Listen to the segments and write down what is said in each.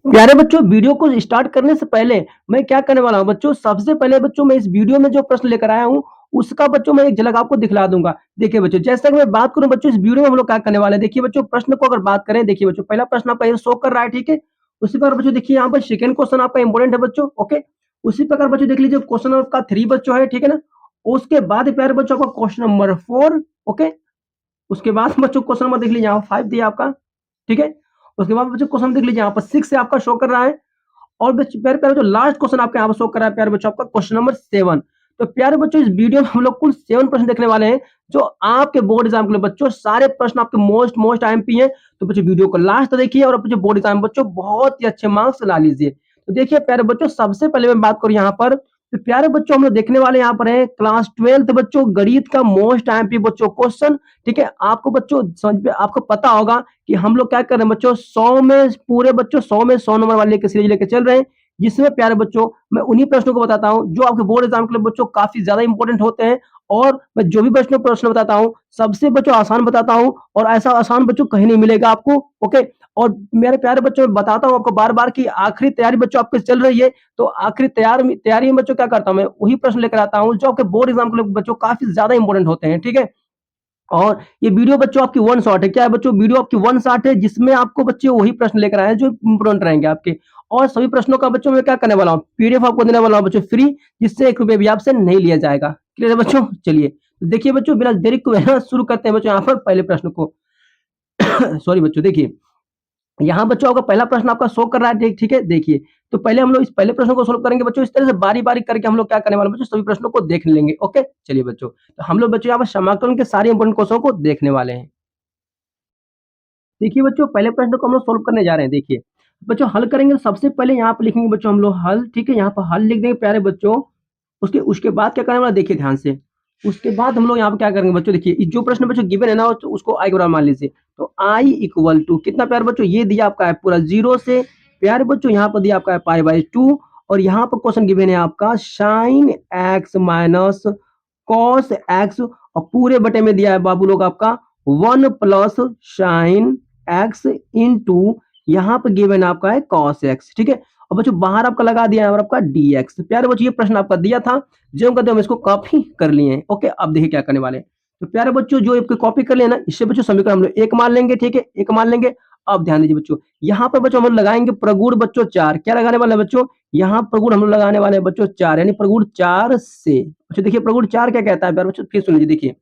प्यारे बच्चों, वीडियो को स्टार्ट करने से पहले मैं क्या करने वाला हूँ बच्चों, सबसे पहले बच्चों मैं इस वीडियो में जो प्रश्न लेकर आया हूँ, उसका बच्चों मैं एक झलक आपको दिखला दूँगा। देखिए बच्चों, जैसा कि मैं बात करूँ बच्चों, इस वीडियो में हम लोग क्या करने वाले हैं, देखिए बच्चों प्रश्न को अगर बात करें, देखिए बच्चों पहला प्रश्न आपका ये शो कर रहा है, ठीक है? उसी प्रकार बच्चों देखिए यहाँ पर सेकंड क्वेश्चन आपका इम्पोर्टेंट है बच्चों, ओके? उसी प्रकार बच्चों देख लीजिए क्वेश्चन आपका 3 बच्चों है, ठीक है ना? उसके बाद प्यारे बच्चों आपका क्वेश्चन नंबर 4, ओके? उसके बाद बच्चों क्वेश्चन नंबर देख लीजिए यहाँ 5 दिया आपका, ठीक है? उसके बाद बच्चों क्वेश्चन देख लीजिए यहाँ पर 6 से आपका शो कर रहा है। और प्यारे प्यारे जो लास्ट क्वेश्चन आपके यहाँ पर शो कर रहा है प्यारे बच्चों, आपका क्वेश्चन नंबर 7। तो प्यारे बच्चों, इस वीडियो में हम लोग कुल 7 प्रश्न देखने वाले हैं, जो आपके बोर्ड एग्जाम के लिए बच्चों सारे प्रश्न आपके मोस्ट मोस्ट आईएमपी हैं। तो बच्चों वीडियो को लास्ट तक देखिए और अपने जो बोर्ड एग्जाम बच्चों बहुत ही अच्छे मार्क्स ला लीजिए। तो देखिए प्यारे बच्चों, सबसे पहले मैं बात करूँ यहाँ पर, तो प्यारे बच्चों हम लोग देखने वाले यहाँ पर है क्लास 12th बच्चों गणित का मोस्ट आईएमपी बच्चों क्वेश्चन, ठीक है? आपको बच्चों समझ में आपको पता होगा कि हम लोग क्या कर रहे हैं बच्चों, 100 में पूरे बच्चों 100 में 100 नंबर वाले सीरीज लेके चल रहे हैं, जिसमें प्यारे बच्चों मैं उन्हीं प्रश्नों को बताता हूँ जो आपके बोर्ड एग्जाम के लिए बच्चों काफी ज्यादा इंपॉर्टेंट होते हैं। और मैं जो भी बच्चों प्रश्न बताता हूँ, सबसे बच्चों आसान बताता हूँ, और ऐसा आसान बच्चों कहीं नहीं मिलेगा आपको, ओके? और मेरे प्यारे बच्चों मैं बताता हूँ आपको बार बार कि आखिरी तैयारी बच्चों आपकी चल रही है, तो आखिरी तैयारी में बच्चों क्या करता हूँ, मैं वही प्रश्न लेकर आता हूँ जो आपके बोर्ड एग्जाम के लिए बच्चों काफी ज्यादा इंपॉर्टेंट होते हैं, ठीक है? और ये वीडियो बच्चों आपकी वन शॉट है, क्या है बच्चों, वीडियो आपकी वन शॉट है, जिसमें आपको बच्चे वही प्रश्न लेकर आए हैं जो इंपोर्टेंट रहेंगे आपके। और सभी प्रश्नों का बच्चों मैं क्या करने वाला हूँ, पीडीएफ आपको देने वाला हूँ बच्चों फ्री, जिससे 1 रुपये भी आपसे नहीं लिया जाएगा। क्लियर है बच्चों? चलिए, तो देखिए बच्चों बिना देरी को है ना, शुरू करते हैं बच्चों यहाँ पर पहले प्रश्न को। सॉरी बच्चों, देखिए यहाँ बच्चों आपका पहला प्रश्न आपका शो कर रहा है, ठीक है? देखिए, तो पहले हम लोग इस पहले प्रश्न को सोल्व करेंगे बच्चों, इस तरह से बारी-बारी करके हम लोग क्या करने वाले हैं बच्चों, सभी प्रश्नों को देख लेंगे, ओके? चलिए बच्चों, तो हम लोग बच्चों यहाँ पर समाकलन के सारे इंपोर्टेंट क्वेश्चन को देखने वाले हैं। देखिए बच्चों, पहले प्रश्न को हम लोग सोल्व करने जा रहे हैं। देखिए बच्चों, हल करेंगे तो सबसे पहले यहाँ पे लिखेंगे बच्चों हम लोग हल, ठीक है? यहाँ पर हल लिख देंगे प्यारे बच्चों। उसके उसके बाद क्या करने वाला, देखिए ध्यान से। उसके बाद हम लोग यहाँ पे क्या करेंगे बच्चों, देखिए जो प्रश्न बच्चों गिवन है ना, उसको आई के बराबर मान लीजिए। तो आई इक्वल टू कितना प्यारे बच्चों, ये दिया आपका है पूरा 0 से प्यारे बच्चों, यहाँ पर दिया आपका है पाई/2, और यहाँ पर क्वेश्चन गिवन है आपका sine x minus cos x, और पूरे बटे में दिया है बाबू लोग आपका 1 प्लस साइन एक्स इंटू, यहाँ पे गिवन आपका है कॉस एक्स, ठीक है? और बच्चों बाहर आपका लगा दिया है और आपका dx। प्यारे बच्चों, ये प्रश्न आपका दिया था, जो कहते हम इसको कॉपी कर लिए हैं, ओके? अब देखिए क्या करने वाले हैं। तो प्यारे बच्चों, जो आपको कॉपी कर लिया ना, इससे बच्चों समीकरण हम लोग 1 मान लेंगे, ठीक है? 1 मान लेंगे। अब ध्यान दीजिए बच्चों, यहाँ पर बच्चों हम लोग लगाएंगे प्रगुण बच्चों 4। क्या लगाने वाले हैं बच्चों, यहाँ प्रगुण हम लोग लगाने वाले हैं बच्चों 4, यानी प्रगुण 4 से। अच्छा देखिए प्रगुण 4 क्या कहता है प्यारे बच्चों, फिर सुन लीजिए देखिए।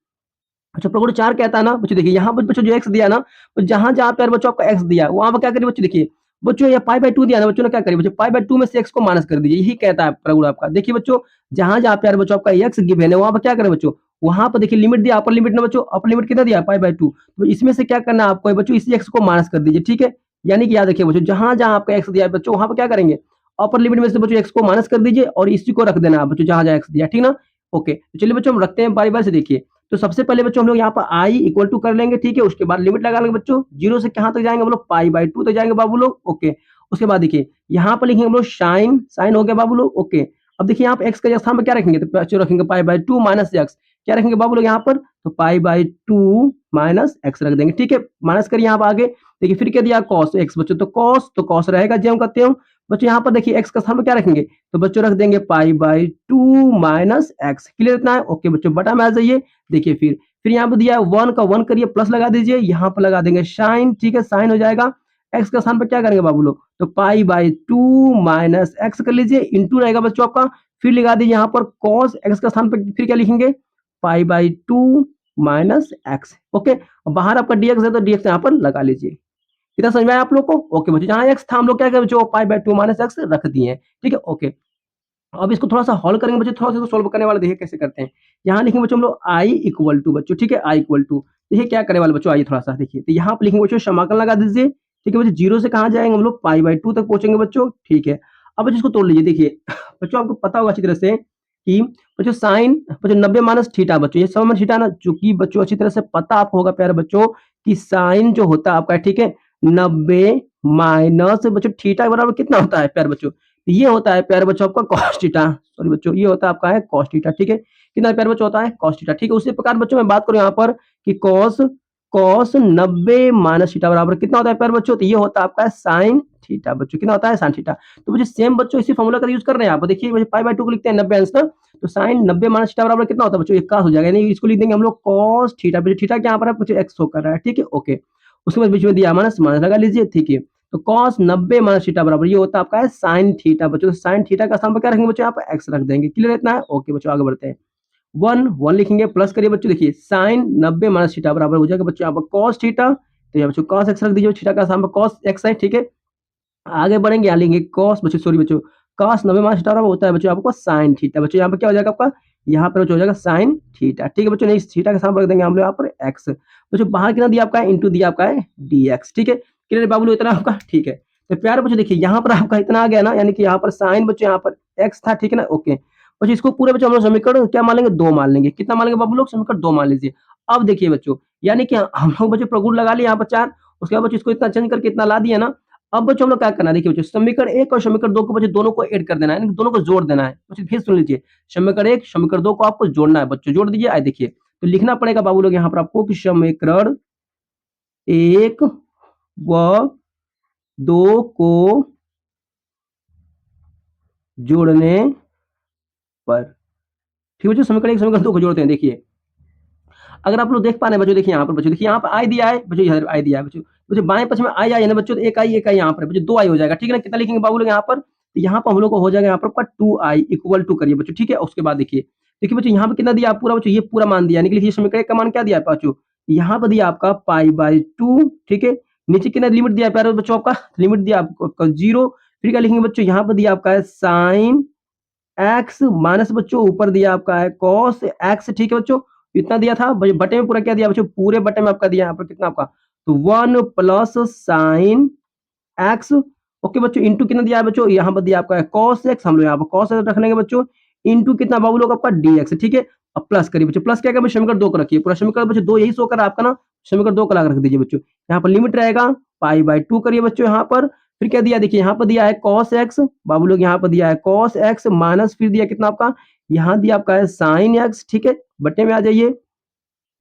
अच्छा प्रगुण 4 कहता है ना बच्चों, देखिए यहाँ पर बच्चों जो x दिया ना, तो जहाँ-जहाँ प्यारे बच्चों आपका x दिया, वहाँ पे क्या करिए बच्चों, देखिए बच्चों ये पाई/2 दिया ना बच्चों, ने क्या करिए बच्चों, पाई/2 में से x को माइनस कर दीजिए, यही कहता है प्रगुण आपका। देखिए बच्चों, जहाँ-जहाँ प्यारे बच्चों आपका x गिवन है, वहाँ पे क्या करें बच्चों, वहाँ पर देखिए लिमिट दिया, अपर लिमिट ना बच्चों, अपर लिमिट कितना दिया पाई/2, तो इसमें से क्या करना है आपको बच्चों, इसी x को माइनस कर दीजिए, ठीक है? यानी कि याद रखिए बच्चों, जहाँ-जहाँ आपका x दिया है बच्चों, वहाँ पे क्या करेंगे, अपर लिमिट में से बच्चों x को माइनस कर दीजिए और इसी को रख देना है बच्चों, जहाँ-जहाँ x दिया, ठीक ना? ओके, तो चलिए बच्चों हम रखते हैं बारी-बारी से। देखिए, तो सबसे पहले बच्चों हम लोग यहाँ पर आई इक्वल टू कर लेंगे, ठीक है? उसके बाद लिमिट लगा लेंगे बच्चों, 0 से कहाँ तक जाएँगे हम लोग, पाई/2 तक जाएँगे बाबू लोग, ओके। उसके बाद देखिए, यहाँ पर लिखेंगे हम लोग साइन, साइन हो गया बाबू लोग, ओके। अब देखिए यहाँ पे x के स्थान पे क्या रखेंगे, तो बच्चों रखेंगे पाई/2 माइनस x, क्या रखेंगे बाबू लोग यहाँ पर, तो पाई/2 माइनस x रख देंगे, ठीक है? माइनस करिए यहाँ पे आगे, देखिए फिर क्या दिया कॉस x बच्चों, तो कॉस रहेगा ज्यों का त्यों। बच्चों यहाँ पर देखिए x का स्थान पे क्या रखेंगे, तो बच्चों रख देंगे पाई/2 माइनस x। क्लियर इतना है? ओके बच्चों, बटा में आ जाइए। देखिए फिर यहाँ पे दिया है 1 का 1 करिए, प्लस लगा दीजिए, यहाँ पर लगा देंगे साइन, ठीक है? साइन हो जाएगा। x का स्थान पर क्या करेंगे बाबू लोग, तो पाई/2 माइनस x कर लीजिए, इंटू रहेगा बच्चों आपका, फिर लगा दीजिए यहाँ पर कॉस x का स्थान पर फिर क्या लिखेंगे, पाई/2 माइनस x, ओके। और बाहर आपका dx है तो dx यहाँ पर लगा लीजिए। इतना समझ में आया आप लोग को? ओके बच्चों, जहाँ x था हम लोग क्या करें बच्चों, पाई/2 माइनस x रख दिए हैं, ठीक है? ओके। अब इसको थोड़ा-सा हॉल करेंगे बच्चों, थोड़ा-सा इसको सॉल्व करने वाले देखिए कैसे करते हैं। यहाँ लिखेंगे बच्चों हम लोग i इक्वल टू बच्चों, ठीक है? i इक्वल टू, देखिए क्या करने वाले बच्चों, आइए थोड़ा-सा देखिए। तो यहाँ पे लिखेंगे बच्चों समाकलन लगा दीजिए, ठीक है बच्चों? 0 से कहाँ जाएँगे हम लोग, पाई/2 तक पहुँचेंगे बच्चों, ठीक है? अब बच्चों इसको तोड़ लीजिए, देखिए बच्चों आपको पता होगा अच्छी तरह से कि बच्चों साइन बच्चों 90 माइनस थीटा बच्चों, ये समय में थीटा ना, चूँकि बच्चों अच्छी तरह से पता आपको होगा प्यारे बच्चों कि साइन जो होता है आपका, ठीक है? 90 माइनस बच्चों थीटा के बराबर कितना होता है प्यारे बच्चों? ये होता है प्यारे बच्चों आपका कॉस थीटा, सॉरी बच्चों, ये होता है आपका है कॉस थीटा, ठीक है? कितना प्यारे बच्चों होता है कॉस थीटा, ठीक है? उसी प्रकार बच्चों मैं बात करूँ यहाँ पर कि कॉस कॉस 90 माइनस थीटा बराबर कितना होता है प्यारे बच्चों? तो ये होता है आपका साइन थीटा बच्चों, कितना होता है sin थीटा। तो बच्चों सेम बच्चों इसी फॉर्मूला का यूज कर रहे हैं यहाँ पर, देखिए पाई बाय 2 को लिखते हैं 90 आंसर, तो sin 90 माइनस थीटा बराबर कितना होता है बच्चों, 81 हो जाएगा, यानी इसको लिख देंगे हम लोग cos थीटा, बच्चों थीटा क्या यहाँ पर है बच्चों, x शो कर रहा है, ठीक है, ओके। उसके बाद बीच में दिया माइनस माइनस लगा लीजिए, ठीक है। तो cos 90 माइनस थीटा बराबर ये होता है आपका है sin थीटा बच्चों, sin थीटा का स्थान पर क्या रखेंगे बच्चों, यहाँ पर x रख देंगे, क्लियर इतना है, ओके बच्चों आगे बढ़ते हैं। 1 लिखेंगे, प्लस करिए बच्चों, देखिए sin 90 माइनस थीटा बराबर हो जाएगा बच्चों यहाँ पर cos थीटा, तो यहाँ बच्चों cos x रख दीजिए, थीटा का स्थान पर cos x है, ठीक है। आगे बढ़ेंगे, यहाँ लेंगे cos बच्चों, सॉरी बच्चों, cos 90 माइनस थीटा बराबर होता है बच्चों आपको sin थीटा, बच्चों यहाँ पर क्या हो जाएगा आपका, यहाँ पर हो जाएगा sin थीटा, ठीक है बच्चों। नहीं, थीटा के स्थान पर रख देंगे हम लोग यहाँ पर x, बच्चों बाहर कितना दिया आपका है, इंटू दिया आपका है dx, ठीक है, क्लियर बाबू लोग इतना आपका, ठीक है। तो प्यारे बच्चों देखिए यहाँ पर आपका इतना आ गया ना, यानी कि यहाँ पर साइन बच्चों यहाँ पर x था, ठीक है ना, ओके। बच्चों इसको पूरे बच्चों हम लोग समीकरण क्या मान लेंगे, 2 मान लेंगे, कितना मान लेंगे बाबू लोग, समीकरण 2 मान लीजिए। अब देखिए बच्चों, यानी कि हम लोग बच्चों प्रगुण लगा लिया यहाँ पर 4, उसके बाद बच्चों इसको इतना चेंज करके इतना ला दिया ना। अब बच्चों हम लोग क्या करना है, देखिए बच्चों समीकरण 1 और समीकरण 2 को बच्चों दोनों को ऐड कर देना है, यानी कि दोनों को जोड़ देना है बच्चों, फिर सुन लीजिए, समीकरण 1 समीकरण 2 को आपको जोड़ना है बच्चों, जोड़ दीजिए। आए देखिए, तो लिखना पड़ेगा बाबू लोग यहाँ पर आपको कि समीकरण 1 व 2 को जोड़ने पर, ठीक है बच्चों, समीकरण 1 समीकरण 2 को जोड़ते हैं, देखिए अगर आप लोग देख पा रहे हैं बच्चों, देखिए यहाँ पर बच्चों, देखिए यहाँ पर आई दिया है बच्चों, इधर आई दिया है बच्चों, बच्चों बाएं पक्ष में आई है ना बच्चों, तो एक आई यहाँ पर बच्चों, 2 आई हो जाएगा, ठीक है ना। कितना लिखेंगे बाबू लोग यहाँ पर, तो यहाँ पर हम लोग को हो जाएगा यहाँ पर 2i इक्वल टू करिए बच्चों, ठीक है। उसके बाद देखिए, देखिए बच्चों यहाँ पे कितना दिया पूरा बच्चों, ये पूरा मान दिया, यानी कि लिखिए समीकरण का मान क्या दिया बच्चों, यहाँ पर दिया आपका π/2, ठीक है। नीचे कितना लिमिट दिया प्यारे बच्चों, आपका लिमिट दिया आपका 0, फिर क्या लिखेंगे बच्चों, यहाँ पर दिया आपका है साइन एक्स माइनस बच्चों ऊपर दिया आपका है कॉस एक्स, ठीक है बच्चों। इतना दिया था बटे में पूरा क्या दिया बच्चों, पूरे बटे में आपका दिया यहाँ पर कितना आपका, तो 1 प्लस साइन एक्स, ओके बच्चों, इंटू कितना दिया है बच्चों, यहाँ पर दिया आपका है कॉस एक्स, हम लोग यहाँ पर कॉस एक्स रख लेंगे बच्चों, इंटू कितना बाबू लोग आपका dx, ठीक है। अब प्लस करिए बच्चों, प्लस क्या क्या समीकरण 2 को रखिए, पूरा समीकरण बच्चों 2 यही शो कर आपका ना, समीकरण 2 को लगा रख दीजिए बच्चों। यहाँ पर लिमिट रहेगा π/2 करिए बच्चों यहाँ पर, फिर क्या दिया, देखिए यहाँ पर दिया है cos x, बाबू लोग यहाँ पर दिया है cos x माइनस फिर दिया कितना आपका, यहाँ दिया आपका है sin x, ठीक है। बटे में आ जाइए,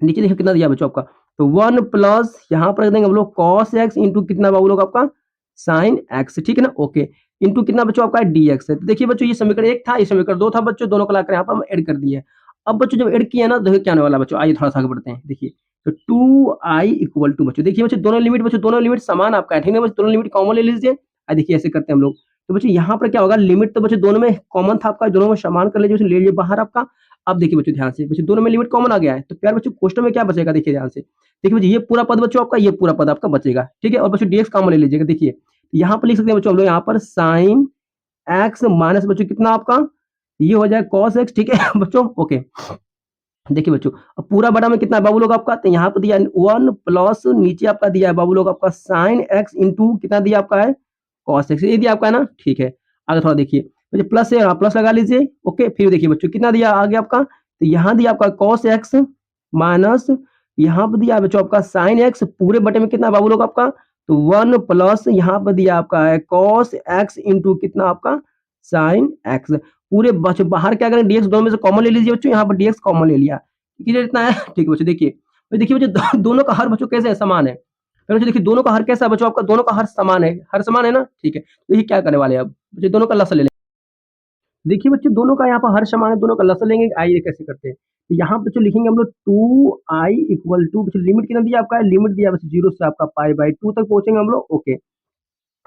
नीचे देखिए कितना दिया बच्चों आपका, तो 1 प्लस यहाँ पर रख देंगे हम लोग cos x इंटू कितना बाबू लोग आपका sin x, ठीक है ना, ओके, इंटू कितना बच्चों आपका dx है। तो देखिए बच्चों ये समीकरण 1 था, ये समीकरण 2 था बच्चों, दोनों को लाकर यहाँ पर हम ऐड कर दिए। अब बच्चों जब ऐड किया ना, देखिए क्या आने वाला बच्चों, आइए थोड़ा सा आगे बढ़ते हैं, देखिए तो 2i इक्वल टू बच्चों, देखिए बच्चों दोनों लिमिट समान आपका है, ठीक है बच्चों, दोनों लिमिट कॉमन ले लीजिए। देखिए ऐसे करते हैं हम लोग, तो बच्चों यहाँ पर क्या होगा, लिमिट तो बच्चों दोनों में कॉमन था आपका, दोनों में समान कर लीजिए, ले लीजिए बाहर आपका। अब देखिए बच्चों ध्यान से, बच्चों दोनों में लिमिट कॉमन आ गया है, तो प्यार बच्चों क्वेश्चन में क्या बचेगा, देखिए ध्यान से, देखिए बच्चों ये पूरा पद बच्चों आपका, ये पूरा पद आपका बचेगा, ठीक है। और बच्चों dx कॉमन ले लीजिएगा, देखिए यहाँ पर लिख सकते हैं बच्चों हम लोग यहाँ पर साइन एक्स माइनस बच्चों कितना आपका, ये हो जाएगा कॉस एक्स, ठीक है बच्चों, ओके। देखिए बच्चों अब पूरा बड़ा में कितना है बाबू लोग आपका, तो यहाँ पर दिया 1 प्लस नीचे आपका दिया है बाबू लोग आपका साइन एक्स इंटू कितना दिया आपका है कॉस एक्स, ये दिया आपका है ना, ठीक है। आगे थोड़ा देखिए बच्चों, प्लस है प्लस लगा लीजिए, ओके। फिर देखिए बच्चों कितना दिया आगे आपका, तो यहाँ दिया आपका कॉस एक्स माइनस, यहाँ पर दिया बच्चों आपका साइन एक्स, पूरे बटे में कितना बाबू लोग आपका, तो 1 प्लस यहाँ पर दिया आपका है कॉस एक्स इंटू कितना आपका साइन एक्स, पूरे बच्चों बाहर क्या करें, डीएक्स दोनों में से कॉमन ले लीजिए बच्चों, यहाँ पर डीएक्स कॉमन ले लिया, क्लियर इतना है, ठीक है बच्चों। देखिए देखिए बच्चों दोनों का हर बच्चों कैसे है, समान है, तो बच्चों देखिए दोनों का हर कैसा है बच्चों आपका, दोनों का हर समान है, हर समान है ना, ठीक है। तो ये क्या करने वाले हैं अब बच्चों, दोनों का लसा ले लेंगे। देखिए बच्चों दोनों का यहाँ पर हर समान है, दोनों का लसा लेंगे, आइए कैसे करते हैं। तो यहाँ बच्चों लिखेंगे हम लोग 2i इक्वल टू, बच्चों लिमिट कितना दिया आपका है, लिमिट दिया बच्चों 0 से आपका π/2 तक पहुंचेंगे हम लोग, ओके।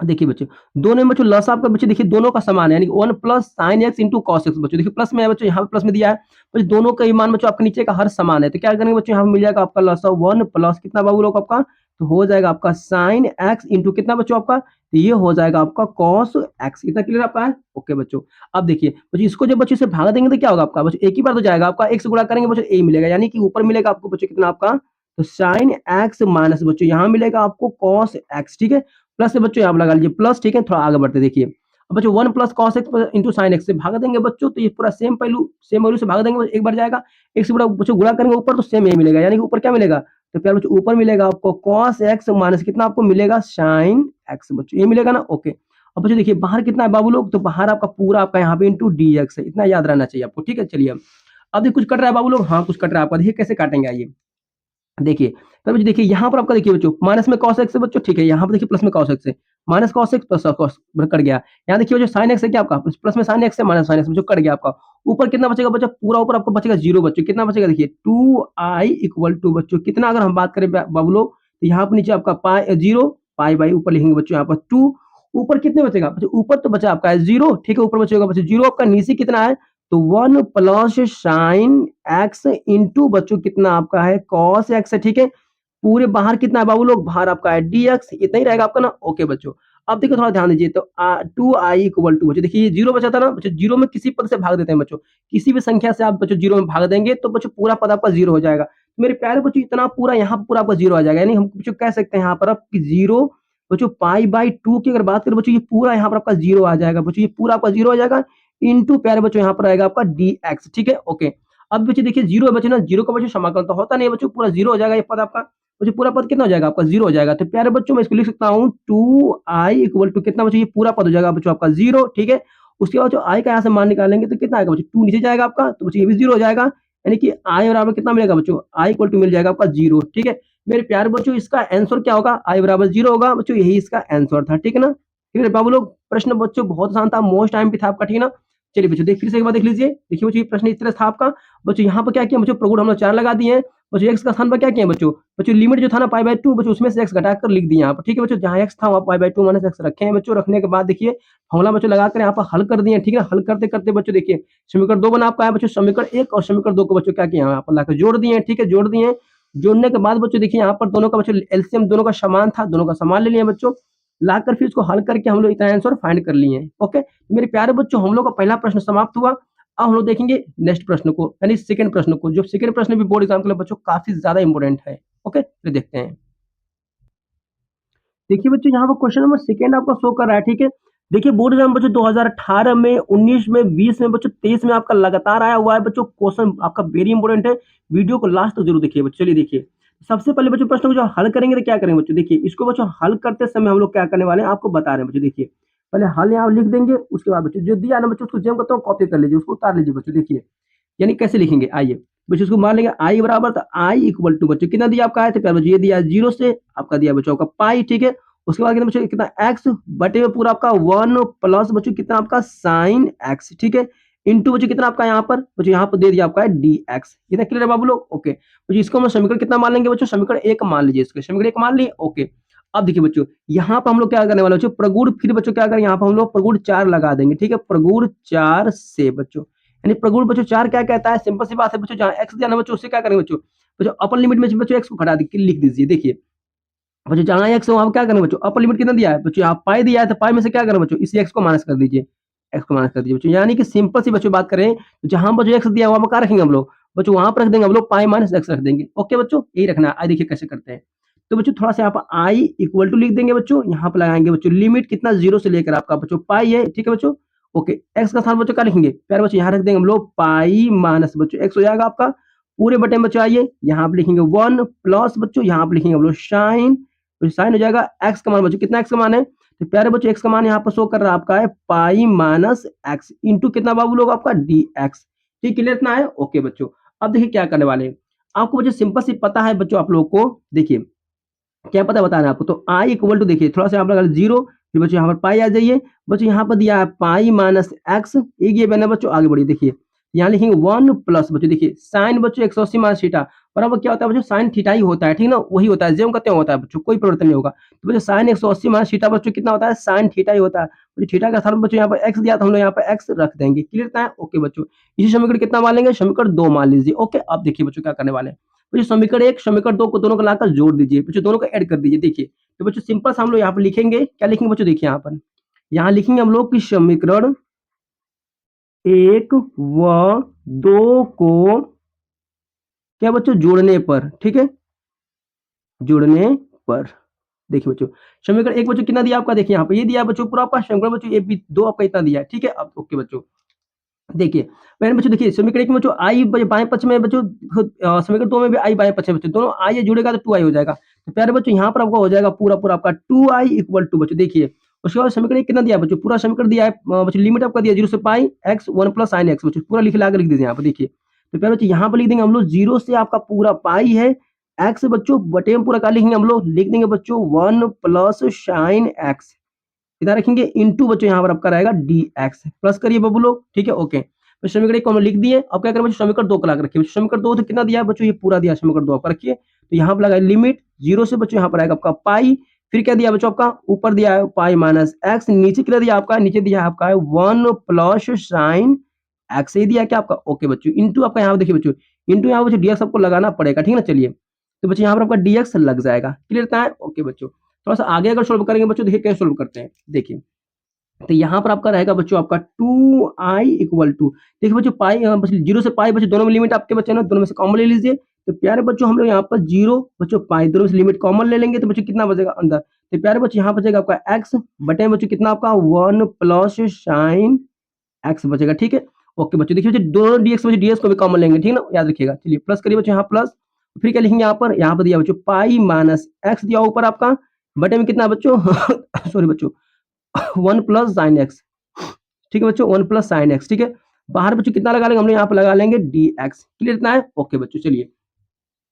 देखिए बच्चों दोनों में बच्चों लसा आपका बच्चों देखिए दोनों का समान है, यानी 1 plus sine x into cos x, बच्चों देखिए प्लस में है बच्चों, यहाँ पे प्लस में दिया है, बच्चों दोनों का ही मान बच्चों आपका नीचे का हर समान है, तो क्या करेंगे बच्चों, यहाँ पे मिल जाएगा आपका लसा 1 प्लस कितना बाबू लोग आपका, तो हो जाएगा आपका साइन एक्स इंटू कितना बच्चों आपका, तो ये हो जाएगा आपका कॉस एक्स, इतना क्लियर आपका है, ओके बच्चों। अब देखिए बच्चों इसको जब बच्चों से भागा देंगे तो क्या होगा आपका बच्चों, एक ही बार तो जाएगा आपका, एक से गुणा करेंगे बच्चों ए मिलेगा, यानी कि ऊपर मिलेगा आपको बच्चों कितना आपका, तो साइन एक्स माइनस बच्चों यहाँ मिलेगा आपको कॉस एक्स, ठीक है। प्लस से बच्चों यहाँ लगा लीजिए प्लस, ठीक है। थोड़ा आगे बढ़ते देखिए, अब बच्चों 1 plus cos x into sine x से भाग देंगे बच्चों, तो ये पूरा सेम वैल्यू से भाग देंगे, एक बार जाएगा, एक से बड़ा बच्चों गुणा करेंगे ऊपर तो सेम यही मिलेगा, यानी कि ऊपर क्या मिलेगा, तो प्यार बच्चों ऊपर मिलेगा आपको कॉस एक्स माइनस कितना आपको मिलेगा साइन एक्स, बच्चों ये मिलेगा ना, ओके। अब बच्चों देखिए बाहर कितना है बाबू लोग, तो बाहर आपका पूरा आपका यहाँ पे इंटू डी एक्स है, इतना याद रहना चाहिए आपको, ठीक है। चलिए अब देखिए कुछ कट रहा है बाबू लोग, हाँ कुछ कट रहा है आपका, देखिए कैसे काटेंगे आइए। देखिए तो बच्चों देखिए यहाँ पर आपका देखिए बच्चों माइनस में cos x है बच्चों, ठीक है, यहाँ पर देखिए प्लस में cos x है, minus cos x plus cos cut गया। यहाँ देखिए जो साइन एक्स है क्या आपका प्लस में साइन एक्स है माइनस साइन एक्स जो कट गया आपका। ऊपर कितना बचेगा बच्चा पूरा ऊपर आपको बचेगा 0 बच्चों कितना बचेगा देखिए 2i इक्वल टू बच्चों कितना अगर हम बात करें बाबू लोग तो यहाँ पर नीचे आपका पाई 0 पाई बाई ऊपर लिखेंगे बच्चों यहाँ पर 2 ऊपर कितने बचेगा बच्चों ऊपर तो बचा आपका है 0 ठीक है ऊपर बचेगा बच्चों 0 आपका नीचे कितना है तो 1 प्लस साइन एक्स इंटू बच्चों कितना आपका है कॉस एक्स है ठीक है पूरे बाहर कितना है बाबू लोग बाहर आपका है dx इतना ही रहेगा आपका ना ओके बच्चों। अब देखो थोड़ा ध्यान दीजिए तो 2i इक्वल टू बच्चों देखिए ये 0 बचा था ना बच्चों 0 में किसी पद से भाग देते हैं बच्चों किसी भी संख्या से आप बच्चों 0 में भाग देंगे तो बच्चों पूरा पद आपका 0 हो जाएगा। मेरे प्यारे बच्चों इतना पूरा यहाँ पर पूरा आपका 0 आ जाएगा यानी हम बच्चों कह सकते हैं यहाँ पर आप कि 0 बच्चों पाई बाई 2 की अगर बात करें बच्चों ये पूरा यहाँ पर आपका 0 आ जाएगा बच्चों ये पूरा आपका 0 आ जाएगा इनटू प्यारे बच्चों यहाँ पर आएगा आपका dx ठीक है ओके। अब बच्चों देखिए 0 बचे ना 0 का बच्चों समाकलन तो होता नहीं है बच्चों पूरा 0 हो जाएगा ये पद आपका मुझे पूरा पद कितना हो जाएगा आपका 0 हो जाएगा तो प्यारे बच्चों मैं इसको लिख सकता हूँ 2i इक्वल टू कितना बच्चों ये पूरा पद हो जाएगा बच्चों आपका 0 ठीक है। उसके बाद जो i का यहाँ से मान निकालेंगे तो कितना आएगा बच्चों 2 नीचे जाएगा आपका तो बच्चों ये भी 0 हो जाएगा यानी कि i बराबर कितना मिलेगा बच्चों i इक्वल टू मिल जाएगा आपका 0 ठीक है। मेरे प्यारे बच्चों इसका आंसर क्या होगा i बराबर 0 होगा बच्चों यही इसका आंसर था ठीक है ना। ठीक है बाबू लोग प्रश्न बच्चों बहुत आसान था मोस्ट टाइम भी था आपका ठीक है ना। चलिए बच्चों देख फिर से एक बार देख लीजिए देखिए बच्चों ये प्रश्न इस तरह था आपका बच्चों यहाँ पर क्या किया बच्चों प्रगुण हम लोग 4 लगा दिए हैं बच्चों एक्स का स्थान पर क्या किया बच्चों बच्चों लिमिट जो था ना पाई बाई 2 बच्चों उसमें से एक्स घटाकर लिख दिया यहाँ पर ठीक है बच्चों जहाँ एक्स था वहाँ पाई बाई 2 माइनस एक्स रखे हैं बच्चों रखने के बाद देखिए फॉर्मूला बच्चों लगाकर यहाँ पर हल कर दिए ठीक है हल करते करते बच्चों देखिए समीकरण 2 बना आपका है बच्चों समीकरण 1 और समीकरण 2 को बच्चों क्या किया यहाँ पर लाकर जोड़ दिए ठीक है जोड़ दिए जोड़ने के बाद बच्चों देखिए यहाँ पर दोनों का बच्चों एलसीएम दोनों का समान था दोनों का समान ले लिया बच्चों लाकर फिर इसको हल करके हम लोग इतना आंसर फाइंड कर लिए ओके। मेरे प्यारे बच्चों हम लोग का पहला प्रश्न समाप्त हुआ। अब हम लोग देखेंगे नेक्स्ट प्रश्न को यानी सेकंड प्रश्न को जो सेकंड प्रश्न भी बोर्ड एग्जाम के लिए बच्चों काफी ज्यादा इंपॉर्टेंट है ओके तो देखते हैं। देखिए बच्चों यहाँ पर क्वेश्चन नंबर सेकंड आपका शो कर रहा है ठीक है। देखिए बोर्ड एग्जाम बच्चों 2018 में 19 में 20 में बच्चों 23 में आपका लगातार आया हुआ है बच्चों क्वेश्चन आपका वेरी इंपॉर्टेंट है वीडियो को लास्ट तक जरूर देखिए बच्चों। चलिए देखिए सबसे पहले बच्चों प्रश्न को जो हल करेंगे तो क्या करेंगे बच्चों देखिए इसको बच्चों हल करते समय हम लोग क्या करने वाले हैं आपको बता रहे हैं बच्चों देखिए पहले हल यहाँ लिख देंगे उसके बाद बच्चों जो दिया ना बच्चों उसको जेम करते हो कॉपी कर लीजिए उसको उतार लीजिए बच्चों देखिए यानी कैसे लिखेंगे आइए बच्चों इसको मान लेंगे आई बराबर तो आई इक्वल टू बच्चों कितना दिया आपका है तो बच्चों ये दिया 0 से आपका दिया बच्चों का पाई ठीक है। उसके बाद कितना बच्चों कितना एक्स बटे में पूरा आपका 1 प्लस बच्चों कितना आपका साइन एक्स ठीक है इनटू बच्चों कितना आपका यहाँ पर बच्चों यहाँ पर दे दिया आपका है डी एक्स कितना क्लियर है बाबू लोग ओके बच्चों इसको हम समीकरण कितना मान लेंगे बच्चों समीकरण 1 मान लीजिए इसको समीकरण 1 मान लिए ओके। अब देखिए बच्चों यहाँ पर हम लोग क्या करने वाले बच्चों प्रगुण फिर बच्चों क्या करें यहाँ पर हम लोग प्रगुण 4 लगा देंगे ठीक है प्रगुण 4 से बच्चों यानी प्रगुण बच्चों 4 क्या कहता है सिंपल सी बात है बच्चों जहाँ एक्स दिया ना बच्चों उससे क्या करेंगे बच्चों बच्चों अपर लिमिट में बच्चों एक्स को घटा लिख दीजिए देखिए बच्चों जहाँ एक्स है वहाँ क्या करें बच्चों अपर लिमिट कितना दिया है बच्चों यहाँ पाई दिया है तो पाई में से क्या करें बच्चों इसी एक्स को माइनस कर दीजिए एक्स को माइनस कर दीजिए बच्चों यानी कि सिंपल सी बच्चों बात करें तो जहाँ बच्चों एक्स दिया है वहाँ पर क्या रखेंगे हम लोग बच्चों वहां पर रख देंगे हम लोग पाई माइनस एक्स रख देंगे ओके बच्चों यही रखना है। देखिए कैसे करते हैं तो बच्चों थोड़ा सा यहाँ पर आई इक्वल टू लिख देंगे बच्चों यहाँ पर लगाएंगे बच्चों लिमिट कितना 0 से लेकर आपका बच्चों पाई है ठीक है बच्चों ओके। एक्स का स्थान बच्चों क्या लिखेंगे प्यारे बच्चों यहाँ रख देंगे हम लोग पाई माइनस बच्चों एक्स हो जाएगा आपका पूरे बटे में बच्चों आइए यहाँ पर लिखेंगे 1 प्लस बच्चों यहाँ पर लिखेंगे हम लोग साइन साइन हो जाएगा एक्स का मान बच्चों कितना एक्स का मान है तो प्यारे बच्चों एक्स का मान यहाँ पर शो कर रहा है आपका है पाई माइनस एक्स इंटू कितना बाबू लोग आपका डी एक्स ठीक क्लियर इतना है ओके बच्चों। अब देखिए क्या करने वाले हैं आपको बच्चों सिंपल सी पता है बच्चों आप लोगों को देखिए क्या पता बता रहे हैं आपको तो आई इक्वल टू देखिए थोड़ा सा आप लगा 0 फिर बच्चों यहाँ पर पाई आ जाइए बच्चों यहाँ पर दिया है पाई माइनस एक्स एक ये बना बच्चों आगे बढ़िए देखिए यहाँ लिखेंगे 1 प्लस बच्चों देखिए साइन बच्चों 180 माइनस थीटा बराबर क्या होता है बच्चों साइन थीटा ही होता है ठीक ना वही होता है जेम कहते होता है बच्चों कोई परिवर्तन नहीं होगा तो बच्चों साइन 180 माइनस थीटा बच्चों कितना होता है साइन थीटा ही होता है बच्चों थीटा का स्थान बच्चों यहाँ पर एक्स दिया तो हम लोग यहाँ पर एक्स रख देंगे क्लियर है ओके बच्चों। इसी समीकरण कितना मान लेंगे समीकरण 2 मान लीजिए ओके। अब देखिए बच्चों क्या करने वाले हैं बच्चों समीकरण 1 समीकरण 2 को दोनों को लाकर जोड़ दीजिए बच्चों दोनों को ऐड कर दीजिए देखिए तो बच्चों सिंपल सा हम लोग यहाँ पर लिखेंगे क्या लिखेंगे बच्चों देखिए यहाँ लिखेंगे हम लोग कि समीकरण 1 व 2 को क्या बच्चों जोड़ने पर ठीक है जोड़ने पर देखिए बच्चों समीकरण 1 बच्चों कितना दिया आपका देखिए यहाँ पे ये दिया बच्चों पूरा आपका समीकरण बच्चों ये भी 2 आपका इतना दिया है ठीक है। अब ओके बच्चों देखिए मैंने बच्चों देखिए समीकरण 1 में बच्चों आई बाएं पक्ष में बच्चों समीकरण 2 में भी आई बाएं पक्ष में बच्चों दोनों आई जुड़ेगा तो 2i हो जाएगा तो प्यारे बच्चों यहाँ पर आपका हो जाएगा पूरा पूरा आपका 2i इक्वल टू बच्चों देखिए उसके बाद समीकरण 1 कितना दिया बच्चों पूरा समीकरण दिया है बच्चों लिमिट आपका दिया 0 से पाई एक्स 1 प्लस साइन एक्स बच्चों पूरा लिख दीजिए यहाँ पर देखिए तो प्यारे बच्चों यहाँ पर लिख देंगे हम लोग 0 से आपका पूरा पाई है एक्स बच्चों बटे में पूरा क्या लिखेंगे हम लोग लिख देंगे बच्चों 1 प्लस साइन एक्स इधर रखेंगे इंटू बच्चों यहाँ पर आपका रहेगा dx प्लस करिए बबू लोग, ठीक है ओके। तो समीकरण एक को हमने लिख दिए। अब क्या करें बच्चों, समीकरण 2 को ला के रखिए। समीकरण 2 तो कितना दिया है बच्चों, ये पूरा दिया है समीकरण 2 आपका रखिए। तो यहाँ पर लगा लिमिट 0 से बच्चों यहाँ पर आएगा आपका पाई, फिर क्या दिया बच्चों आपका ऊपर दिया है पाई माइनस एक्स, नीचे कितना दिया आपका, नीचे दिया है आपका है 1 प्लस साइन एक्स, ये दिया क्या आपका ओके बच्चों, इंटू आपका यहाँ पे देखिए बच्चों, इंटू यहाँ बच्चों dx आपको लगाना पड़ेगा, ठीक है ना। चलिए तो बच्चों यहाँ पर आपका dx लग जाएगा, क्लियर था है ओके बच्चों। थोड़ा सा आगे अगर सोल्व करेंगे बच्चों, देखिए कैसे सोल्व करते हैं, देखिए तो यहाँ पर आपका रहेगा बच्चों आपका 2i इक्वल टू, देखिए बच्चों पाई जीरो से पाई बच्चों दोनों में लिमिट आपके बच्चे ना, दोनों में से कॉमन ले लीजिए। तो प्यारे बच्चों हम लोग यहाँ पर जीरो बच्चों पाई दोनों में से लिमिट कॉमन ले लेंगे, तो बच्चों कितना बचेगा अंदर, तो प्यारे बच्चों यहाँ बचेगा आपका एक्स बटे बच्चों कितना आपका 1 प्लस साइन एक्स बचेगा, ठीक है ओके बच्चों। देखिए बच्चों दोनों dx बच्चों ds को भी कॉमन लेंगे, ठीक है ना, याद रखिएगा। चलिए प्लस करिए बच्चों यहाँ प्लस, फिर क्या लिखेंगे यहाँ पर दिया बच्चों पाई माइनस एक्स दिया ऊपर आपका बटे में कितना बच्चों सॉरी बच्चों 1 प्लस साइन एक्स, ठीक है बच्चों 1 प्लस साइन एक्स, ठीक है। बाहर बच्चों कितना लगा लेंगे, हमने यहाँ पर लगा लेंगे dx, क्लियर इतना है ओके बच्चों। चलिए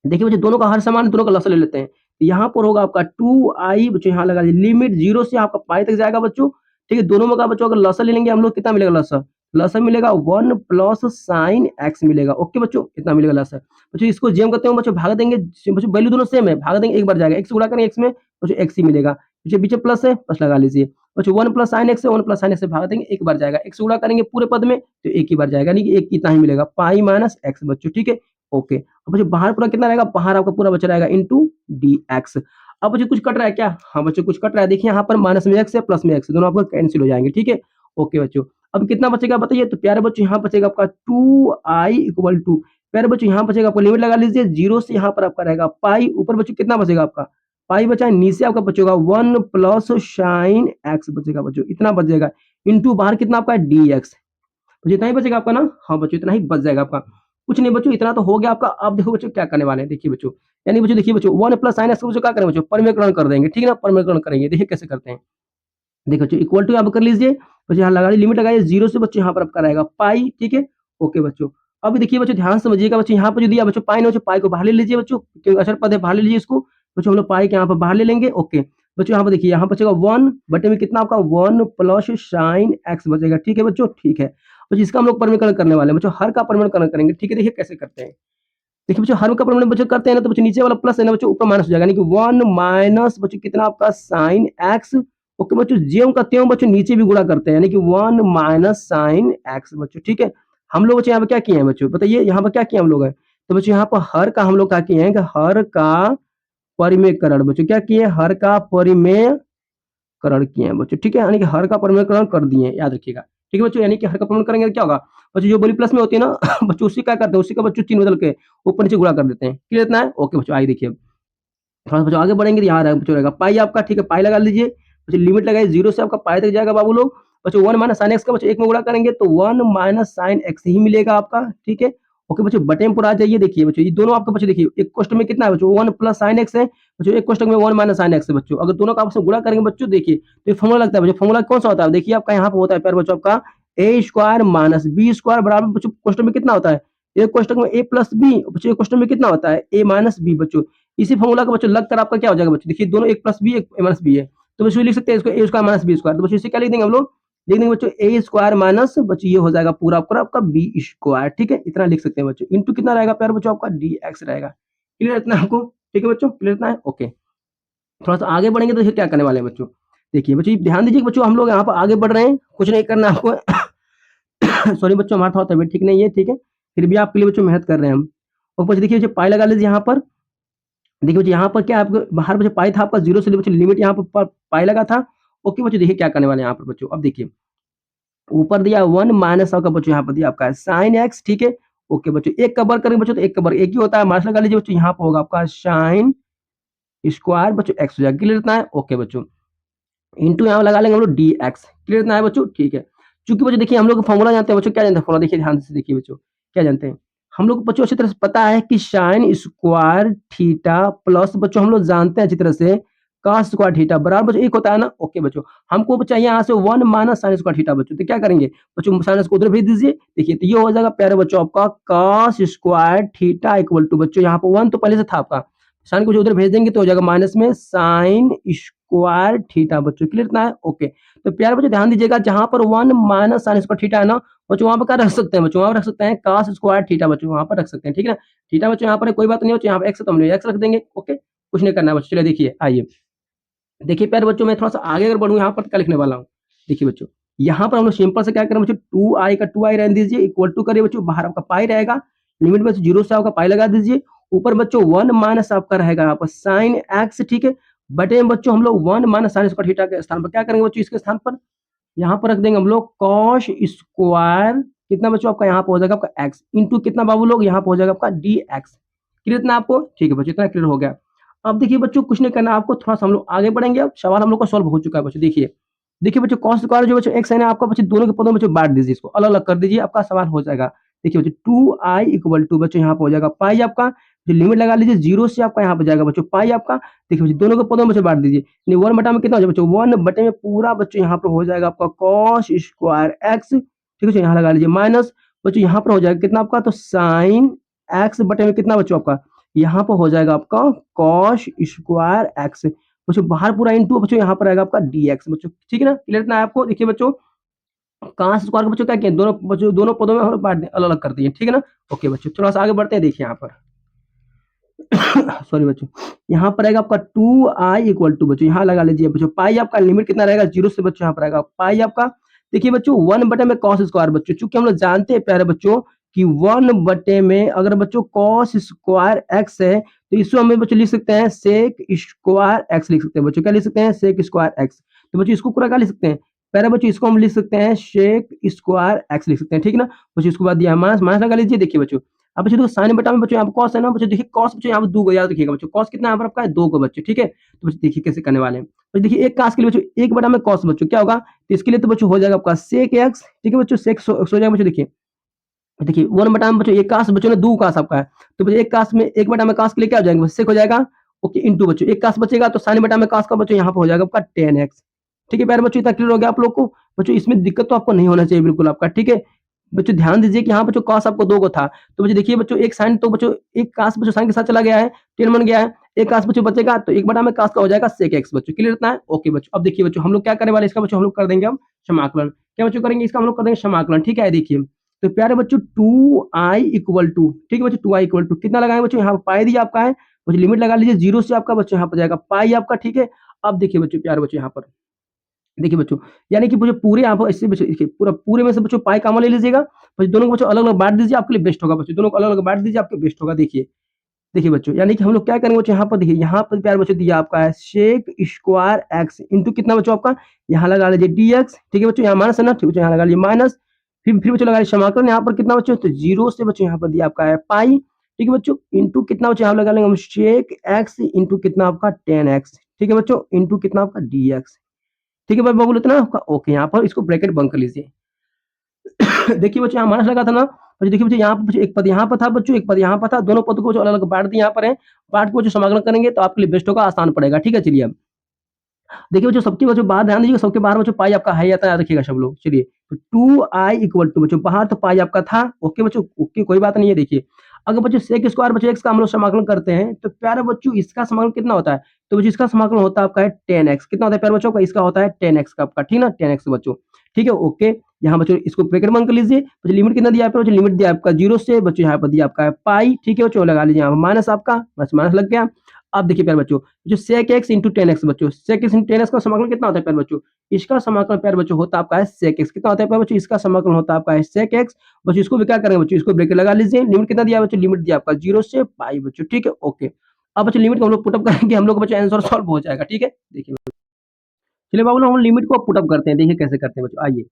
देखिए बच्चों दोनों का हर समान है, दोनों का लसा ले लेते हैं। यहाँ पर होगा आपका 2i बच्चों यहाँ लगा लीजिए, लिमिट 0 से आपका पाई तक जाएगा बच्चों, ठीक है। दोनों में का बच्चों अगर लसा ले लेंगे हम लोग, कितना मिलेगा लसा, लसा मिलेगा 1 प्लस साइन एक्स मिलेगा, ओके बच्चों इतना मिलेगा लसा। बच्चों इसको जेम करते हैं बच्चों, भाग देंगे बच्चों, वैल्यू दोनों सेम है, भाग देंगे एक बार जाएगा, एक्स गुणा करेंगे एक्स में बच्चों एक्स ही मिलेगा, पीछे पीछे प्लस है प्लस लगा लीजिए बच्चों, 1 प्लस साइन एक्स है, 1 प्लस साइन एक्स से भाग देंगे एक बार जाएगा, एक्स गुणा करेंगे पूरे पद में तो एक ही बार जाएगा, यानी कि एक इतना ही मिलेगा पाई माइनस एक्स बच्चों, ठीक है ओके। अब बच्चों बाहर पूरा कितना रहेगा, बाहर आपका पूरा बचा रहेगा इंटू dx। अब बच्चों कुछ कट रहा है क्या, हाँ बच्चों कुछ कट रहा है, देखिए यहाँ पर माइनस में एक्स है प्लस में एक्स, दोनों आपका कैंसिल हो जाएंगे, ठीक है ओके बच्चों। अब कितना बचेगा बताइए, तो प्यारे बच्चों यहाँ बचेगा आपका 2i इक्वल टू, प्यारे बच्चों यहाँ बचेगा आपको लिमिट लगा लीजिए 0 से यहाँ पर आपका रहेगा पाई, ऊपर बच्चों कितना बचेगा आपका पाई बचा है, नीचे आपका बचेगा 1 प्लस साइन एक्स बचेगा बच्चों, इतना बचेगा इंटू बाहर कितना आपका dx, बच्चों इतना ही बचेगा आपका ना, हाँ बच्चों इतना ही बच जाएगा आपका, कुछ नहीं बच्चों इतना तो हो गया आपका। अब देखो बच्चों क्या करने वाले हैं, देखिए बच्चों यानी बच्चों देखिए बच्चों 1 प्लस साइन एक्स को बच्चों क्या करेंगे बच्चों, परिमेयकरण कर देंगे, ठीक है ना, परिमेयकरण करेंगे, देखिए कैसे करते हैं। देखो बच्चों इक्वल टू यहाँ पर कर लीजिए बच्चों, यहाँ लगा लिमिट लगाइए 0 से बच्चों यहाँ पर आपका रहेगा पाई, ठीक है ओके बच्चों। अब देखिए बच्चों ध्यान से समझिएगा बच्चों, यहाँ पर जो दिया बच्चों पाई ना बच्चों, पाई को बाहर ले लीजिए बच्चों, क्योंकि अक्षर पद है बाहर ले लीजिए इसको बच्चों, हम लोग पाई के यहाँ पर बाहर ले लेंगे ओके बच्चों। यहाँ पर देखिए यहाँ बचेगा 1 बटे में कितना आपका 1 प्लस साइन एक्स बचेगा, ठीक है बच्चों ठीक है बच्चों। इसका हम लोग परिमेयकरण करने वाले हैं बच्चों, हर का परिमेयकरण करेंगे, ठीक है। देखिए कैसे करते हैं, देखिए बच्चों हर का परिमेयकरण बच्चों करते हैं ना, तो बच्चों नीचे वाला प्लस है ना बच्चों, ऊपर माइनस हो जाएगा, यानी कि 1 माइनस बच्चों कितना आपका साइन एक्स, ओके बच्चों। ज्यों का त्यों बच्चों नीचे भी गुणा करते हैं, यानी कि 1 माइनस साइन एक्स बच्चों, ठीक है। हम लोग बच्चों यहाँ पे क्या किए हैं बच्चों बताइए, यहाँ पर क्या किया हम लोग है, तो बच्चों यहाँ पर हर का हम लोग क्या किए हैं कि हर का परिमेयकरण बच्चों, क्या किए हैं हर का परिमेयकरण किए हैं बच्चों, ठीक है, यानी कि हर का परिमेयकरण कर दिए हैं, याद रखिएगा, ठीक है बच्चों। यानी कि हर का परिमेयकरण करेंगे तो क्या होगा बच्चों, जो बड़ी प्लस में होती है ना बच्चों उसी क्या करते हैं, उसी का बच्चों चिन्ह बदल के ऊपर नीचे गुणा कर देते हैं, क्लियर इतना है ओके बच्चों। आइए देखिए थोड़ा सा बच्चों आगे बढ़ेंगे तो यहाँ बच्चों रहेगा पाई आपका, ठीक है पाई लगा लीजिए बच्चों, लिमिट लगाइए 0 से आपका पाई तक जाएगा बाबू लोग बच्चों, 1 माइनस साइन एक्स का बच्चों एक में गुणा करेंगे तो 1 माइनस साइन एक्स ही मिलेगा आपका, ठीक है ओके बच्चों। बटे में पूरा आ जाइए, देखिए बच्चों ये दोनों आपका बच्चों देखिए एक क्वेश्चन में कितना है बच्चों 1 प्लस साइन एक्स है बच्चों, एक क्वेश्चन में 1 माइनस साइन एक्स है बच्चों। अगर दोनों का आपस में गुणा करेंगे बच्चों, देखिए तो ये फॉर्मूला लगता है बच्चों, फॉर्मूला कौन सा होता है देखिए आपका यहाँ पर होता है प्यारे बच्चों आपका ए स्क्वायर माइनस बी स्क्वायर बराबर बच्चों, क्वेश्चन में कितना होता है एक क्वेश्चन में ए प्लस बी बच्चों, एक क्वेश्चन में कितना होता है ए माइनस बी बच्चों। इसी फॉर्मूला का बच्चों लगकर आपका क्या हो जाएगा बच्चों, देखिए दोनों एक प्लस बी एक माइनस बी है, तो बच्चों लिख सकते हैं इसको ए स्क्वायर माइनस बी स्क्वायर, तो बच्चों इसे क्या लिख देंगे हम लोग, लिख देंगे बच्चों ए स्क्वायर माइनस बच्चों ये हो जाएगा पूरा पूरा आपका बी स्क्वायर, ठीक है इतना लिख सकते हैं बच्चों, इंटू कितना रहेगा प्यार बच्चों आपका डी एक्स रहेगा, क्लियर इतना आपको, ठीक है बच्चों क्लियर इतना है ओके। थोड़ा सा आगे बढ़ेंगे तो देखिए क्या करने वाले हैं बच्चों, देखिए बच्चों ध्यान दीजिए बच्चों, हम लोग यहाँ पर आगे बढ़ रहे हैं, कुछ नहीं करना आपको सॉरी बच्चों हमारा थोड़ा तबियत ठीक नहीं है, ठीक है फिर भी आपके लिए बच्चों मेहनत कर रहे हैं हम। और बच्चों देखिए बच्चों पाई लगा लीजिए यहाँ पर, देखिए बच्चों यहाँ पर क्या आपको बाहर बच्चों पाई था आपका 0 से बच्चों लिमिट यहाँ पर पाई लगा था ओके बच्चों। देखिए क्या करने वाले हैं यहाँ पर बच्चों, अब देखिए ऊपर दिया 1 माइनस आपका बच्चों यहाँ पर दिया आपका साइन एक्स, ठीक है ओके बच्चों। एक का वर्ग करेंगे बच्चों तो एक का वर्ग एक ही होता है, माइनस लगा लीजिए बच्चों, यहाँ पर होगा आपका साइन स्क्वायर बच्चों एक्स हो जाएगा, क्लियर इतना है ओके बच्चों। इंटू यहाँ लगा लेंगे हम लोग डी एक्स, क्लियर इतना है बच्चों ठीक है। चूंकि बच्चों देखिए हम लोग फॉर्मूला जानते हैं बच्चों, क्या जानते हैं फॉर्मूला, देखिए ध्यान से देखिए बच्चों क्या जानते हैं हम लोग बच्चों अच्छी तरह से पता है कि साइन स्क्वायर थीटा प्लस बच्चों हम लोग जानते हैं अच्छी तरह से कॉस स्क्वायर थीटा बराबर बच्चों एक होता है ना ओके बच्चों। हमको चाहिए यहाँ से 1 माइनस साइन स्क्वायर थीटा बच्चों, तो क्या करेंगे बच्चों साइन को उधर भेज दीजिए, देखिए तो ये हो जाएगा प्यारे बच्चों आपका cos square theta equal to बच्चों यहाँ पर 1 तो पहले से था आपका, साइन को उधर भेज देंगे तो हो जाएगा माइनस में साइन स्क्वायर थीटा बच्चों, क्लियर इतना है? ओके। तो प्यारे बच्चों ध्यान दीजिएगा, जहां पर 1 माइनस साइन स्क्वायर थीटा है ना बच्चों, वहां पर क्या रख सकते हैं बच्चों, वहां पर रख सकते हैं cos स्क्वायर थीटा बच्चों, वहां पर रख सकते हैं, ठीक है ना? थीटा बच्चों यहाँ पर कोई बात नहीं हो, यहाँ पर एक्स तो हम एक्स रख देंगे। ओके, कुछ नहीं करना है बच्चों। चलिए देखिए, आइए देखिए प्यारे बच्चों, मैं थोड़ा सा आगे अगर बढ़ूँ यहाँ पर क्या लिखने वाला हूँ। देखिए बच्चों, यहाँ पर हम लोग सिंपल से क्या करें बच्चों, 2i का 2i रहने दीजिए, इक्वल टू करिए बच्चों, बाहर आपका पाई रहेगा, लिमिट में 0 से आपका पाई लगा दीजिए, ऊपर बच्चों 1 माइनस आपका रहेगा यहाँ पर साइन एक्स, ठीक है? बटे में बच्चों हम लोग 1 माइनस साइन स्क्वायर थीटा के स्थान पर क्या करेंगे बच्चों, इसके स्थान पर यहाँ पर रख देंगे हम लोग कॉस स्क्वायर, कितना बच्चों आपका यहाँ पर हो जाएगा आपका एक्स, इंटू कितना बाबू लोग यहाँ पर हो जाएगा आपका डी एक्स। क्लियर इतना आपको? ठीक है बच्चों, इतना क्लियर हो गया। अब देखिए बच्चों, कुछ नहीं करना आपको, थोड़ा सा हम लोग आगे बढ़ेंगे। अब सवाल हम लोग का सॉल्व हो चुका है बच्चों। देखिए देखिए बच्चों, कॉस स्क्वायर जो बच्चों एक्स है ना आपका बच्चों, दोनों के पदों में बच्चों बांट दीजिए, इसको अलग अलग कर दीजिए, आपका सवाल हो जाएगा। देखिए बच्चों, 2i इक्वल टू बच्चों यहाँ पर हो जाएगा पाई आपका, जो लिमिट लगा लीजिए 0 से आपका यहाँ पर जाएगा बच्चों पाई आपका। देखिए बच्चों, दोनों के पदों में बांट दीजिए, नहीं 1 बटा में कितना हो जाएगा बच्चों, 1 बटे में पूरा बच्चों यहाँ पर हो जाएगा आपका कॉस स्क्वायर एक्स, ठीक है बच्चों, यहाँ लगा लीजिए माइनस बच्चों यहाँ पर हो जाएगा कितना आपका, तो साइन एक्स बटे में कितना बच्चों आपका, यहाँ पर हो जाएगा आपका कॉस स्क्वायर एक्स बच्चों, बाहर पूरा इंटू बच्चों यहाँ पर आएगा आपका dx बच्चों, ठीक है ना? क्लियर इतना है आपको? देखिए बच्चों, cos स्क्वायर को बच्चों क्या किया, दोनों बच्चों दोनों पदों में हम लोग बांट दें, अलग अलग कर दिए, ठीक है ना? ओके बच्चों, थोड़ा सा आगे बढ़ते हैं। देखिए यहाँ पर सॉरी बच्चों, यहाँ पर आएगा आपका 2i इक्वल टू बच्चों, यहाँ लगा लीजिए बच्चों, पाई आपका लिमिट कितना रहेगा 0 से बच्चों यहाँ पर आएगा पाई आपका। देखिए बच्चों, 1 बटे में cos स्क्वायर बच्चों, चूंकि हम लोग जानते हैं प्यारे बच्चों कि 1 बटे में अगर बच्चों cos स्क्वायर एक्स है, तो इसको हमें बच्चों लिख सकते हैं सेक स्क्वायर एक्स, लिख सकते हैं बच्चों, क्या लिख सकते हैं, सेक स्क्वायर एक्स। तो बच्चों इसको पूरा क्या लिख सकते हैं, पहले बच्चों इसको हम लिख सकते हैं शेक स्क्वायर एक्स लिख सकते हैं, ठीक है ना? बच्चों इसको बाद दिया माइनस माइनस लगा लीजिए। देखिए बच्चों, अब बच्चों देखो साइन बटा में बच्चों यहाँ पर कॉस है ना बच्चों, देखिए कॉस बच्चों यहाँ पर 2 को याद रखिएगा बच्चों, कॉस कितना यहाँ पर आपका है 2 को बच्चों, ठीक है? तो बच्चों देखिए कैसे करने वाले हैं। तो देखिए एक कास के लिए बच्चों 1 बटा में कॉस बच्चों क्या होगा, तो इसके लिए तो बच्चों हो जाएगा आपका सेक एक्स, ठीक है बच्चों, सेक हो जाएगा बच्चों। देखिए देखिए 1 बटा में बच्चों एक कास बच्चों ने 2 कास आपका है, तो बच्चों एक कास में 1 बटा में कास के लिए क्या हो जाएगा, सेक हो जाएगा। ओके, इंटू बच्चों एक कास बचेगा, तो साइन बटा में कास का बच्चों यहाँ पर हो जाएगा आपका टेन एक्स, ठीक है प्यारे बच्चों, इतना क्लियर हो गया आप लोग को? बच्चों इसमें दिक्कत तो आपको नहीं होना चाहिए बिल्कुल आपका, ठीक है? बच्चों ध्यान दीजिए कि यहाँ बच्चों कॉस आपको 2 को था, तो बच्चों देखिए बच्चों एक साइन, तो बच्चों एक कास बच्चों साइन के साथ चला गया है, टेन बन गया है, एक कास बच्चों बचेगा, तो 1 बटा में कास का हो जाएगा सेक एक्स बच्चों, क्लियर इतना है? ओके बच्चों, अब देखिए बच्चों हम लोग क्या करने वाले हैं, इसका बच्चों हम लोग कर देंगे हम समाकलन, क्या बच्चों करेंगे इसका हम लोग कर देंगे समाकलन, ठीक है? देखिए तो प्यारे बच्चों 2i इक्वल टू, ठीक है बच्चों, 2i इक्वल टू कितना लगाएंगे बच्चों, यहाँ पर पाई दिया आपका है बच्चों, लिमिट लगा लीजिए 0 से आपका बच्चों यहाँ पर जाएगा पाई आपका, ठीक है? अब देखिए बच्चों, प्यारे बच्चों यहाँ पर देखिए बच्चों, यानी कि बच्चों पूरे यहाँ पर इससे बच्चों देखिए पूरा पूरे में से बच्चों पाई कॉमन ले लीजिएगा, बच्चों दोनों को बच्चों अलग अलग बांट दीजिए, आपके लिए बेस्ट होगा बच्चों, दोनों को अलग अलग बांट दीजिए, आपके बेस्ट होगा। देखिए देखिए बच्चों, यानी कि हम लोग क्या करेंगे बच्चों, यहाँ पर देखिए यहाँ पर प्यारे बच्चों दिया आपका है शेक स्क्वायर एक्स इंटू कितना बच्चों आपका, यहाँ लगा लीजिए डी एक्स, ठीक है बच्चों, यहाँ माइनस है ना, ठीक है, यहाँ लगा लीजिए माइनस, फिर बच्चों लगा लीजिए समाकलन, यहाँ पर कितना बच्चों, तो 0 से बच्चों यहाँ पर दिया आपका है पाई, ठीक है बच्चों, इंटू कितना बच्चों यहाँ लगा लेंगे हम शेक एक्स इंटू कितना आपका टेन एक्स, ठीक है बच्चों, इंटू कितना आपका डी एक्स, ठीक है भाई बाबू, इतना आपका ओके। यहाँ पर इसको ब्रैकेट बंद कर लीजिए। देखिए बच्चों, यहाँ माइनस लगा था ना बच्चों, देखिए बच्चों यहाँ पर बच्चों एक पद यहाँ पर था बच्चों, एक पद यहाँ पर था, दोनों पद को जो अलग अलग बांट दिए यहाँ पर है, बांट के बच्चों समाकलन करेंगे तो आपके लिए बेस्ट होगा, आसान पड़ेगा, ठीक है? चलिए अब देखिए बच्चों, सबके बच्चों बाहर ध्यान दीजिएगा, सबके बाहर बच्चों पाई आपका है या था, याद रखिएगा सब लोग। चलिए तो 2i इक्वल टू बच्चों, बाहर तो पाई आपका था, ओके बच्चों, ओके कोई बात नहीं है। देखिए अगर बच्चों सेक स्क्वायर बच्चों एक्स का हम लोग समाकलन करते हैं, तो प्यारे बच्चों इसका समाकलन कितना होता है, तो बच्चों इसका समाकलन होता है आपका है टेन एक्स, कितना होता है प्यारे बच्चों का, इसका होता है टेन एक्स का आपका, ठीक ना, टेन एक्स बच्चों, ठीक है? ओके, यहाँ बच्चों इसको ब्रैकेट बंद कर लीजिए, बच्चों लिमिट कितना दिया आपका, बच्चों लिमिट दिया आपका 0 से बच्चों यहाँ पर दिया आपका है पाई, ठीक है बच्चों, लगा लीजिए यहाँ माइनस आपका, बस माइनस लग गया। अब देखिए प्यारे बच्चों, जो sec x into ten x बच्चों, sec x into ten x का समाकलन कितना होता है प्यारे बच्चों, इसका समाकलन प्यारे बच्चों होता है आपका है sec x, कितना होता है प्यारे बच्चों, इसका समाकलन होता है आपका है sec x बच्चों, इसको भी क्या करेंगे बच्चों, इसको ब्रैकेट लगा लीजिए, लिमिट कितना दिया बच्चों, लिमिट दिया आपका 0 से पाई बच्चों, ठीक है? ओके, अब बच्चों लिमिट को हम लोग पुट अप करेंगे, हम लोग बच्चों आंसर सॉल्व हो जाएगा, ठीक है? देखिए चलिए बाबू लोग हम लिमिट को पुट अप करते हैं, देखिए कैसे करते हैं बच्चों, आइए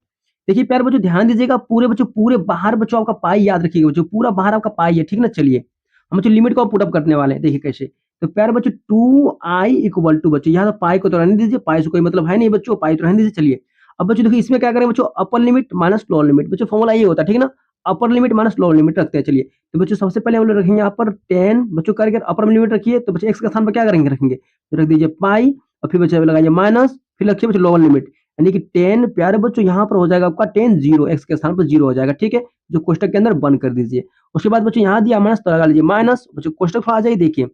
देखिए प्यारे बच्चों, ध्यान दीजिएगा, पूरे बच्चों पूरे बाहर बच्चों आपका पाई याद रखिएगा बच्चों, पूरा बाहर आपका पाई है, ठीक ना? चलिए हम बच्चों लिमिट को पुट अप करने वाले हैं, देखिए कैसे। तो प्यारे बच्चों 2i इक्वल टू बच्चों, यहाँ तो पाई को तो रहने दीजिए, पाई से कोई मतलब है नहीं बच्चों, पाई तो रहने दीजिए। चलिए अब बच्चों देखिए इसमें क्या करें बच्चों, upper limit minus lower limit बच्चों, फॉर्मूला ये होता है, ठीक है ना? Upper limit minus lower limit रखते हैं। चलिए तो बच्चों सबसे पहले हम लोग रखेंगे यहाँ पर 10 बच्चों करके अपर लिमिट रखिए, तो बच्चों एक्स के स्थान पर क्या करेंगे, रखेंगे तो रख दीजिए पाई, और फिर बच्चों लगाइए माइनस, फिर रखिए बच्चों लोअर लिमिट, यानी कि 10 प्यारे बच्चों यहाँ पर हो जाएगा आपका 10 जीरो, एक्स के स्थान पर जीरो हो जाएगा, ठीक है? जो कोष्टक के अंदर बंद कर दीजिए। उसके बाद बच्चों यहाँ दिया माइनस, तो लगा लीजिए माइनस, बच्चों कोष्टक आ जाइए, देखिए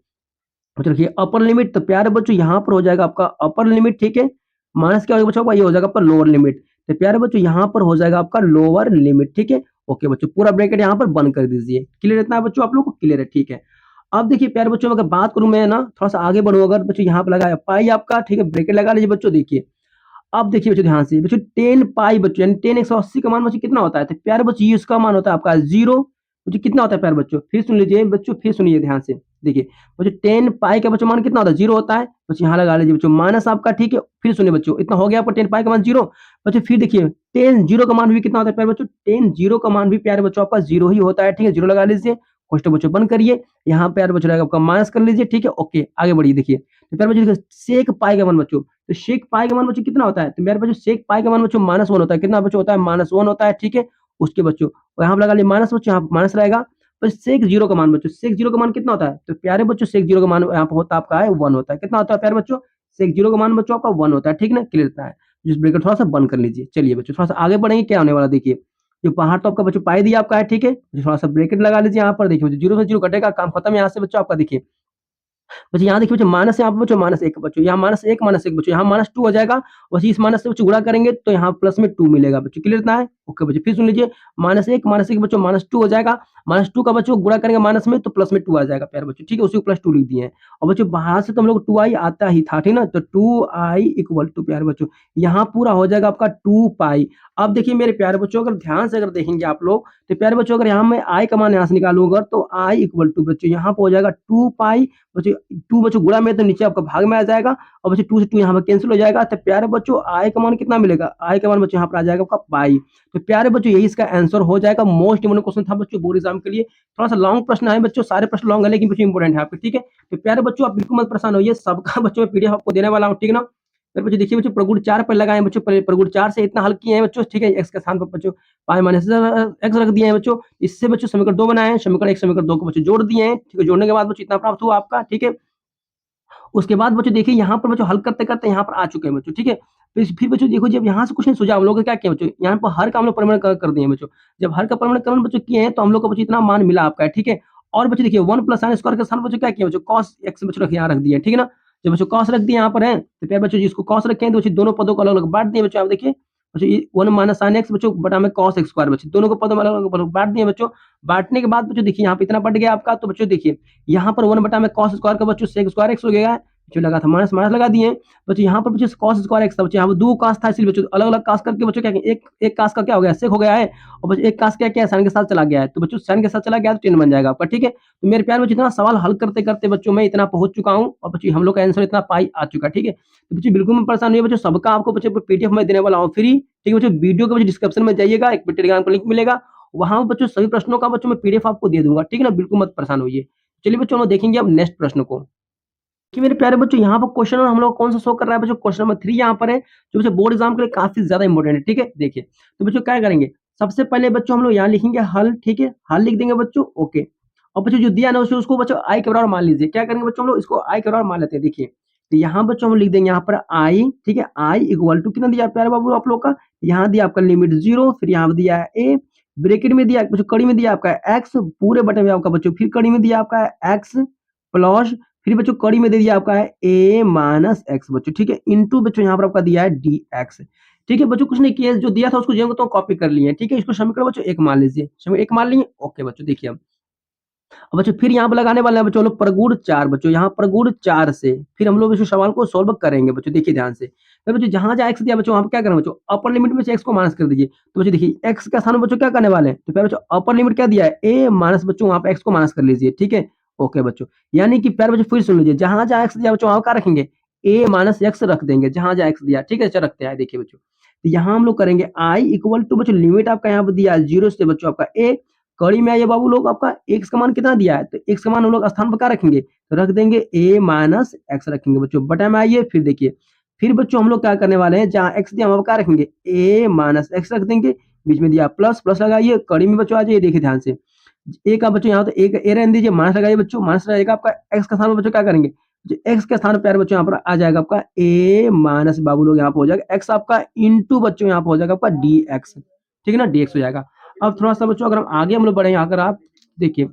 बच्चों देखिए अपर लिमिट, तो प्यारे बच्चों यहाँ पर हो जाएगा आपका अपर लिमिट, ठीक है। माइनस क्या होगा बच्चों आपका, ये हो जाएगा आपका लोअर लिमिट। तो प्यारे बच्चों यहाँ पर हो जाएगा आपका लोअर लिमिट, ठीक है। ओके बच्चों, पूरा ब्रैकेट यहाँ पर बंद कर दीजिए। क्लियर इतना है बच्चों, आप लोग को क्लियर है, ठीक है। अब देखिए प्यारे बच्चों, अगर बात करूं मैं ना थोड़ा सा आगे बढ़ूं, अगर बच्चों यहाँ पर लगाया पाई आपका, ठीक है, ब्रैकेट लगा लीजिए बच्चों। देखिए अब देखिए बच्चों ध्यान से, बच्चों 10 पाई बच्चों यानी 10 180 का मान बच्चों कितना होता है, तो प्यारे बच्चों ये इसका मान होता है आपका 0। बच्चों कितना होता है प्यारे बच्चों, फिर सुन लीजिए बच्चों, फिर सुनिए ध्यान से। देखिए बच्चों 10 पाई का बच्चों मान कितना होता है, 0 होता है। बच्चों यहाँ लगा लीजिए बच्चों माइनस आपका, ठीक है। फिर सुनिए बच्चों, इतना हो गया आपका 10 पाई का मान 0। बच्चों फिर देखिए 10 जीरो का मान भी कितना होता है प्यारे बच्चों, 10 जीरो का मान भी प्यारे बच्चों आपका 0 ही होता है, ठीक है। 0 लगा लीजिए, क्वेश्चन बच्चों बंद करिए। यहाँ प्यारे बच्चों रहेगा आपका माइनस कर लीजिए, ठीक है। ओके आगे बढ़िए। देखिए तो प्यारे बच्चों सेक पाई का मान बच्चों, तो शेक पाई का मान बच्चों कितना होता है, तो मेरे बच्चों शेक पाई का मान बच्चों -1 होता है। कितना बच्चों होता है, -1 होता है, ठीक है। उसके बच्चों और यहाँ पे लगा लिए माइनस, बच्चों यहाँ माइनस रहेगा। पर सेक जीरो का मान बच्चों, सेक जीरो का मान कितना होता है, तो प्यारे बच्चों सेक जीरो का मान यहाँ पे होता है आपका है 1 होता है। कितना होता है प्यारे बच्चों, सेक जीरो का मान बच्चों आपका 1 होता है, ठीक ना। क्लियर होता है। जिस ब्रेकेट थोड़ा सा बंद कर लीजिए। चलिए बच्चों थोड़ा सा आगे बढ़ेंगे, क्या होने वाला देखिए। जो बाहर तो आपका बच्चों पाई दिया आपका है, ठीक है। थोड़ा सा ब्रेकेट लगा लीजिए यहाँ पर। देखिए जीरो से जीरो कटेगा, काम खत्म यहाँ से बच्चों आपका। देखिए बच्चों यहाँ देखिए बच्चों माइनस यहाँ पे बच्चों -1 बच्चों, यहाँ -1 बच्चों, यहाँ -2 हो जाएगा। बस इस माइनस से बच्चों गुणा करेंगे तो यहाँ प्लस में 2 मिलेगा बच्चों। क्लियर इतना है। ओके बच्चों फिर सुन लीजिए, -1 बच्चों -2 हो जाएगा। -2 का बच्चों गुणा करेंगे माइनस में तो प्लस में 2 आ जाएगा प्यारे बच्चों, ठीक है। उसी को +2 लिख दिए हैं। और बच्चों बाहर से तो हम लोग 2i आता ही था, ठीक ना। तो 2i इक्वल टू प्यारे बच्चों यहाँ पूरा हो जाएगा आपका 2 पाई। अब देखिए मेरे प्यारे बच्चों, अगर ध्यान से अगर देखेंगे आप लोग, तो प्यारे बच्चों अगर यहाँ मैं i का मान यहाँ से निकालूंगा तो i इक्वल टू बच्चों यहाँ पे हो जाएगा 2 पाई। बच्चों 2 बच्चों गुणा में तो नीचे आपका भाग में आ जाएगा। और बच्चों 2 से 2 यहाँ पे कैंसिल हो जाएगा। तो प्यारे बच्चों i का मान कितना मिलेगा, i का मान बच्चों यहाँ पर आ जाएगा आपका पाई। तो प्यारे बच्चों यही इसका आंसर हो जाएगा। मोस्ट इम्पोर्टेंट क्वेश्चन था बच्चों बोर्ड एग्जाम के लिए। थोड़ा सा लॉन्ग प्रश्न है बच्चों, सारे प्रश्न लॉन्ग है लेकिन बच्चों इंपॉर्टेंट है आपके, ठीक है। तो प्यारे बच्चों आप बिल्कुल मत परेशान होइए, सबका बच्चों मैं पीडीएफ आपको देने वाला हूँ, ठीक है ना। फिर बच्चों देखिए बच्चों प्रगुण 4 पर लगाए हैं बच्चों, प्रगुण 4 से इतना हल किए हैं बच्चों, ठीक है। एक्स के स्थान पर बच्चों पाई माइनस एक्स रख दिए हैं बच्चों। इससे बच्चों समीकरण 2 बनाए हैं, समीकरण 1 समीकरण 2 को बच्चों जोड़ दिए हैं, ठीक है। जोड़ने के बाद बच्चों इतना प्राप्त हुआ आपका, ठीक है। उसके बाद बच्चों देखिए यहाँ पर बच्चों हल करते-करते यहाँ पर आ चुके हैं बच्चों, ठीक है। फिर बच्चों देखो जब यहाँ से कुछ नहीं सूझा, हम लोगों ने क्या किया बच्चों, यहाँ पर हर का हम लोग परिमाण कर दिए हैं बच्चों। जब हर का परिमाणीकरण बच्चों किए हैं तो हम लोग को बच्चों इतना मान मिला आपका है, ठीक है। और बच्चों देखिए 1 + sin स्क्वायर के स्थान पर बच्चों क्या किया बच्चों, cos x बच्चों यहाँ रख दिए, ठीक है ना। जब बच्चों cos रख दिए यहाँ पर है, तो फिर बच्चों जिसको cos रखे हैं तो बच्चों दोनों पदों को अलग-अलग बाँट दिए बच्चों। आप देखिए बच्चों ये 1 - sin x बच्चों बटा में cos x स्क्वायर बच्चों, दोनों को पदों में अलग-अलग बाँट दिए बच्चों। बाँटने के बाद बच्चों देखिए यहाँ पे इतना बँट गया आपका, तो बच्चों देखिए यहाँ पर 1 बटा में cos स्क्वायर का बच्चों sec स्क्वायर x हो गया है। जो लगा था माइनस माइनस लगा दिए। बच्चों यहाँ पर बच्चों cos स्क्वायर x था बच्चों, यहाँ पर 2 cos था इसलिए बच्चों अलग-अलग cos करके बच्चों क्या किया, एक cos का क्या हो गया sec हो गया है। और बच्चों एक cos क्या है sin के साथ चला गया है, तो बच्चों sin के साथ चला गया तो 10 बन जाएगा आपका, ठीक है। तो मेरे प्यारे बच्चों इतना सवाल हल करते-करते बच्चों मैं इतना पहुँच चुका हूँ और बच्चों हम लोग का आंसर इतना पाई आ चुका है, ठीक है। तो बच्चों बिल्कुल मत परेशान होइए बच्चों, सबका आपको बच्चों पीडीएफ मैं देने वाला हूँ फ्री, ठीक है बच्चों। वीडियो के बच्चों डिस्क्रिप्शन में जाइएगा, एक टेलीग्राम का लिंक मिलेगा, वहाँ बच्चों सभी प्रश्नों का बच्चों मैं पीडीएफ आपको दे दूँगा, ठीक है ना। बिल्कुल मत परेशान होइए। चलिए बच्चों हम लोग देखेंगे अब नेक्स्ट प्रश्न को। कि मेरे प्यारे बच्चों यहाँ पर क्वेश्चन हम लोग कौन सा शो कर रहा है बच्चों, क्वेश्चन नंबर 3 यहाँ पर है, जो बच्चों बोर्ड एग्जाम के लिए काफी ज्यादा इंपॉर्टेंट है, ठीक है। देखिए तो बच्चों क्या करेंगे, सबसे पहले बच्चों हम लोग यहाँ लिखेंगे हल, ठीक है। हल लिख देंगे बच्चों, ओके। और बच्चों जो दिया ना उसको बच्चों आई के बराबर मान लीजिए। क्या करेंगे बच्चों हम लोग इसको आई के बराबर मान लेते हैं। देखिए तो यहाँ बच्चों हम लिख देंगे यहाँ पर आई, ठीक है। आई इक्वल टू कितना दिया प्यारे बाबू आप लोग का, यहाँ दिया आपका लिमिट 0, फिर यहाँ दिया है ए, ब्रेकेट में दिया बच्चों, कड़ी में दिया आपका एक्स, पूरे बटे में आपका बच्चों, फिर कड़ी में दिया आपका एक्स प्लस, फिर बच्चों कड़ी में दे दिया आपका है a माइनस एक्स बच्चों, ठीक है। इंटू बच्चों यहाँ पर आपका दिया है डी एक्स, ठीक है बच्चों। कुछ नहीं किया, जो दिया था उसको जो तो कॉपी कर लिए, ठीक है। इसको समीकरण बच्चों एक मान लीजिए, समीकरण एक मान लिए, ओके बच्चों। देखिए अब बच्चों फिर यहाँ पे लगाने वाले हैं बच्चों हम लोग प्रगुण 4 बच्चों, यहाँ प्रगुण 4 से फिर हम लोग इस सवाल को सॉल्व करेंगे बच्चों। देखिए ध्यान से, फिर बच्चों जहाँ जहाँ एक्स दिया बच्चों वहाँ पे क्या करें बच्चों, अपर लिमिट में से एक्स को माइनस कर दीजिए। तो बच्चों देखिए एक्स का स्थान बच्चों क्या करने वाले हैं, तो प्यारे बच्चों अपर लिमिट क्या दिया है ए माइनस बच्चों, वहाँ पे एक्स को माइनस कर लीजिए, ठीक है। ओके बच्चों, यानी कि प्यारे बच्चों फिर सुन लीजिए, जहाँ जहाँ एक्स दिया बच्चों वहाँ क्या रखेंगे, ए माइनस एक्स रख देंगे जहाँ जहाँ एक्स दिया, ठीक है। अच्छा रखते हैं, देखिए बच्चों तो यहाँ हम लोग करेंगे आई इक्वल टू बच्चों लिमिट आपका यहाँ पे दिया है 0 से बच्चों आपका ए, कड़ी में आइए बाबू लोग, आपका एक्स का मान कितना दिया है, तो एक्स का मान हम लोग स्थान पर क्या रखेंगे, तो रख देंगे a माइनस एक्स रखेंगे बच्चों। बटा में आइए, फिर देखिए फिर बच्चों हम लोग क्या करने वाले हैं, जहाँ एक्स दिया वहाँ पर क्या रखेंगे a माइनस एक्स रख देंगे, बीच में दिया प्लस, प्लस लगाइए, कड़ी में बच्चों आ जाइए, देखिए ध्यान से ए का बच्चों यहाँ तो एक ए रहने दीजिए, माइनस लगाइए बच्चों, माइनस रहेगा आपका एक्स का स्थान पर बच्चों क्या करेंगे, एक्स के स्थान पर प्यारे बच्चों यहाँ पर आ जाएगा आपका a माइनस बाबू लोग यहाँ पर हो जाएगा एक्स आपका इंटू बच्चों यहाँ पर हो जाएगा आपका डी एक्स, ठीक है ना, डी एक्स हो जाएगा। अब थोड़ा सा बच्चों अगर हम आगे हम लोग बढ़े, अगर आप देखिए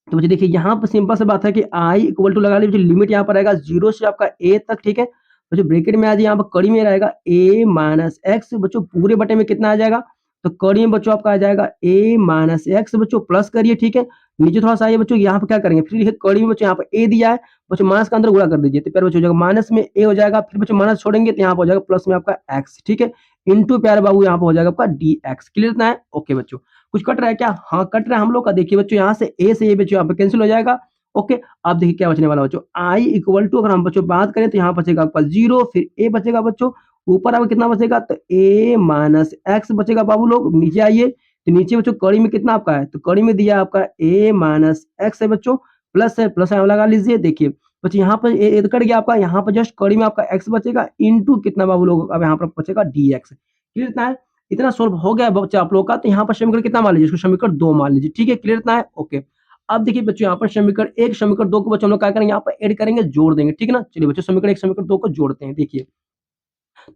तो बच्चे देखिए यहाँ पर सिंपल सा बात है कि आई इक्वल टू लगा लीजिए, लिमिट यहाँ पर आएगा 0 से आपका a तक, ठीक है। बच्चों ब्रैकेट में आ जाए, यहाँ पर कड़ी में रहेगा a माइनस एक्स, बच्चों पूरे बटे में कितना आ जाएगा, तो कड़ी में बच्चों आपका आ जाएगा a माइनस एक्स, बच्चों प्लस करिए, ठीक है। नीचे थोड़ा सा आइए बच्चों, यहाँ पर क्या करेंगे, फिर देखिए कड़ी में बच्चों यहाँ पर a दिया है, बच्चों माइनस का अंदर गुणा कर दीजिए, तो प्यारे बच्चों हो जाएगा माइनस में a हो जाएगा, फिर बच्चों माइनस छोड़ेंगे तो यहाँ पर हो जाएगा प्लस में आपका x, ठीक है, इंटू प्यारे बाबू यहाँ पर हो जाएगा आपका dx। क्लियर इतना है? ओके बच्चों, कुछ कट रहा है क्या? हाँ कट रहा है हम लोग का। देखिए बच्चों यहाँ से a से a बच्चों यहाँ पे कैंसिल हो जाएगा। ओके, अब देखिए क्या बचने वाला बच्चों, i इक्वल टू अगर हम बच्चों बात करें तो यहाँ बचेगा आपका 0, फिर a बचेगा बच्चों, ऊपर आपका कितना बचेगा, तो a माइनस एक्स बचेगा बाबू लोग। नीचे आइए, तो नीचे बच्चों कड़ी में कितना आपका है, तो कड़ी में दिया आपका a माइनस एक्स है बच्चों, प्लस है, प्लस यहाँ लगा लीजिए। देखिए बच्चों यहाँ पर a कट गया आपका, यहाँ पर जस्ट कड़ी में आपका x बचेगा, इंटू कितना बाबू लोग, अब यहाँ पर बचेगा dx। क्लियर इतना है? इतना सोल्व हो गया बच्चा आप लोग का। तो यहाँ पर समीकरण कितना मान लीजिए, इसको समीकरण 2 मान लीजिए, ठीक है। क्लियर इतना है? ओके। अब देखिए बच्चों यहाँ पर समीकरण 1 समीकरण 2 को बच्चों हम लोग क्या करेंगे, यहाँ पर ऐड करेंगे, जोड़ देंगे, ठीक है ना। चलिए बच्चों समीकरण 1 समीकरण 2 को जोड़ते हैं। देखिए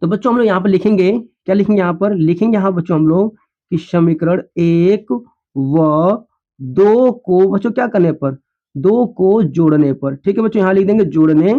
तो बच्चों हम लोग यहाँ पर लिखेंगे, क्या लिखेंगे, यहाँ पर लिखेंगे यहाँ बच्चों हम लोग कि समीकरण 1 व 2 को बच्चों क्या करने पर, 2 को जोड़ने पर, ठीक है बच्चों, यहाँ लिख देंगे जोड़ने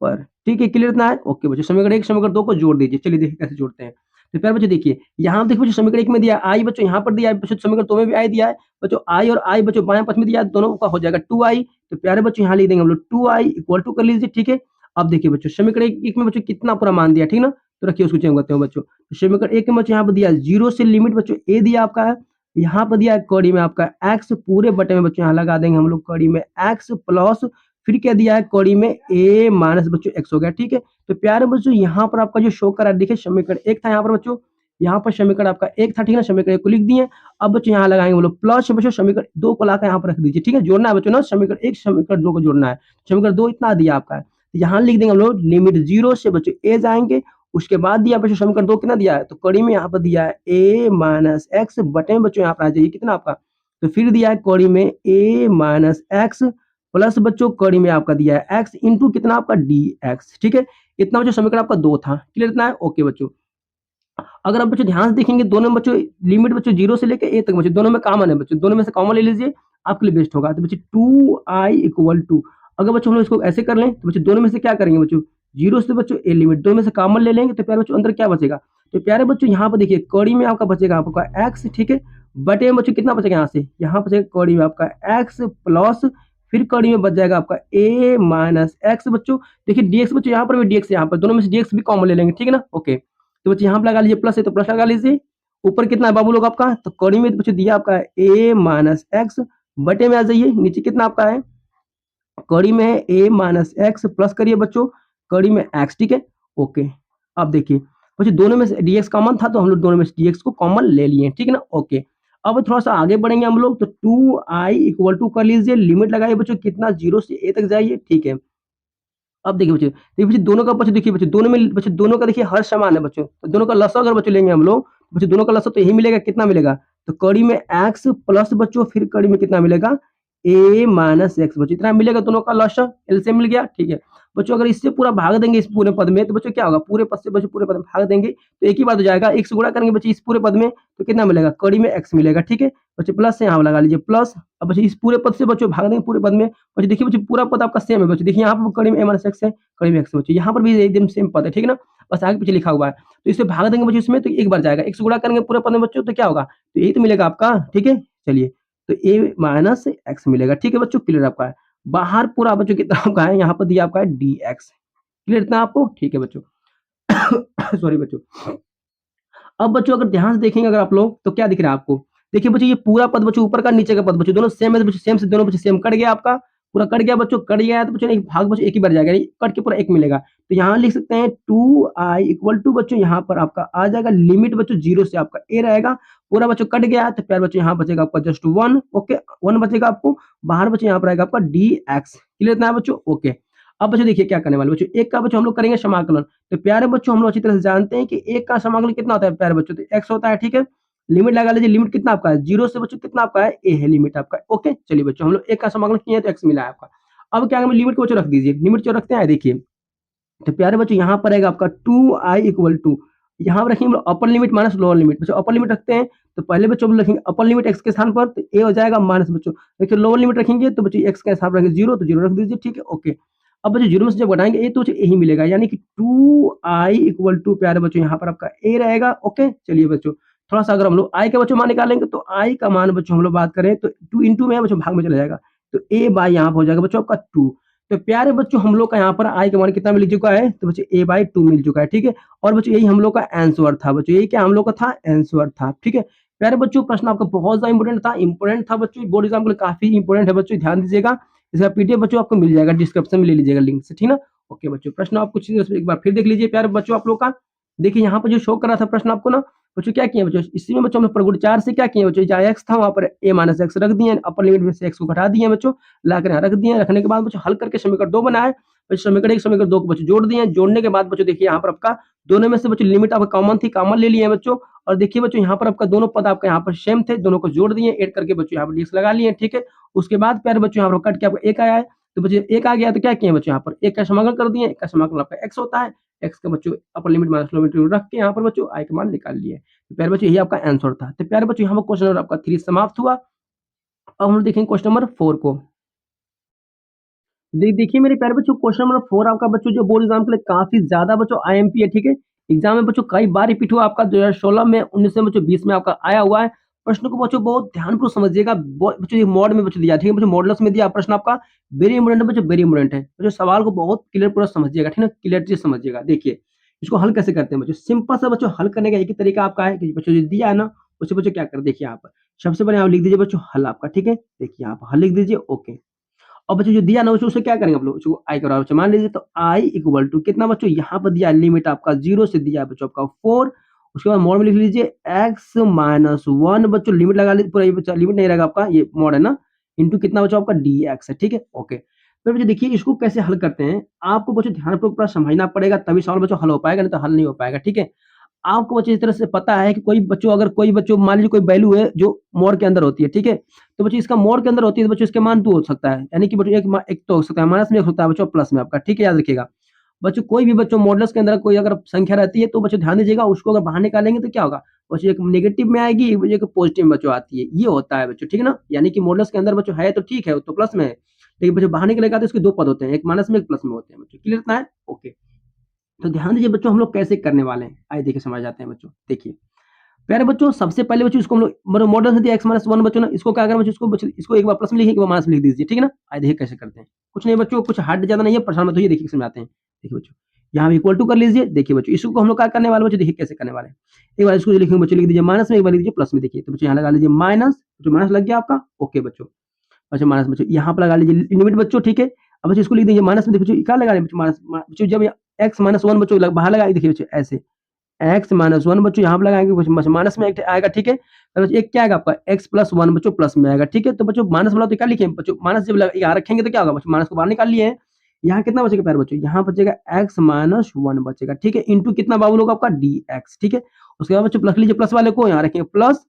पर, ठीक है। क्लियर इतना है? ओके बच्चों, समीकरण 1 समीकरण 2 को जोड़ दीजिए। चलिए देखिए कैसे जोड़ते हैं। तो प्यारे बच्चों देखिए, यहाँ देखिए बच्चों समीकरण 1 में दिया आई, बच्चों यहाँ पर दिया है, बच्चों समीकरण 2 में भी आई दिया है बच्चों, आई और आई बच्चों बाएं पक्ष में दिया है, दोनों का हो जाएगा 2i। तो प्यारे बच्चों यहाँ लिख देंगे हम लोग 2i इक्वल टू कर लीजिए, ठीक है। अब देखिए बच्चों समीकरण 1 में बच्चों कितना पूरा मान दिया, ठीक ना। तो रखिए उसको चेक करते हैं बच्चों। तो समीकरण 1 में बच्चों यहाँ पर दिया 0 से लिमिट बच्चों a दिया आपका है, यहाँ पर दिया है कड़ी में आपका x, पूरे बटे में बच्चों यहाँ लगा देंगे हम लोग कड़ी में x प्लस, फिर क्या दिया है कड़ी में a माइनस बच्चों x हो गया, ठीक है। तो प्यारे बच्चों यहाँ पर आपका जो शो करा देखिए समीकरण 1 था यहाँ पर बच्चों, यहाँ पर समीकरण आपका 1 था, ठीक है, समीकरण 1 को लिख दिए। अब बच्चों यहाँ लगाएंगे हम लोग प्लस बच्चों समीकरण 2 को लाकर यहाँ पर रख दीजिए, ठीक है। जोड़ना है बच्चों ना, समीकरण 1 समीकरण 2 को जोड़ना है। समीकरण 2 इतना दिया आपका है, यहाँ लिख देंगे हम लोग लिमिट 0 से बच्चों a जाएंगे, उसके बाद दिया बच्चों समीकरण 2 कितना दिया है, तो कड़ी में यहाँ पर दिया है a माइनस एक्स, बटे में बच्चों यहाँ पर आ जाइए कितना आपका, तो फिर दिया है कड़ी में a माइनस एक्स, प्लस बच्चों कड़ी में आपका दिया है x इंटू कितना आपका dx, ठीक है। इतना बच्चों समीकरण आपका 2 था। क्लियर इतना है? ओके बच्चों। अगर आप बच्चों ध्यान से देखेंगे, दोनों में बच्चों लिमिट बच्चों 0 से लेकर a तक बच्चों दोनों में कॉमन है बच्चों, दोनों में से कॉमन ले लीजिए, आपके लिए बेस्ट होगा। तो बच्चों 2i इक्वल टू, अगर बच्चों हम लोग इसको ऐसे कर लें तो बच्चों दोनों में से क्या करेंगे बच्चों, 0 से बच्चों a लिमिट, दोनों में से कॉमन ले लेंगे, तो प्यारे बच्चों अंदर क्या बचेगा, तो प्यारे बच्चों यहाँ पर देखिए कड़ी में आपका बचेगा आपका x, ठीक है, बटे में बच्चों कितना बचेगा, यहाँ से यहाँ बचेगा कड़ी में आपका x प्लस, फिर कड़ी में बच जाएगा आपका a माइनस एक्स बच्चों। देखिए dx बच्चों यहाँ पर भी dx, यहाँ पर दोनों में से dx भी कॉमन ले लेंगे, ठीक है ना। ओके, तो बच्चे यहाँ पे लगा लीजिए, प्लस है तो प्लस लगा लीजिए। ऊपर कितना है बाबू लोग आपका, तो कड़ी में बच्चे दिया आपका है a माइनस एक्स, बटे में आ जाइए, नीचे कितना आपका है, कड़ी में है a माइनस एक्स, प्लस करिए बच्चों कड़ी में x, ठीक है। ओके, अब देखिए बच्चों दोनों में से dx कॉमन था, तो हम लोग दोनों में से dx को कॉमन ले लिए, ठीक है ना। ओके, अब थोड़ा सा आगे बढ़ेंगे हम लोग, तो 2i इक्वल टू कर लीजिए, लिमिट लगाइए बच्चों कितना, 0 से a तक जाइए, ठीक है। अब देखिए बच्चों दोनों का बच्चों, देखिए बच्चों दोनों में बच्चों दोनों का देखिए हर समान है बच्चों, तो दोनों का लसा अगर बच्चों लेंगे हम लोग, बच्चों दोनों का लसा तो यही मिलेगा, कितना मिलेगा, तो कड़ी में x प्लस बच्चों, फिर कड़ी में कितना मिलेगा a माइनस एक्स, बच्चों इतना मिलेगा, दोनों का लसा एलसीएम मिल गया, ठीक है। बच्चों अगर इससे पूरा भाग देंगे इस पूरे पद में, तो बच्चों क्या होगा, पूरे पद से बच्चों पूरे पद में भाग देंगे तो एक ही बात हो जाएगा, एक से गुणा करेंगे बच्चों इस पूरे पद में, तो कितना मिलेगा, कड़ी में x मिलेगा, ठीक है। बच्चों प्लस से यहाँ लगा लीजिए प्लस, अब बच्चों इस पूरे पद से बच्चों भाग देंगे पूरे पद में, बच्चों देखिए बच्चों पूरा पद आपका सेम है बच्चों, देखिए यहाँ पर कड़ी में a माइनस एक्स है, कड़ी में x बच्चों यहाँ पर भी एकदम सेम पद है, ठीक है ना, बस आगे पीछे लिखा हुआ है। तो इसे भाग देंगे बच्चों इसमें, तो एक बार जाएगा, एक से गुणा करेंगे पूरे पद में बच्चों, तो क्या होगा, तो यही तो मिलेगा आपका, ठीक है। चलिए, तो a माइनस एक्स मिलेगा, ठीक है बच्चों, क्लियर आपका है। बाहर पूरा बच्चों कितना आपका है, यहाँ पर दिया आपका है dx, क्लियर इतना आपको, ठीक है बच्चों। सॉरी बच्चों। अब बच्चों अगर ध्यान से देखेंगे अगर आप लोग, तो क्या दिख रहा है आपको, देखिए बच्चों ये पूरा पद बच्चों ऊपर का नीचे का पद बच्चों दोनों सेम है, तो बच्चों सेम से दोनों बच्चों सेम कट गया आपका, पूरा कट गया बच्चों, कट गया है तो बच्चों एक भाग बच्चों एक ही बार जाएगा, यानी कट के पूरा एक मिलेगा, तो यहाँ लिख सकते हैं 2i इक्वल टू बच्चों यहाँ पर आपका आ जाएगा लिमिट बच्चों 0 से आपका a रहेगा, पूरा बच्चों कट गया है, तो प्यार बच्चों यहाँ बचेगा आपका जस्ट 1, ओके 1 बचेगा आपको, बाहर बच्चों यहाँ पर आएगा आपका dx, क्लियर इतना है बच्चों, ओके। अब बच्चों देखिए क्या करने वाले बच्चों, एक का बच्चों हम लोग करेंगे समाकलन, तो प्यारे बच्चों हम लोग अच्छी तरह से जानते हैं कि एक का समाकलन कितना होता है प्यारे बच्चों, तो x होता है, ठीक है। लिमिट लगा लीजिए, लिमिट कितना आपका है 0 से बच्चों कितना आपका है a है लिमिट आपका, ओके। चलिए बच्चों हम लोग एक का समाकलन किए तो x मिला है आपका। अब क्या करेंगे, लिमिट को बच्चों रख दीजिए, लिमिट जो रखते हैं देखिए, तो प्यारे बच्चों यहाँ पर आएगा आपका 2i इक्वल टू, यहाँ पर रखेंगे हम लोग upper limit minus lower limit. बच्चों अपर लिमिट रखते हैं तो पहले बच्चों हम लोग रखेंगे अपर लिमिट x के स्थान पर, तो a हो जाएगा माइनस बच्चों। देखिए लोअर लिमिट रखेंगे तो बच्चों x का स्थान पर रखेंगे 0, तो 0 रख दीजिए, ठीक है, ओके। अब बच्चों 0 में से जब घटाएंगे a तो बच्चों यही मिलेगा, यानी कि 2i इक्वल टू प्यारे बच्चों यहाँ पर आपका a रहेगा, ओके। चलिए बच्चों थोड़ा सा अगर हम लोग i का बच्चों मान निकालेंगे तो i का मान बच्चों हम लोग बात करें तो 2 इंटू में है बच्चों, भाग में चला जाएगा, तो a बाई यहाँ पर हो जाएगा बच्चों आपका 2। तो प्यारे बच्चों हम लोग का यहाँ पर i का मान कितना मिल चुका है, तो बच्चों a बाई 2 मिल चुका है, ठीक है। और बच्चों यही हम लोग का आंसर था बच्चों, यही क्या हम लोग का था, आंसर था, ठीक है। प्यारे बच्चों प्रश्न आपका बहुत ज्यादा इंपोर्टेंट था बच्चों, बोर्ड एग्जाम के लिए काफी इंपोर्टेंट है बच्चों, ध्यान दीजिएगा। इसका पीडीएफ बच्चों आपको मिल जाएगा, डिस्क्रिप्शन में ले लीजिएगा लिंक से, ठीक ना। ओके बच्चों प्रश्न आप कुछ एक बार फिर देख लीजिए प्यारे बच्चों आप लोग का। देखिए यहाँ पर जो शो कर रहा था प्रश्न आपको ना बच्चों, क्या किया बच्चों, इसी में बच्चों हमने प्रगुण 4 से क्या किया बच्चों, जहाँ एक्स था वहां पर a माइनस एक्स रख दिए, अपर लिमिट में से एक्स को घटा दिए बच्चों, लाकर यहाँ रख दिए, रखने के बाद बच्चों हल करके समीकरण 2 बनाए, समीकरण 1 समीकरण 2 को बच्चों जोड़ दिए, जोड़ने के बाद बच्चों देखिए यहाँ पर आपका दोनों में से बच्चों लिमिट आपका कॉमन थी, कॉमन ले लिए हैं बच्चों। और देखिए बच्चों यहाँ पर आपका दोनों पद आपका यहाँ पर सेम थे, दोनों को जोड़ दिए, ऐड करके बच्चों यहाँ पर डिस्क लगा लिए, ठीक है। उसके बाद प्यारे बच्चों यहाँ पर कट के आपको एक आया है, तो बच्चों एक आ गया तो क्या किया बच्चों, यहाँ पर एक का समाकलन कर दिए, एक का समाकलन आपका एक्स होता है, एक्स का बच्चों upper limit minus lower limit रख के यहाँ पर बच्चों आई का मान निकाल लिए। तो प्यारे बच्चों यही आपका आंसर था। तो प्यारे बच्चों यहाँ पर क्वेश्चन नंबर आपका 3 समाप्त हुआ। अब हम लोग देखेंगे क्वेश्चन नंबर 4 को। देखिए मेरे प्यारे बच्चों क्वेश्चन नंबर 4 आपका बच्चों जो बोर्ड एग्जाम के लिए काफी ज्यादा बच्चों आईएमपी है, ठीक है। एग्जाम में बच्चों कई बार रिपीट हुआ आपका 2016 में, 19 में बच्चों, 20 में आपका आया हुआ है। प्रश्न को बच्चों बहुत ध्यानपूर्वक समझिएगा, बच्चों ये मॉड में बच्चों दिया, ठीक है बच्चों, मॉडल्स में दिया प्रश्न आपका, वेरी इंपोर्टेंट है बच्चों, वेरी इंपोर्टेंट है बच्चों, सवाल को बहुत क्लियर पूरा समझिएगा, ठीक है, क्लियरिटी से समझिएगा। देखिए इसको हल कैसे करते हैं बच्चों, सिंपल सा बच्चों हल करने का एक ही तरीका आपका है कि बच्चों जो दिया है ना उसे बच्चों क्या कर, देखिए यहाँ पर सबसे पहले आप लिख दीजिए बच्चों हल आपका, ठीक है। देखिए यहाँ पर हल लिख दीजिए, ओके। और बच्चों जो दिया ना बच्चों उसे क्या करेंगे आप लोग, उसको आई करो बच्चों, मान लीजिए तो आई इक्वल टू कितना बच्चों, यहाँ पर दिया लिमिट आपका 0 से दिया है बच्चों आपका 4। उसके बाद मोड में लिख लीजिए एक्स माइनस 1 बच्चों, लिमिट लगा लीजिए पूरा, ये बच्चा लिमिट नहीं रहेगा आपका, ये मोड है ना, इंटू कितना बच्चों आपका डी एक्स है, ठीक है, ओके। फिर बच्चों देखिए इसको कैसे हल करते हैं, आपको बच्चों ध्यानपूर्वक पूरा समझना पड़ेगा, तभी सवाल बच्चों हल हो पाएगा, नहीं तो हल नहीं हो पाएगा, ठीक है। आपको बच्चों इस तरह से पता है कि कोई बच्चों, अगर कोई बच्चों मान लीजिए कोई वैल्यू है जो मोड के अंदर होती है, ठीक है। तो बच्चों इसका मोड के अंदर होती है तो बच्चों इसके मान 2 हो सकता है, यानी कि बच्चों एक तो हो सकता है माइनस में, एक होता है बच्चों प्लस में आपका, ठीक है, याद रखिएगा। बच्चों कोई भी बच्चों मॉडल्स के अंदर कोई अगर संख्या रहती है तो बच्चों ध्यान दीजिएगा, उसको अगर बाहर निकालेंगे तो क्या होगा, बच्चों एक नेगेटिव में आएगी, एक पॉजिटिव में बच्चों आती है, ये होता है बच्चों, ठीक है ना। यानी कि मॉडल्स के अंदर बच्चों है तो ठीक है, तो प्लस में है, लेकिन बच्चों बाहर निकलेगा तो इसके 2 पद होते हैं, एक माइनस में एक प्लस में होते हैं बच्चों, क्लियर इतना है, ओके। तो ध्यान दीजिए बच्चों हम लोग कैसे करने वाले हैं, आइए देखिए समझ जाते हैं बच्चों। देखिए प्यारे बच्चों सबसे पहले बच्चों इसको हम लोग मतलब मॉडल से दिया एक्स माइनस 1 बच्चों ना, इसको क्या करें बच्चों, इसको एक बार प्लस में लिखिए, एक बार माइनस में लिख दीजिए, ठीक है ना। आइए देखिए कैसे करते हैं, कुछ नहीं बच्चों, कुछ हार्ड ज्यादा नहीं है, परेशान मत होइए, देखिए समझाते हैं। देखिए बच्चों यहाँ भी इक्वल टू कर लीजिए, देखिए बच्चों इसको हम लोग क्या करने वाले बच्चों, देखिए कैसे करने वाले हैं। एक बार इसको लिखेंगे बच्चों, लिख दीजिए माइनस में, एक बार लिख दीजिए प्लस में, देखिए तो बच्चों यहाँ लगा लीजिए माइनस, बच्चों माइनस लग गया आपका, ओके बच्चों। अच्छा माइनस बच्चों यहाँ पर लगा लीजिए लिमिट बच्चों, ठीक है। अब बच्चों इसको लिख दीजिए माइनस में, देखिए बच्चों क्या लगा रहे हैं बच्चों, माइनस बच्चों जब एक्स माइनस 1 बच्चों बाहर लगाएंगे, देखिए बच्चों ऐसे एक्स माइनस 1 बच्चों यहाँ पे लगाएंगे, बच्चों माइनस में एक आएगा, ठीक है। और बच्चों एक क्या आएगा आपका एक्स प्लस 1 बच्चों प्लस में आएगा, ठीक है। तो बच्चों माइनस वाला तो क्या लिखे बच्चों, माइनस जब यहाँ रखेंगे तो क्या होगा बच्चों, माइनस को बाहर निकाल लिए हैं, यहाँ कितना बचेगा प्यारे बच्चों, यहाँ बचेगा एक्स माइनस 1 बचेगा, ठीक है, इंटू कितना बाबू लोग आपका डी एक्स, ठीक है। उसके बाद बच्चों प्लस लीजिए, प्लस वाले को यहाँ रखेंगे प्लस,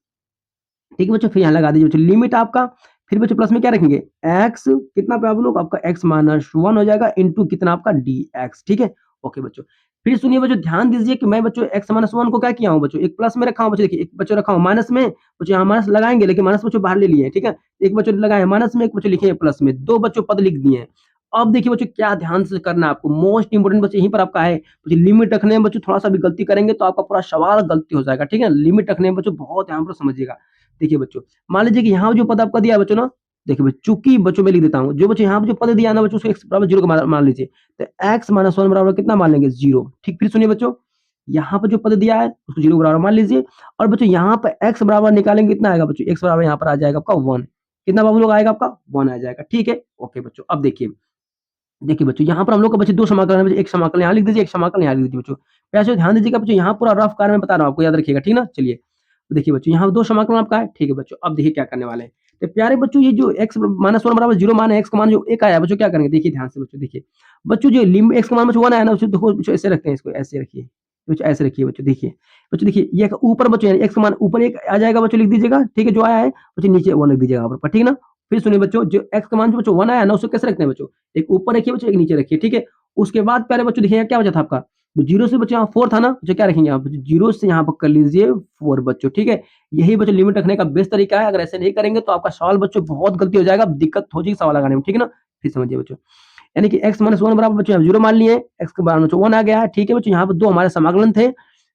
ठीक है बच्चों, फिर यहाँ लगा दीजिए बच्चों लिमिट आपका, फिर बच्चों प्लस में क्या रखेंगे एक्स कितना पे आप लोग आपका एक्स माइनस 1 हो जाएगा, इंटू कितना आपका डी एक्स, ठीक है, ओके बच्चों। फिर सुनिए बच्चों ध्यान दीजिए कि मैं बच्चों एक्स माइनस 1 को क्या किया हूँ बच्चों, एक प्लस में रखा हूँ बच्चों, देखिए एक बच्चों रखा हूँ माइनस में, बच्चों यहाँ माइनस लगाएंगे लेकिन माइनस बच्चों बाहर ले लिए, ठीक है। एक बच्चों लगाए माइनस में, एक बच्चों लिखे प्लस में, 2 बच्चों पद लिख दिए हैं। अब देखिए बच्चों क्या ध्यान से करना है आपको, मोस्ट इंपोर्टेंट बच्चों यहीं पर आपका है बच्चों, लिमिट रखने में बच्चों थोड़ा सा भी गलती करेंगे तो आपका पूरा सवाल गलती हो जाएगा, ठीक है। लिमिट रखने में बच्चों बहुत ध्यान पर समझिएगा। देखिए बच्चों मान लीजिए कि यहाँ जो पद आपका दिया है बच्चों ना, देखिए बच्चों चूंकि बच्चों में लिख देता हूँ, जो बच्चों यहाँ पे जो पद दिया है ना बच्चों, उसको एक्स बराबर 0 का मान लीजिए, तो एक्स माइनस 1 बराबर कितना मान लेंगे 0, ठीक। फिर सुनिए बच्चों यहाँ पर जो पद दिया है उसको 0 बराबर मान लीजिए, और बच्चों यहाँ पर एक्स बराबर निकालेंगे कितना आएगा बच्चों, एक्स बराबर यहाँ पर आ जाएगा आपका 1, कितना बाबू लोग आएगा आपका 1 आ जाएगा, ठीक है, ओके बच्चों। अब देखिए देखिए बच्चों यहाँ पर हम लोग का बच्चे 2 समाकलन है, एक समाकलन यहाँ लिख दीजिए, एक समाकलन यहाँ लिख दीजिए बच्चों। वैसे ध्यान दीजिएगा बच्चों, यहाँ पूरा रफ कार्य मैं बता रहा हूँ आपको, याद रखिएगा, ठीक ना। चलिए तो देखिए बच्चों यहाँ 2 समाकलन आपका है, ठीक है बच्चों। अब देखिए क्या करने वाले हैं, तो प्यारे बच्चों ये जो x माइनस 1 बराबर 0 मान है, x का मान जो 1 आया बच्चों, क्या करेंगे देखिए ध्यान से बच्चों। देखिए बच्चों जो लिमिट x का मान बच्चों 1 आया ना बच्चों, देखो बच्चों ऐसे रखते हैं, इसको ऐसे रखिए बच्चों, ऐसे रखिए बच्चों। देखिए बच्चों देखिए ये ऊपर बच्चों x का मान ऊपर 1 आ जाएगा बच्चों, लिख दीजिएगा, ठीक है, जो आया है बच्चों नीचे 1 लिख दीजिएगा यहाँ पर, ठीक है ना। फिर सुनिए बच्चों जो x का मान जो बच्चों 1 आया ना, उसको कैसे रखते हैं बच्चों, एक ऊपर रखिए बच्चों, एक नीचे रखिए, ठीक है। उसके बाद प्यारे बच्चों देखिए क्या बचा था आपका, तो 0 से बच्चों यहाँ 4 था ना, बच्चों क्या रखेंगे यहाँ पे 0 से यहाँ पर कर लीजिए 4 बच्चों, ठीक है? यही बच्चों लिमिट रखने का बेस्ट तरीका है, अगर ऐसे नहीं करेंगे तो आपका सवाल बच्चों बहुत गलती हो जाएगा, दिक्कत हो जाएगी सवाल लगाने में, ठीक है ना? फिर समझिए बच्चों, यानी कि x माइनस 1 बराबर बच्चों 0 मान लिए, x के बराबर बच्चों 1 आ गया है, ठीक है बच्चों? यहाँ पर 2 हमारे समाकलन थे,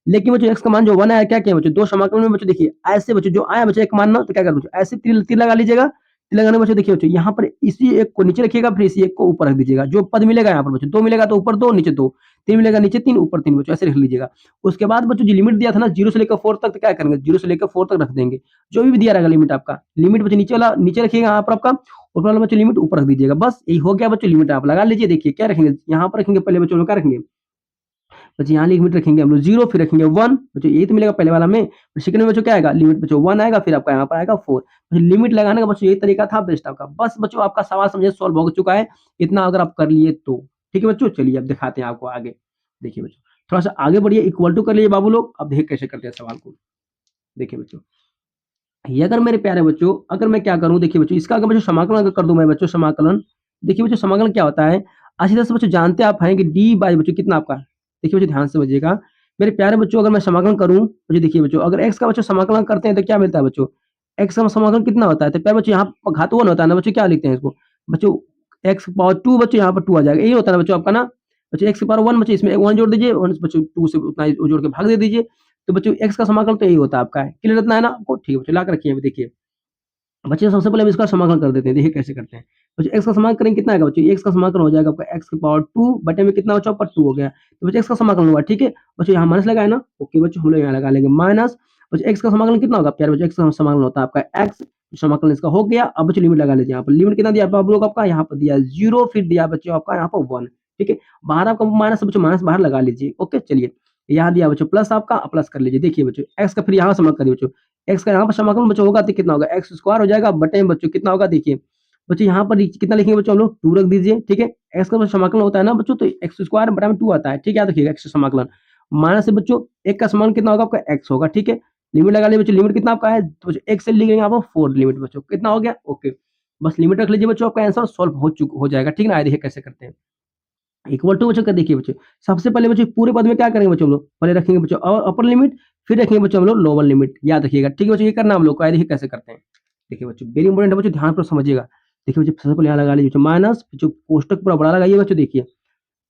लेकिन बच्चों x का मान जो 1 आया, क्या किया बच्चों? 2 समाकलन में बच्चों देखिए, ऐसे बच्चों जो आया बच्चों 1 मान ना, तो क्या करें बच्चों? ऐसे तीर तीर लगा लीजिएगा, तीर लगाने में बच्चों देखिए बच्चों, यहाँ पर इसी एक को नीचे रखिएगा, फिर इसी एक को ऊपर रख दीजिएगा। जो पद मिलेगा यहाँ पर बच्चों, 2 मिलेगा तो ऊपर 2, नीचे 2, 3 मिलेगा नीचे 3, ऊपर 3 बच्चों, ऐसे रख लीजिएगा। उसके बाद बच्चों जो लिमिट दिया था ना 0 से लेकर 4 तक, तो क्या करेंगे? 0 से लेकर 4 तक रख देंगे। जो भी दिया रहेगा लिमिट आपका, लिमिट बच्चों नीचे वाला नीचे रखिएगा यहाँ पर आपका, ऊपर वाला बच्चों लिमिट ऊपर रख दीजिएगा। बस यही हो गया बच्चों, लिमिट आप लगा लीजिए। देखिए क्या रखेंगे? यहाँ पर रखेंगे पहले बच्चों, क्या रखेंगे? बच्चों यहाँ लिमिट रखेंगे हम लोग 0, फिर रखेंगे 1, बच्चों यही तो मिलेगा पहले वाला में। फिर सेकंड में बच्चों क्या आएगा? लिमिट बच्चों 1 आएगा, फिर आपका यहाँ पर आएगा 4। लिमिट लगाने का बच्चों यही तरीका था बेस्ट आपका। बस बच्चों आपका सवाल समझे सॉल्व हो चुका है, इतना अगर आप कर लिए तो। ठीक है बच्चों, चलिए अब दिखाते हैं आपको आगे। देखिए बच्चों, थोड़ा सा आगे बढ़िए, इक्वल टू कर लीजिए बाबू लोग। अब देखिए कैसे करते हैं सवाल को। देखिए बच्चों, ये अगर मेरे प्यारे बच्चों, अगर मैं क्या करूँ, देखिए बच्चों, इसका अगर बच्चों समाकलन अगर कर दूँ मैं बच्चों, समाकलन, देखिए बच्चों समाकलन क्या होता है? अच्छी तरह से बच्चों जानते आप हैं कि डी बाई बच्चों कितना आपका, देखिए बच्चों ध्यान से समझिएगा। मेरे प्यारे बच्चों, अगर मैं समाकलन करूँ, बच्चों देखिए बच्चों, अगर x का बच्चों समाकलन करते हैं तो क्या मिलता है बच्चों? x का समाकलन कितना होता है? तो प्यारे बच्चों यहाँ पर घात 1 होता है ना बच्चों, क्या लिखते हैं इसको? बच्चों x पावर 2 बच्चों यहाँ पर 2 आ जाएगा। यही होता है ना बच्चों आपका ना? बच्चों x की पावर 1 बच्चों इसमें 1 जोड़ दीजिए, 1 बच्चों 2 से उतना ही जोड़ के भाग दे दीजिए। तो बच्चों x का समाकलन तो यही होता है आपका है। क्लियर इतना है ना आपको? ठीक है बच्चों, ला के रखिए अभी देखिए। बच्चे सबसे पहले हम इसका समाकलन कर देते हैं, देखिए कैसे करते हैं। बच्चे x का समाकलन करेंगे कितना आएगा बच्चों? x का समाकलन हो जाएगा आपका x की पावर 2 बटे में कितना बचा? ऊपर 2 हो गया। तो बच्चे x का समाकलन हुआ, ठीक है? बच्चों यहाँ माइनस लगाए ना? ओके बच्चों, हम लोग यहाँ लगा लेंगे माइनस। बच्चों x का समाकलन कितना होगा प्यारे बच्चों? x का समाकलन होता है आपका x, समाकलन इसका हो गया। अब बच्चों लिमिट लगा लीजिए, यहाँ पर लिमिट कितना दिया आप लोग आपका? यहाँ पर दिया 0, फिर दिया बच्चों आपका यहाँ पर 1, ठीक है? बाहर आपका माइनस, बच्चों माइनस बाहर लगा लीजिए। ओके चलिए, यहाँ दिया बच्चों प्लस आपका, प्लस कर लीजिए। देखिए बच्चों x का फिर यहाँ समाकलन करिए बच्चों, x का यहाँ पर समाकलन बच्चों होगा तो कितना होगा? x स्क्वायर हो जाएगा बटे में बच्चों कितना होगा? देखिए बच्चों यहाँ पर कितना लिखेंगे बच्चों हम लोग? 2 रख दीजिए, ठीक है? x का समाकलन होता है ना बच्चों, तो x स्क्वायर बटा में 2 आता है, ठीक है? याद रखिएगा x समाकलन माइनस से बच्चों 1 का समाकलन कितना होगा आपका? x होगा, ठीक है? लिमिट लगा लीजिए बच्चों, लिमिट कितना आपका है? तो बच्चों 1 से लिखेंगे यहाँ पर 4, लिमिट बच्चों कितना हो गया? ओके, बस लिमिट रख लीजिए बच्चों, आपका आंसर सॉल्व हो जाएगा, ठीक है ना? आइए देखिए कैसे करते हैं। इक्वल टू बच्चों का देखिए बच्चों, सबसे पहले बच्चों पूरे पद में क्या करेंगे बच्चों हम लोग? पहले रखेंगे बच्चों अपर लिमिट, फिर रखेंगे बच्चों हम लोग लोअर लिमिट, याद रखिएगा, ठीक है बच्चों? ये करना हम लोग को। आइए देखिए कैसे करते हैं। देखिए बच्चों, वेरी इंपॉर्टेंट है बच्चों, ध्यानपूर्वक समझिएगा। देखिए बच्चों, सबसे पहले यहाँ लगा लीजिए बच्चों माइनस, जो कोष्टक पूरा बड़ा लगाइए बच्चों। देखिए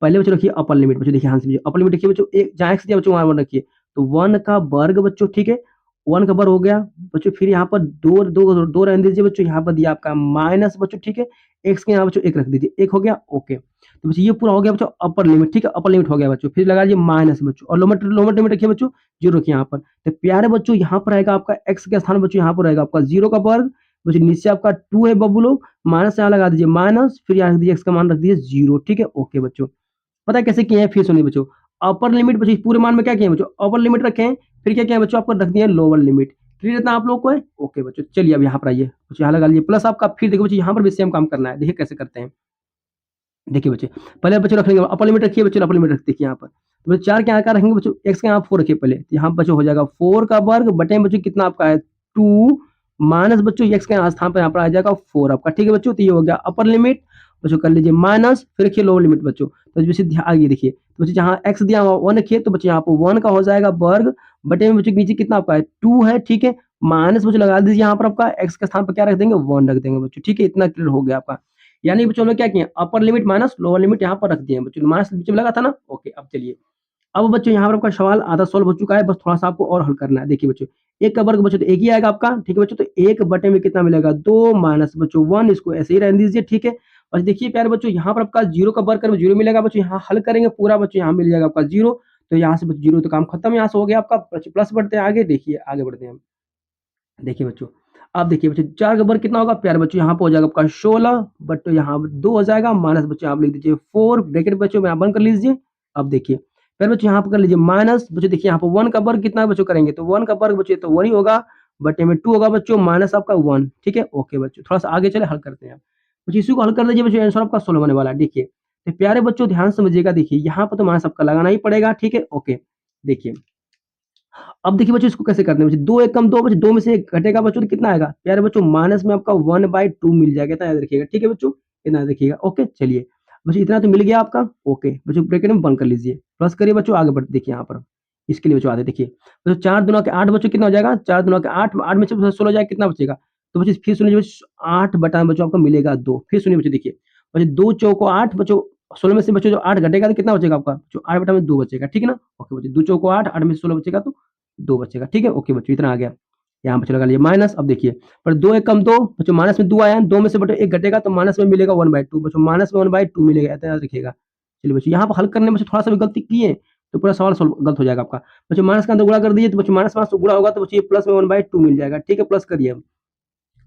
पहले बच्चों रखिए अपर लिमिट, बच्चों देखिए ध्यान से अपर लिमिट रखिए बच्चों, एक जहाँ x दिया बच्चों वहाँ 1 रखिए। तो 1 का वर्ग बच्चों, ठीक है? 1 का वर्ग हो गया बच्चों, फिर यहाँ पर 2 रहने दीजिए बच्चों, यहाँ पर दिया आपका माइनस बच्चों, ठीक है? x के यहाँ बच्चों 1 रख दीजिए, 1 हो गया, ओके। तो बच्चों ये पूरा हो गया बच्चों अपर लिमिट, ठीक है? अपर लिमिट हो गया बच्चों, फिर लगा लीजिए माइनस बच्चों, और लोअर लिमिट रखिए बच्चों 0 रखिए यहाँ पर। तो प्यारे बच्चों यहाँ पर आएगा आपका x के स्थान बच्चों, यहाँ पर आएगा आपका 0 का वर्ग बच्चों, नीचे आपका 2 है बब्बू लोग, माइनस यहाँ लगा दीजिए माइनस, फिर यहाँ रख दीजिए x का मान रख दीजिए 0, ठीक है? ओके बच्चों, पता है कैसे किए हैं? फिर सुनिए बच्चों, अपर लिमिट बच्चों पूरे मान में क्या किए हैं बच्चों? अपर लिमिट रखे हैं, फिर क्या किया है बच्चों? आपको रख दिया लोअर लिमिट। क्लियर इतना आप लोग को है? ओके बच्चों, चलिए अब यहाँ पर आइए बच्चों, यहाँ लगा लीजिए प्लस आपका, फिर देखो बच्चों यहाँ पर भी सेम काम करना है। देखिए कैसे करते हैं। देखिए बच्चे, पहले बच्चे रख लेंगे अपर लिमिट, रखिए बच्चों, अपर लिमिट रखते हैं यहाँ पर। तो बच्चे 4 के यहाँ क्या रखेंगे बच्चों? x के यहाँ 4 रखिए पहले, तो यहाँ बच्चों हो जाएगा 4 का वर्ग बटे में बच्चों कितना आपका है? 2 माइनस बच्चों x के यहाँ स्थान पर यहाँ पर आ जाएगा 4 आपका, ठीक है बच्चों? तो ये हो गया अपर लिमिट बच्चों, कर लीजिए माइनस, फिर रखिए लोअर लिमिट बच्चों। तो जैसे आगे देखिए, तो बच्चों जहाँ x दिया हुआ 1 रखिए, तो बच्चों यहाँ पर 1 का हो जाएगा वर्ग बटे में बच्चों नीचे कितना आपका है? 2 है, ठीक है? माइनस बच्चों लगा दीजिए यहाँ पर आपका, x के स्थान पर क्या रख देंगे? 1 रख देंगे बच्चों, ठीक है? इतना क्लियर हो गया आपका। यानी बच्चों हमने क्या किया? Upper limit minus lower limit यहाँ पर रख दिए हैं बच्चों, माइनस बीच में लगा था ना? ओके, अब चलिए, अब बच्चों यहाँ पर आपका सवाल आधा सॉल्व हो चुका है, बस थोड़ा-सा आपको और हल करना है। देखिए बच्चों, 1 का वर्ग बच्चों तो 1 ही आएगा आपका, ठीक है बच्चों? तो 1 बटे में कितना मिलेगा? 2 माइनस बच्चों 1, इसको ऐसे ही रहने दीजिए, ठीक है? और देखिए प्यारे बच्चों, यहाँ पर आपका 0 का वर्ग करेंगे 0 मिलेगा बच्चों, यहाँ हल करेंगे पूरा बच्चों, यहाँ मिल जाएगा आपका 0, तो यहाँ से बच्चों 0 तो काम खत्म, यहाँ से हो गया आपका। बच्चों प्लस बढ़ते हैं आगे, देखिए आगे बढ़ते हैं हम। देखिए बच्चों, अब देखिए बच्चों 4 का वर्ग कितना होगा प्यारे बच्चों? यहाँ पे हो जाएगा आपका 16, बट यहाँ 2 हो जाएगा, माइनस बच्चों आप लिख दीजिए 4, ब्रैकेट बच्चों में आप बंद कर लीजिए। अब देखिए प्यारे बच्चों, यहाँ पे कर लीजिए माइनस बच्चों, देखिए यहाँ पे 1 का वर्ग कितना बच्चों करेंगे? तो 1 का वर्ग बच्चों तो 1 ही होगा, बटे में 2 होगा बच्चों, माइनस आपका 1, ठीक है? ओके बच्चों, थोड़ा-सा आगे चले, हल करते हैं अब। बच्चों इसी को हल कर दीजिए बच्चों, आंसर आपका 16 होने वाला है। देखिए, तो प्यारे बच्चों ध्यान से समझिएगा, देखिए यहाँ पर तो माइनस आपका लगाना ही पड़ेगा, ठीक है? ओके, देखिए अब देखिए बच्चों, इसको कैसे करते हैं बच्चों? 2 एक कम 2 बच्चों, 2 में से 1 घटेगा बच्चों, तो कितना आएगा? प्यारे बच्चों माइनस में आपका 1/2 मिल जाएगा, इतना याद रखिएगा, ठीक है बच्चों? इतना याद रखिएगा, ओके चलिए। बच्चों इतना तो मिल गया आपका। ओके बच्चों ब्रैकेट में बंद कर लीजिए, प्लस करिए बच्चों, आगे बढ़ते देखिए यहाँ पर इसके लिए बच्चों आते देखिए बच्चों 4 दूना के 8 बच्चों कितना हो जाएगा, 4 दूना के 8, 8 में से 16 जाएगा कितना बचेगा, तो बच्चों फिर सुनिए बच्चों 8 बटा में बच्चों आपको मिलेगा 2। फिर सुनिए बच्चों देखिए बच्चों 2 चौको 8 बच्चों 16 में से बच्चों जो 8 घटेगा तो कितना बचेगा आपका बच्चों 8 बटा में 2 बचेगा, ठीक है ना। ओके बच्चों 2 चौको 8, 8 में से 16 बचेगा तो 2 बचेगा, ठीक है। ओके बच्चों इतना आ गया, यहाँ पे लगा लीजिए माइनस। अब देखिए पर 2 एक कम 2 बच्चों माइनस में 2 आया, 2 में से बच्चों 1 घटेगा तो माइनस में मिलेगा 1/2 बच्चों, माइनस में 1/2 मिलेगा, ऐसा याद रखिएगा। चलिए बच्चों यहाँ पर हल करने में थोड़ा सा भी गलती किए तो पूरा सवाल सॉल्व गलत हो जाएगा आपका। बच्चों माइनस का अंदर गुणा कर दीजिए तो बच्चों माइनस माइनस गुणा होगा तो बच्चों ये प्लस में 1/2 मिल जाएगा, ठीक है। प्लस करिए अब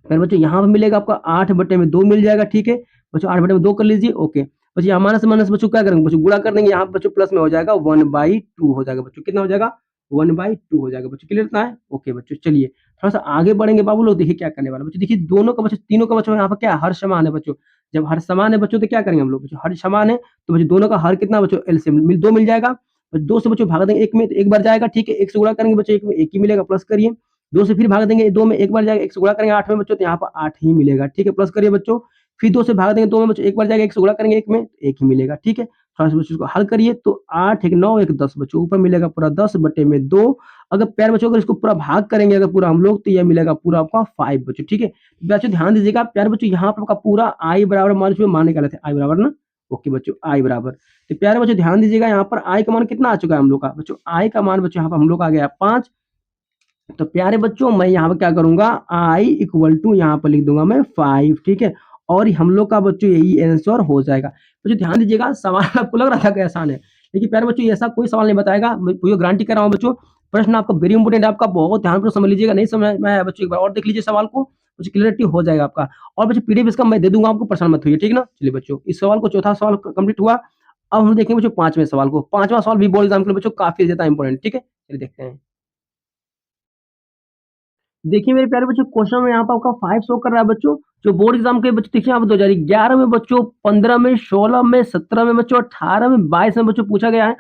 फिर बच्चों यहाँ पे मिलेगा आपका 8 बटे में 2 मिल जाएगा, ठीक है। बच्चों 8 बटे में 2 कर लीजिए, ओके। बच्चों यहाँ माइनस से माइनस बच्चों क्या करेंगे बच्चों गुणा कर देंगे, यहाँ पे बच्चों प्लस में हो जाएगा 1/2 हो जाएगा बच्चों, कितना हो जाएगा 1/2 हो जाएगा बच्चों, क्लियर इतना है। ओके बच्चों चलिए थोड़ा सा आगे बढ़ेंगे बाबू लोग, देखिए क्या करने वाला बच्चों, देखिए दोनों का बच्चों तीनों का बच्चों यहाँ पर क्या हर समान है बच्चों। जब हर समान है बच्चों तो क्या करेंगे हम लोग बच्चों, हर समान है तो बच्चों दोनों का हर कितना बच्चों एलसीएम 2 मिल जाएगा। 2 से बच्चों भाग देंगे 1 में तो 1 बार जाएगा, ठीक है। 1 से गुणा करेंगे बच्चों 1 में 1 ही मिलेगा, प्लस करिए। 2 से फिर भाग देंगे 2 में 1 बार जाएगा, 1 से गुणा करेंगे 8 में बच्चों तो यहाँ पर 8 ही मिलेगा, ठीक है। प्लस करिए बच्चों, फिर 2 से भाग देंगे 2 में बच्चों 1 बार जाएगा, 1 से गुणा करेंगे 1 में 1 ही मिलेगा, ठीक है। थोड़ा सा बच्चों इसको हल करिए तो 8 1 9 1 10 बच्चों ऊपर मिलेगा पूरा 10 बटे में 2। अगर प्यारे बच्चों अगर इसको पूरा भाग करेंगे अगर पूरा हम लोग तो यह मिलेगा पूरा आपका 5 बच्चों, ठीक है। बच्चों ध्यान दीजिएगा प्यारे बच्चों यहाँ पर आपका पूरा आई बराबर मान इसमें मान निकाले थे, आई बराबर ना। ओके बच्चों आई बराबर, तो प्यारे बच्चों ध्यान दीजिएगा यहाँ पर आई का मान कितना आ चुका है हम लोग का बच्चों, आई का मान बच्चों यहाँ पर हम लोग आ गया 5। तो प्यारे बच्चों मैं यहाँ पर क्या करूंगा आई इक्वल टू यहाँ पर लिख दूंगा मैं 5, ठीक है। और हम लोग का बच्चों यही आंसर हो जाएगा। बच्चों ध्यान दीजिएगा सवाल आपको लग रहा था कि आसान है, लेकिन प्यारे बच्चों ऐसा कोई सवाल नहीं बताएगा, मैं पूरी गारंटी कर रहा हूँ बच्चों। प्रश्न आपका वेरी इंपोर्टेंट है, आपका बहुत ध्यानपूर्वक समझ लीजिएगा, नहीं समझ में आया बच्चों एक बार और देख लीजिए सवाल को, कुछ क्लियरिटी हो जाएगा आपका। और बच्चों पीडीएफ इसका मैं दे दूंगा आपको, परेशान मत होइए, ठीक है ना। चलिए बच्चों इस सवाल को चौथा सवाल कंप्लीट हुआ। अब हम देखेंगे बच्चों पांचवें सवाल को, पांचवा सवाल भी बोर्ड एग्जाम के लिए बच्चों काफी ज्यादा इंपॉर्टेंट, ठीक है। चलिए देखते हैं। देखिए मेरे प्यारे बच्चों क्वेश्चन में यहाँ पर आपका 5 शो कर रहा है बच्चों। जो बोर्ड एग्जाम के बच्चों देखिए यहाँ पर 2011 में बच्चों, 15 में, 16 में, 17 में बच्चों, 18 में, 22 में बच्चों पूछा गया है।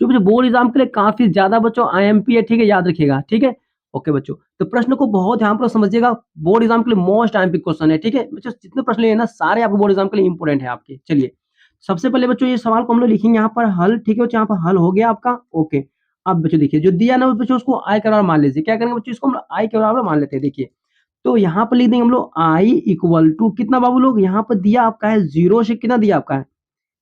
जो बच्चों बोर्ड एग्जाम के लिए काफी ज्यादा बच्चों आईएमपी है, ठीक है, याद रखिएगा, ठीक है। ओके बच्चों तो प्रश्न को बहुत ध्यान पर समझिएगा, बोर्ड एग्जाम के लिए मोस्ट आईएमपी क्वेश्चन है, ठीक है। बच्चों जितने प्रश्न लिए ना सारे आपको बोर्ड एग्जाम के लिए इंपॉर्टेंट है आपके। चलिए सबसे पहले बच्चों ये सवाल को हम लोग लिखेंगे यहाँ पर हल, ठीक है बच्चों, यहाँ पर हल हो गया आपका। ओके अब बच्चों देखिए जो दिया ना बच्चों उसको आई के बराबर मान लीजिए, क्या करेंगे बच्चों इसको हम आई के बराबर मान लेते हैं। देखिए तो यहाँ पर लिख देंगे हम लोग आई इक्वल टू कितना बाबू लोग, यहाँ पर दिया आपका है 0 से कितना दिया आपका है,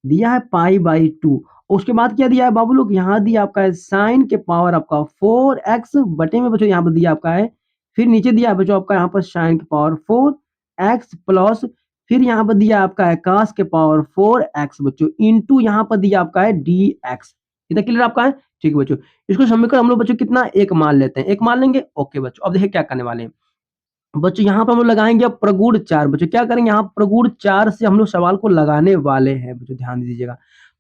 दिया है π/2। उसके बाद क्या दिया है बाबू लोग, यहाँ दिया आपका है साइन के पावर आपका 4x बटे में बच्चों यहाँ पर दिया आपका है, फिर नीचे दिया है बच्चों आपका यहाँ पर साइन के पावर 4x प्लस, फिर यहाँ पर दिया आपका है कास के पावर 4x बच्चों इंटू यहाँ पर दिया आपका है dx। इतना क्लियर आपका है, ठीक है बच्चों। इसको समीकरण हम लोग बच्चों कितना एक मान लेते हैं, एक मान लेंगे। ओके बच्चों अब देखिए क्या करने वाले हैं बच्चों, यहाँ पर हम लोग लगाएंगे अब प्रगुण 4 बच्चों, क्या करेंगे यहाँ प्रगुण 4 से हम लोग सवाल को लगाने वाले हैं बच्चों, ध्यान दीजिएगा।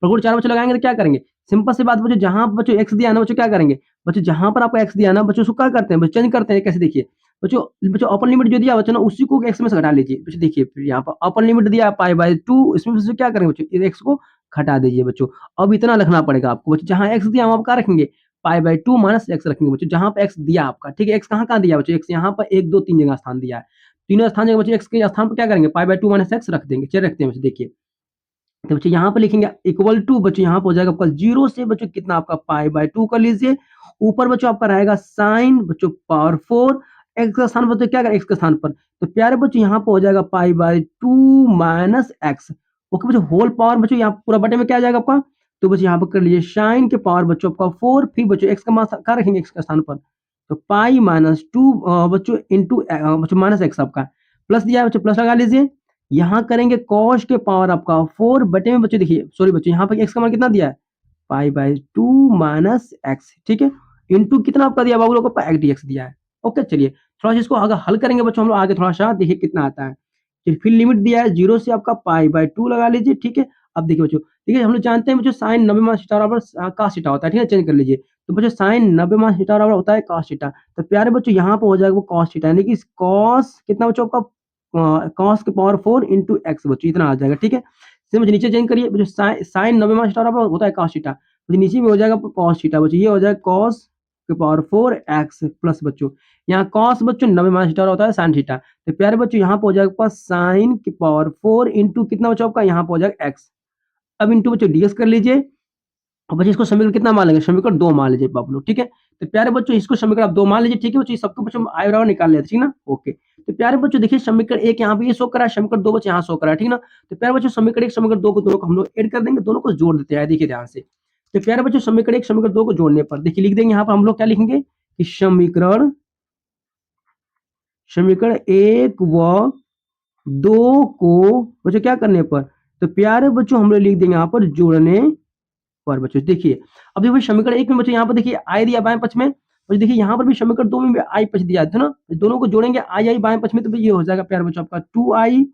प्रगुण 4 बच्चों लगाएंगे तो क्या करेंगे, सिंपल सी बात बच्चों, जहां पर बच्चों एक्स दिया है ना बच्चों क्या करेंगे बच्चों, जहां पर आपको एक्स दिया ना बच्चों उसको क्या करते हैं बच्चों, चेंज करते हैं। कैसे देखिए बच्चों, बच्चों अपर लिमिट जो दिया बच्चों ना उसी को एक्स में से घटा लीजिए बच्चों। देखिए फिर यहाँ पर अपर लिमिट दिया π/2, इसमें से क्या करेंगे बच्चों एक्स को घटा दीजिए बच्चों। अब इतना लिखना पड़ेगा आपको बच्चों, जहां एक्स दिया वहां पर क्या रखेंगे π/2 माइनस एक्स रखेंगे बच्चों, जहां पर एक्स दिया आपका, ठीक है। एक्स कहाँ कहाँ दिया बच्चों, एक्स यहाँ पर 1 2 3 जगह स्थान दिया है, तीनों स्थान जगह बच्चों एक्स के स्थान पर क्या करेंगे π/2 माइनस एक्स रख देंगे। चलिए रखते हैं बच्चों, देखिए तो बच्चों यहाँ पर लिखेंगे इक्वल टू बच्चों, यहाँ पर हो जाएगा आपका 0 से बच्चों कितना आपका π/2 कर लीजिए, ऊपर बच्चों आपका रहेगा साइन बच्चों पावर 4, एक्स का स्थान बच्चों क्या करें एक्स के स्थान पर, तो प्यारे बच्चों यहाँ पर हो जाएगा π/2 माइनस एक्स। ओके बच्चों होल पावर बच्चों यहाँ पूरा बटे में क्या आ जाएगा आपका, तो बच्चों यहाँ पर कर लीजिए साइन के पावर बच्चों आपका 4, फिर बच्चों एक्स का मान क्या रखेंगे एक्स के स्थान पर, तो π-2 बच्चों इंटू बच्चों माइनस एक्स आपका, प्लस दिया है बच्चों प्लस लगा लीजिए। यहाँ करेंगे कॉस के पावर आपका 4 बटे में बच्चों, देखिए सॉरी बच्चों यहाँ पर एक्स का मान कितना दिया है π/2 माइनस एक्स, ठीक है, इंटू कितना आपका दिया बाबू लोगों को dx दिया है। ओके चलिए थोड़ा सा इसको अगर हल करेंगे बच्चों हम लोग आगे, थोड़ा सा देखिए कितना आता है। फिर लिमिट दिया है 0 से आपका π/2 लगा लीजिए, ठीक है। अब देखिए बच्चों, ठीक है हम लोग जानते हैं बच्चों साइन 90 माइनस थीटा बराबर cos थीटा होता है, ठीक है, चेंज कर लीजिए। तो बच्चों साइन 90 माइनस थीटा बराबर होता है cos थीटा, तो प्यारे बच्चों यहाँ पर हो जाएगा वो cos थीटा, यानी कि cos कितना बच्चों आपका cos के पावर 4 इंटू एक्स बच्चों इतना आ जाएगा, ठीक है। फिर मुझे नीचे चेंज करिए बच्चों, साइन 90 माइनस थीटा बराबर होता है cos थीटा, तो नीचे में हो जाएगा cos थीटा बच्चों, ये हो जाएगा cos के पावर 4 एक्स प्लस बच्चों यहाँ cos बच्चों 90 माइनस थीटा होता है sin थीटा, तो प्यारे बच्चों यहाँ पर हो जाएगा साइन के पावर 4 इंटू कितना बच्चों आपका यहाँ पर हो जाएगा एक्स। अब इंटू बच्चों डीएक्स कर लीजिए। अब बच्चों इसको समीकरण कितना मान लेंगे, समीकरण 2 मान लीजिए आप लोग, ठीक है। तो प्यारे बच्चों इसको समीकरण आप 2 मान लीजिए, ठीक है बच्चों, सबको बच्चों आई बराबर निकाल लेते हैं, ठीक ना, ओके। तो प्यारे बच्चों देखिए समीकरण 1 यहाँ पे ये शो कर रहा है, समीकरण 2 बच्चों यहाँ शो कर रहा है, ठीक ना। तो प्यारे बच्चों समीकरण 1 समीकरण 2 को दोनों को हम लोग ऐड कर देंगे, दोनों को जोड़ देते हैं, देखिए ध्यान से। तो प्यारे बच्चों समीकरण 1 समीकरण 2 को जोड़ने पर देखिए लिख देंगे यहाँ पर हम लोग क्या लिखेंगे कि समीकरण समीकरण 1 व 2 को बच्चों क्या करने पर, तो प्यारे बच्चों हम लोग लिख देंगे यहाँ पर जोड़ने पर बच्चों देखिए। अब देखिए समीकरण 1 में बच्चों यहाँ पर देखिए आई दिया बाएं पक्ष में, और देखिए यहाँ पर भी समीकरण 2 में भी आई पक्ष दिया था ना, दोनों को जोड़ेंगे आई आई बाएं पक्ष में, तो ये हो जाएगा प्यारे बच्चों आपका 2i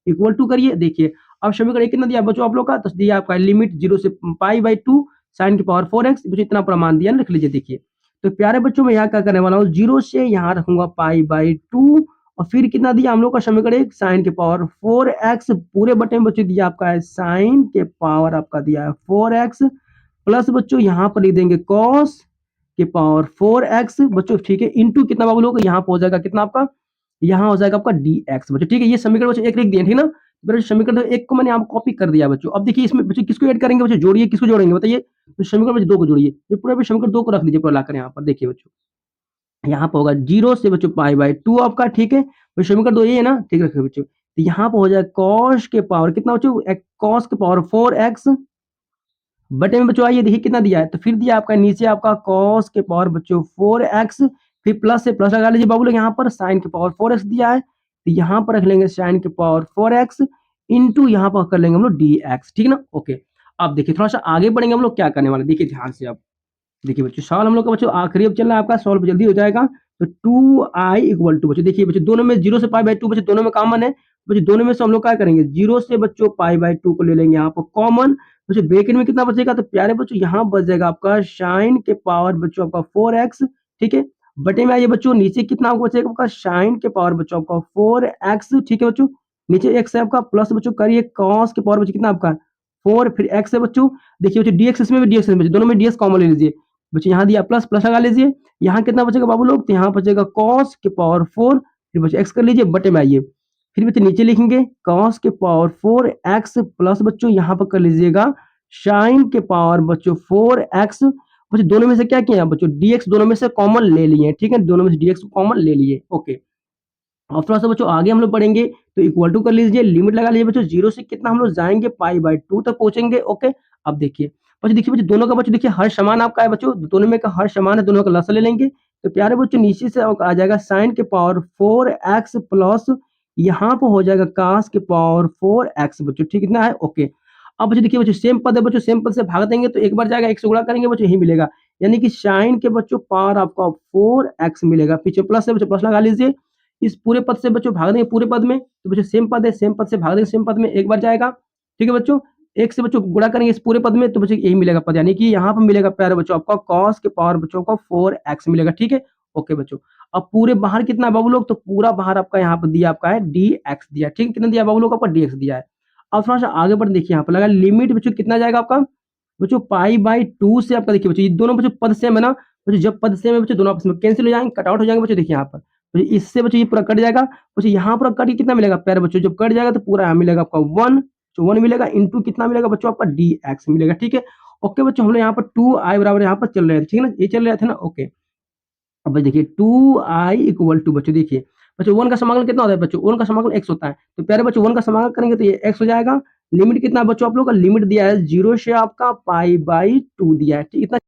इक्वल टू करिए देखिए। अब समीकरण 1 कितना दिया बच्चों आप लोग का, तो दिया आपका लिमिट 0 से π/2 sin की पावर 4x, बच्चों इतना प्रमाण दिया, लिख लीजिए देखिए। तो प्यारे बच्चों मैं यहाँ क्या करने वाला हूँ, 0 से यहाँ रखूंगा π/2, और फिर कितना दिया हम लोग का समीकरण 1 साइन के पावर 4x, पूरे बटे में बच्चों दिया आपका है साइन के पावर आपका दिया है 4x, प्लस बच्चों यहाँ पर लिख देंगे कॉस के पावर 4x बच्चों, ठीक है, इंटू कितना बाबू लोग यहाँ पे हो जाएगा कितना आपका, यहाँ हो जाएगा आपका dx बच्चों, ठीक है। ये समीकरण बच्चों एक लिख दिए, ठीक ना। बच्चों समीकरण एक को मैंने यहाँ कॉपी कर दिया बच्चों। अब देखिए इसमें बच्चों किसको ऐड करेंगे बच्चों, जोड़िए, किसको जोड़ेंगे बताइए, तो समीकरण बच्चों 2 को जोड़िए, ये पूरा समीकरण 2 को रख दीजिए पूरा लाकर यहाँ पर, देखिए बच्चों यहाँ पर होगा 0 से बच्चों π/2 आपका, ठीक है। समीकरण 2 ये है ना, ठीक रखिए बच्चों। तो यहाँ पर हो जाएगा कॉस के पावर कितना बच्चों, कॉस के पावर 4x बटे में बच्चों आइए देखिए कितना दिया है, तो फिर दिया आपका नीचे आपका cos के पावर बच्चों 4x, फिर प्लस से प्लस लगा लीजिए बाबू लोग, यहाँ पर sin के पावर 4x दिया है, तो यहाँ पर रख लेंगे sin के पावर 4x इंटू यहाँ पर कर लेंगे हम लोग dx, ठीक ना, ओके। अब देखिए थोड़ा सा आगे बढ़ेंगे हम लोग क्या करने वाले, देखिए ध्यान से। अब देखिए बच्चों सवाल हम लोग का बच्चों आखिरी अब चल रहा है आपका, सॉल्व जल्दी हो जाएगा। तो 2i इक्वल टू बच्चों देखिए बच्चों दोनों में 0 से π/2 बच्चों दोनों में कॉमन है, बच्चों दोनों में से हम लोग क्या करेंगे 0 से बच्चों π/2 को ले लेंगे यहाँ पर कॉमन, बच्चों ब्रैकेट में कितना बचेगा, तो प्यारे बच्चों यहाँ बच जाएगा आपका साइन के पावर बच्चों आपका 4x, ठीक है। बटे में आइए बच्चों नीचे कितना बचेगा आपका साइन के पावर बच्चों आपका 4x, ठीक है बच्चों, नीचे x है आपका, प्लस बच्चों करिए cos के पावर बच्चों कितना आपका 4, फिर x है बच्चों, देखिए बच्चों dx इसमें भी dx बच्चों दोनों में dx कॉमन ले लीजिए बच्चों, यहाँ दिया प्लस प्लस लगा लीजिए, यहाँ कितना बचेगा बाबू लोग, तो यहाँ बचेगा cos के पावर 4, फिर बच्चों x कर लीजिए, बटे में आइए, फिर बच्चों नीचे लिखेंगे cos के पावर 4x प्लस बच्चों यहाँ पर कर लीजिएगा sin के पावर बच्चों 4x, बच्चों दोनों में से क्या किया बच्चों dx दोनों में से कॉमन ले लिए, ठीक है, दोनों में से dx कॉमन ले लिए, ओके। और थोड़ा सा बच्चों आगे हम लोग पढ़ेंगे, तो इक्वल टू कर लीजिए, लिमिट लगा लीजिए बच्चों, 0 से कितना हम लोग जाएंगे π/2 तक पहुंचेंगे, ओके। अब देखिए बच्चों, देखिए बच्चों दोनों का बच्चों देखिए हर समान आपका है बच्चों, दोनों में का हर समान है, दोनों का लसा ले लेंगे, तो प्यारे बच्चों नीचे से आ जाएगा साइन के पावर 4x प्लस यहाँ पर हो जाएगा cos के पावर 4x बच्चों, ठीक इतना है, ओके। अब बच्चों देखिए बच्चों सेम पद है बच्चों, सेम पद से भाग देंगे तो एक बार जाएगा, एक से गुणा करेंगे बच्चों यही मिलेगा, यानी कि साइन के बच्चों पावर आपका 4x मिलेगा, पीछे प्लस है बच्चों, प्लस लगा लीजिए, इस पूरे पद से बच्चों भाग देंगे पूरे पद में, तो बच्चों सेम पद है, सेम पद से भाग देंगे सेम पद में, एक बार जाएगा, ठीक है बच्चों। एक से बच्चों गुणा करेंगे इस पूरे पद में, तो बच्चों यही मिलेगा पद, यानी कि यहाँ पर मिलेगा प्यारे बच्चों आपका cos के पावर बच्चों का 4x मिलेगा, ठीक है, ओके बच्चों। अब पूरे बाहर कितना है बाबू लोग, तो पूरा बाहर आपका यहाँ पर दिया आपका है dx दिया, ठीक है, कितना दिया बाबू लोग आपका dx दिया है। अब थोड़ा सा आगे बढ़ देखिए, यहाँ पर लगा लिमिट बच्चों कितना जाएगा आपका बच्चों π/2 से आपका, देखिए बच्चों ये दोनों बच्चों पद सेम है ना बच्चों, जब पद सेम है बच्चों दोनों आपस में कैंसिल हो जाएंगे, कट आउट हो जाएंगे बच्चों, देखिए यहाँ पर बच्चों इससे बच्चों ये पूरा कट जाएगा बच्चों, यहाँ पूरा कट के कितना मिलेगा प्यारे बच्चों, जब कट जाएगा तो पूरा यहाँ मिलेगा आपका 1, तो 1 मिलेगा इंटू कितना मिलेगा बच्चों आपका dx मिलेगा, ठीक है, ओके बच्चों। हम लोग यहाँ पर 2i बराबर यहाँ पर चल रहे थे, ठीक है ना, ये चल रहे थे ना, ओके। अब देखिए 2i इक्वल टू बच्चों देखिए बच्चों 1 का समाकलन कितना होता है बच्चों, 1 का समाकलन x होता है, तो प्यारे बच्चों 1 का समाकलन करेंगे तो ये x हो जाएगा, लिमिट कितना है बच्चों आप लोग का, लिमिट दिया है 0 से आपका π/2 दिया है, ठीक इतना,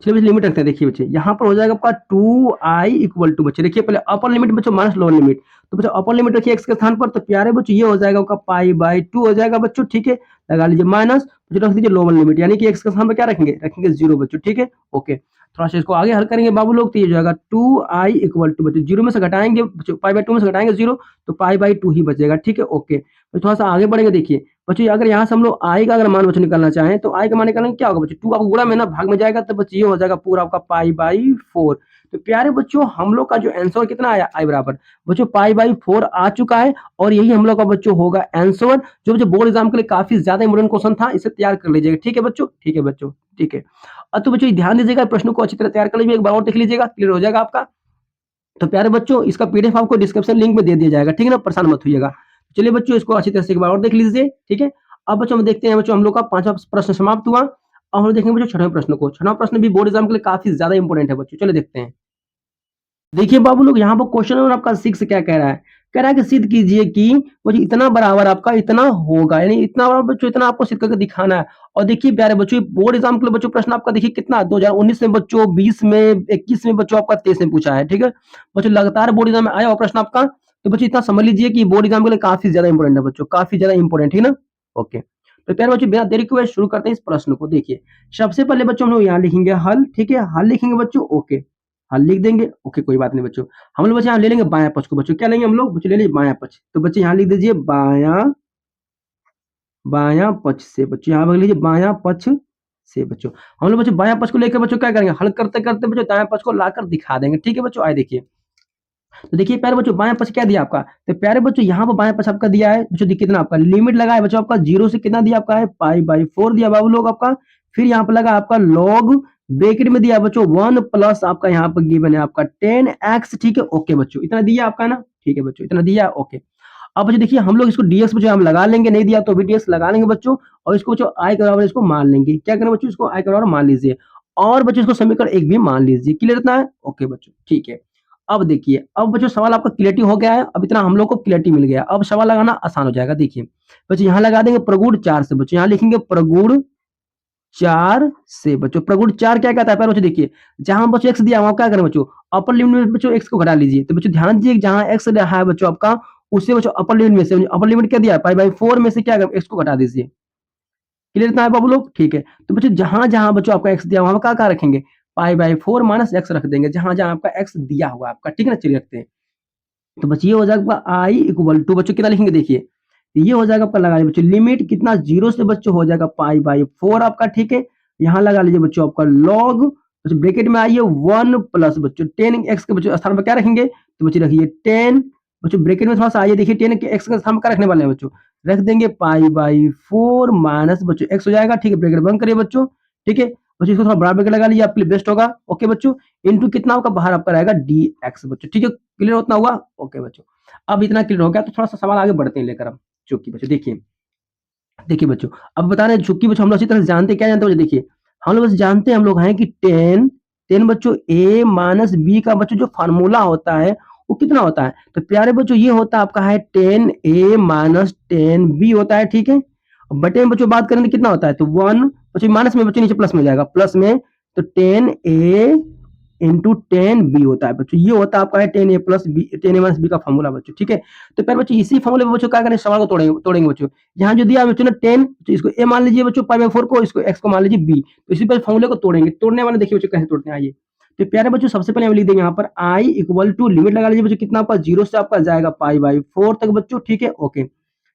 चलिए बच्चे लिमिट रखते हैं, देखिए बच्चे यहाँ पर हो जाएगा आपका 2i इक्वल टू बच्चे, देखिए पहले अपर लिमिट बच्चों माइनस लोअर लिमिट, तो बच्चों अपर लिमिट रखिए x के स्थान पर, तो प्यारे बच्चों ये हो जाएगा आपका π/2 हो जाएगा बच्चों, ठीक है, लगा लीजिए माइनस, बच्चों रख दीजिए लोअर लिमिट, यानी कि x के स्थान पर क्या रखेंगे, रखेंगे 0 बच्चों, ठीक है, ओके। थोड़ा सा इसको आगे हल करेंगे बाबू लोग, तो ये हो जाएगा 2i इक्वल टू बच्चों 0 में से घटाएंगे बच्चों, π/2 में से घटाएंगे 0, तो π/2 ही बचेगा, ठीक है, ओके। तो थोड़ा सा आगे बढ़ेंगे, देखिए बच्चों अगर यहाँ से हम लोग आई का अगर मान बच्चों निकालना चाहें, तो आई का मान निकालेंगे क्या होगा बच्चों, 2 आपको गुणा में ना भाग में जाएगा, तो बच्चों ये हो जाएगा पूरा आपका π/4। तो प्यारे बच्चों हम लोग का जो आंसर कितना आया, आई बराबर बच्चों π/4 आ चुका है, और यही हम लोग का बच्चों होगा आंसर, जो बच्चों बोर्ड एग्जाम के लिए काफी ज्यादा इंपोर्टेंट क्वेश्चन था, इसे तैयार कर लीजिएगा, ठीक है बच्चों, ठीक है बच्चों, ठीक है। अब तो बच्चों ध्यान दीजिएगा, प्रश्नों को अच्छी तरह तैयार कर लीजिए, एक बार और देख लीजिएगा, क्लियर हो जाएगा आपका। तो प्यारे बच्चों इसका पीडीएफ आपको डिस्क्रिप्शन लिंक में दे दिया जाएगा, ठीक है ना, परेशान मत होइएगा। चलिए बच्चों इसको अच्छी तरह से एक बार और देख लीजिए, ठीक है। अब बच्चों हम देखते हैं बच्चों हम लोग का 5वां प्रश्न समाप्त हुआ। अब हम लोग देखेंगे बच्चों 6वें प्रश्न को। 6वां प्रश्न भी बोर्ड एग्जाम के लिए काफ़ी ज़्यादा इंपॉर्टेंट है बच्चों, चलिए देखते हैं। देखिए बाबू लोग यहाँ पर क्वेश्चन नंबर आपका 6 क्या कह रहा है? कह रहा है कि सिद्ध कीजिए कि वो जो इतना बराबर आपका इतना होगा, यानी इतना बराबर बच्चों इतना आपको सिद्ध करके दिखाना है। और देखिए प्यारे बच्चों बोर्ड एग्जाम के लिए बच्चों प्रश्न आपका देखिए कितना 2019 में बच्चों, 20 में, 21 में बच्चों आपका, 23 में पूछा है, ठीक है। बच्चों लगातार बोर्ड एग्जाम में आया हुआ प्रश्न आपका, तो बच्चों इतना समझ लीजिए कि बोर्ड एग्जाम के लिए काफी ज्यादा इंपॉर्टेंट है बच्चों, काफी ज्यादा इंपॉर्टेंट है ना। ओके, तो प्यारे बच्चों बिना देरी के हुए शुरू करते हैं इस प्रश्न को। देखिए सबसे पहले बच्चों हम लोग यहाँ लिखेंगे हल, ठीक है, हल लिखेंगे बच्चों, ओके, हल लिख देंगे, ओके कोई बात नहीं बच्चों। हम लोग बच्चे यहाँ ले लेंगे बायां पक्ष को बच्चों, क्या लेंगे हम लोग बच्चों, ले लीजिए बायां पक्ष। तो बच्चे यहाँ लिख दीजिए बायां, बायां पक्ष से बच्चों, यहाँ पर लीजिए बायां पक्ष से बच्चों। हम लोग बच्चों बायां पक्ष को लेकर बच्चों क्या करेंगे, हल करते करते बच्चों दायां पक्ष को लाकर दिखा देंगे, ठीक है बच्चों। आए देखिए, तो देखिए प्यारे बच्चों बायां पक्ष क्या दिया आपका, तो प्यारे बच्चों यहाँ पर बायां पक्ष आपका दिया है बच्चों, देखिए कितना आपका लिमिट लगा है बच्चों, आपका 0 से कितना दिया आपका है पाई/4 दिया बाबू लोग आपका। फिर यहाँ पर लगा आपका लॉग, ब्रैकेट में दिया बच्चों 1 प्लस आपका यहाँ पर गिवन है आपका 10x, ठीक है, ओके बच्चों, इतना दिया आपका ना, ठीक है बच्चों, इतना दिया, ओके। अब बच्चों देखिए हम लोग इसको dx बच्चों हम लगा लेंगे, नहीं दिया तो भी dx लगा लेंगे बच्चों, और इसको बच्चों i के बराबर इसको मान लेंगे, क्या करें बच्चों, इसको i के बराबर मान लीजिए, और बच्चों इसको समीकरण 1 भी मान लीजिए, क्लियर इतना है, ओके बच्चों, ठीक है। अब देखिए, अब बच्चों सवाल आपका क्लियरिटी हो गया है, अब इतना हम लोग को क्लियरिटी मिल गया, अब सवाल लगाना आसान हो जाएगा। देखिए बच्चों यहाँ लगा देंगे प्रगुण 4 से बच्चों, यहाँ लिखेंगे प्रगुण 4 से बच्चों, प्रगुण 4 क्या कहता है पहले बच्चों देखिए, जहां बच्चों x दिया वहां क्या करें बच्चों, अपर लिमिट में बच्चों x को घटा लीजिए। तो बच्चों ध्यान दीजिए जहां x है बच्चों आपका, उससे बच्चों अपर लिमिट में से, अपर लिमिट क्या दिया है पाई/4 में से क्या करें, x को घटा दीजिए, क्लियर इतना है बाबू लोग, ठीक है। तो बच्चों जहां जहां बच्चों आपका x दिया वहां क्या रखेंगे, पाई/4 माइनस x रख देंगे, जहां जहां आपका x दिया होगा आपका, ठीक है ना, चलिए रखते हैं। तो बच्चों ये हो जाएगा i इक्वल टू बच्चों कितना लिखेंगे, देखिए ये हो जाएगा आपका, लगा लीजिए बच्चों लिमिट कितना 0 से बच्चों हो जाएगा पाई/4 आपका, ठीक है। यहाँ लगा लीजिए बच्चों आपका लॉग, बच्चों ब्रैकेट में आइए 1 प्लस बच्चों 10x के बच्चों स्थान पर क्या रखेंगे, तो बच्चों रखिए 10, बच्चों ब्रैकेट में थोड़ा सा आइए देखिए 10 के x के स्थान पर क्या रखने वाले हैं बच्चों, रख देंगे पाई/4 माइनस बच्चों x हो जाएगा, ठीक है, ब्रैकेट बंद करिए बच्चों, ठीक है। बच्चों इसको थोड़ा बड़ा ब्रैकेट लगा लीजिए, आपके लिए बेस्ट होगा, ओके बच्चों। इनटू कितना आपका बाहर आपका रहेगा dx बच्चों, ठीक है, क्लियर उतना हुआ, ओके बच्चों। अब इतना क्लियर हो गया तो थोड़ा सा सवाल आगे बढ़ते हैं लेकर, अब चूंकि बच्चों देखिए, देखिए बच्चों अब बता रहे हैं चूंकि बच्चों हम लोग अच्छी तरह से जानते हैं, क्या जानते हैं बच्चों, देखिए हम लोग बस जानते हैं हम लोग हैं कि 10 बच्चों a माइनस b का बच्चों जो फार्मूला होता है वो कितना होता है, तो प्यारे बच्चों ये होता है आपका है 10a माइनस 10b होता है, ठीक है। बटे में बच्चों बात करेंगे कितना होता है, तो 1 बच्चों माइनस में बच्चों नीचे प्लस में हो जाएगा, प्लस में तो 10a इंटू 10b होता है बच्चों, ये होता है आपका है 10a plus B, 10a minus b का फॉर्मूला बच्चों, ठीक है। तो फिर बच्चों इसी फॉर्मूले में बच्चों क्या करें, सवाल को तोड़ेंगे बच्चों। यहाँ जो दिया बच्चों ना 10, तो इसको a मान लीजिए बच्चों पाई/4 को, इसको x को मान लीजिए b, तो इसी पर फॉर्मूले को तोड़ेंगे। तोड़ने वाले देखिए बच्चों कैसे तोड़ते हैं, आइए। तो प्यारे बच्चों सबसे पहले हम लिख देंगे यहाँ पर i इक्वल टू लिमिट लगा लीजिए बच्चों, कितना आपका 0 से आपका जाएगा पाई/4 तक बच्चों, ठीक है, ओके।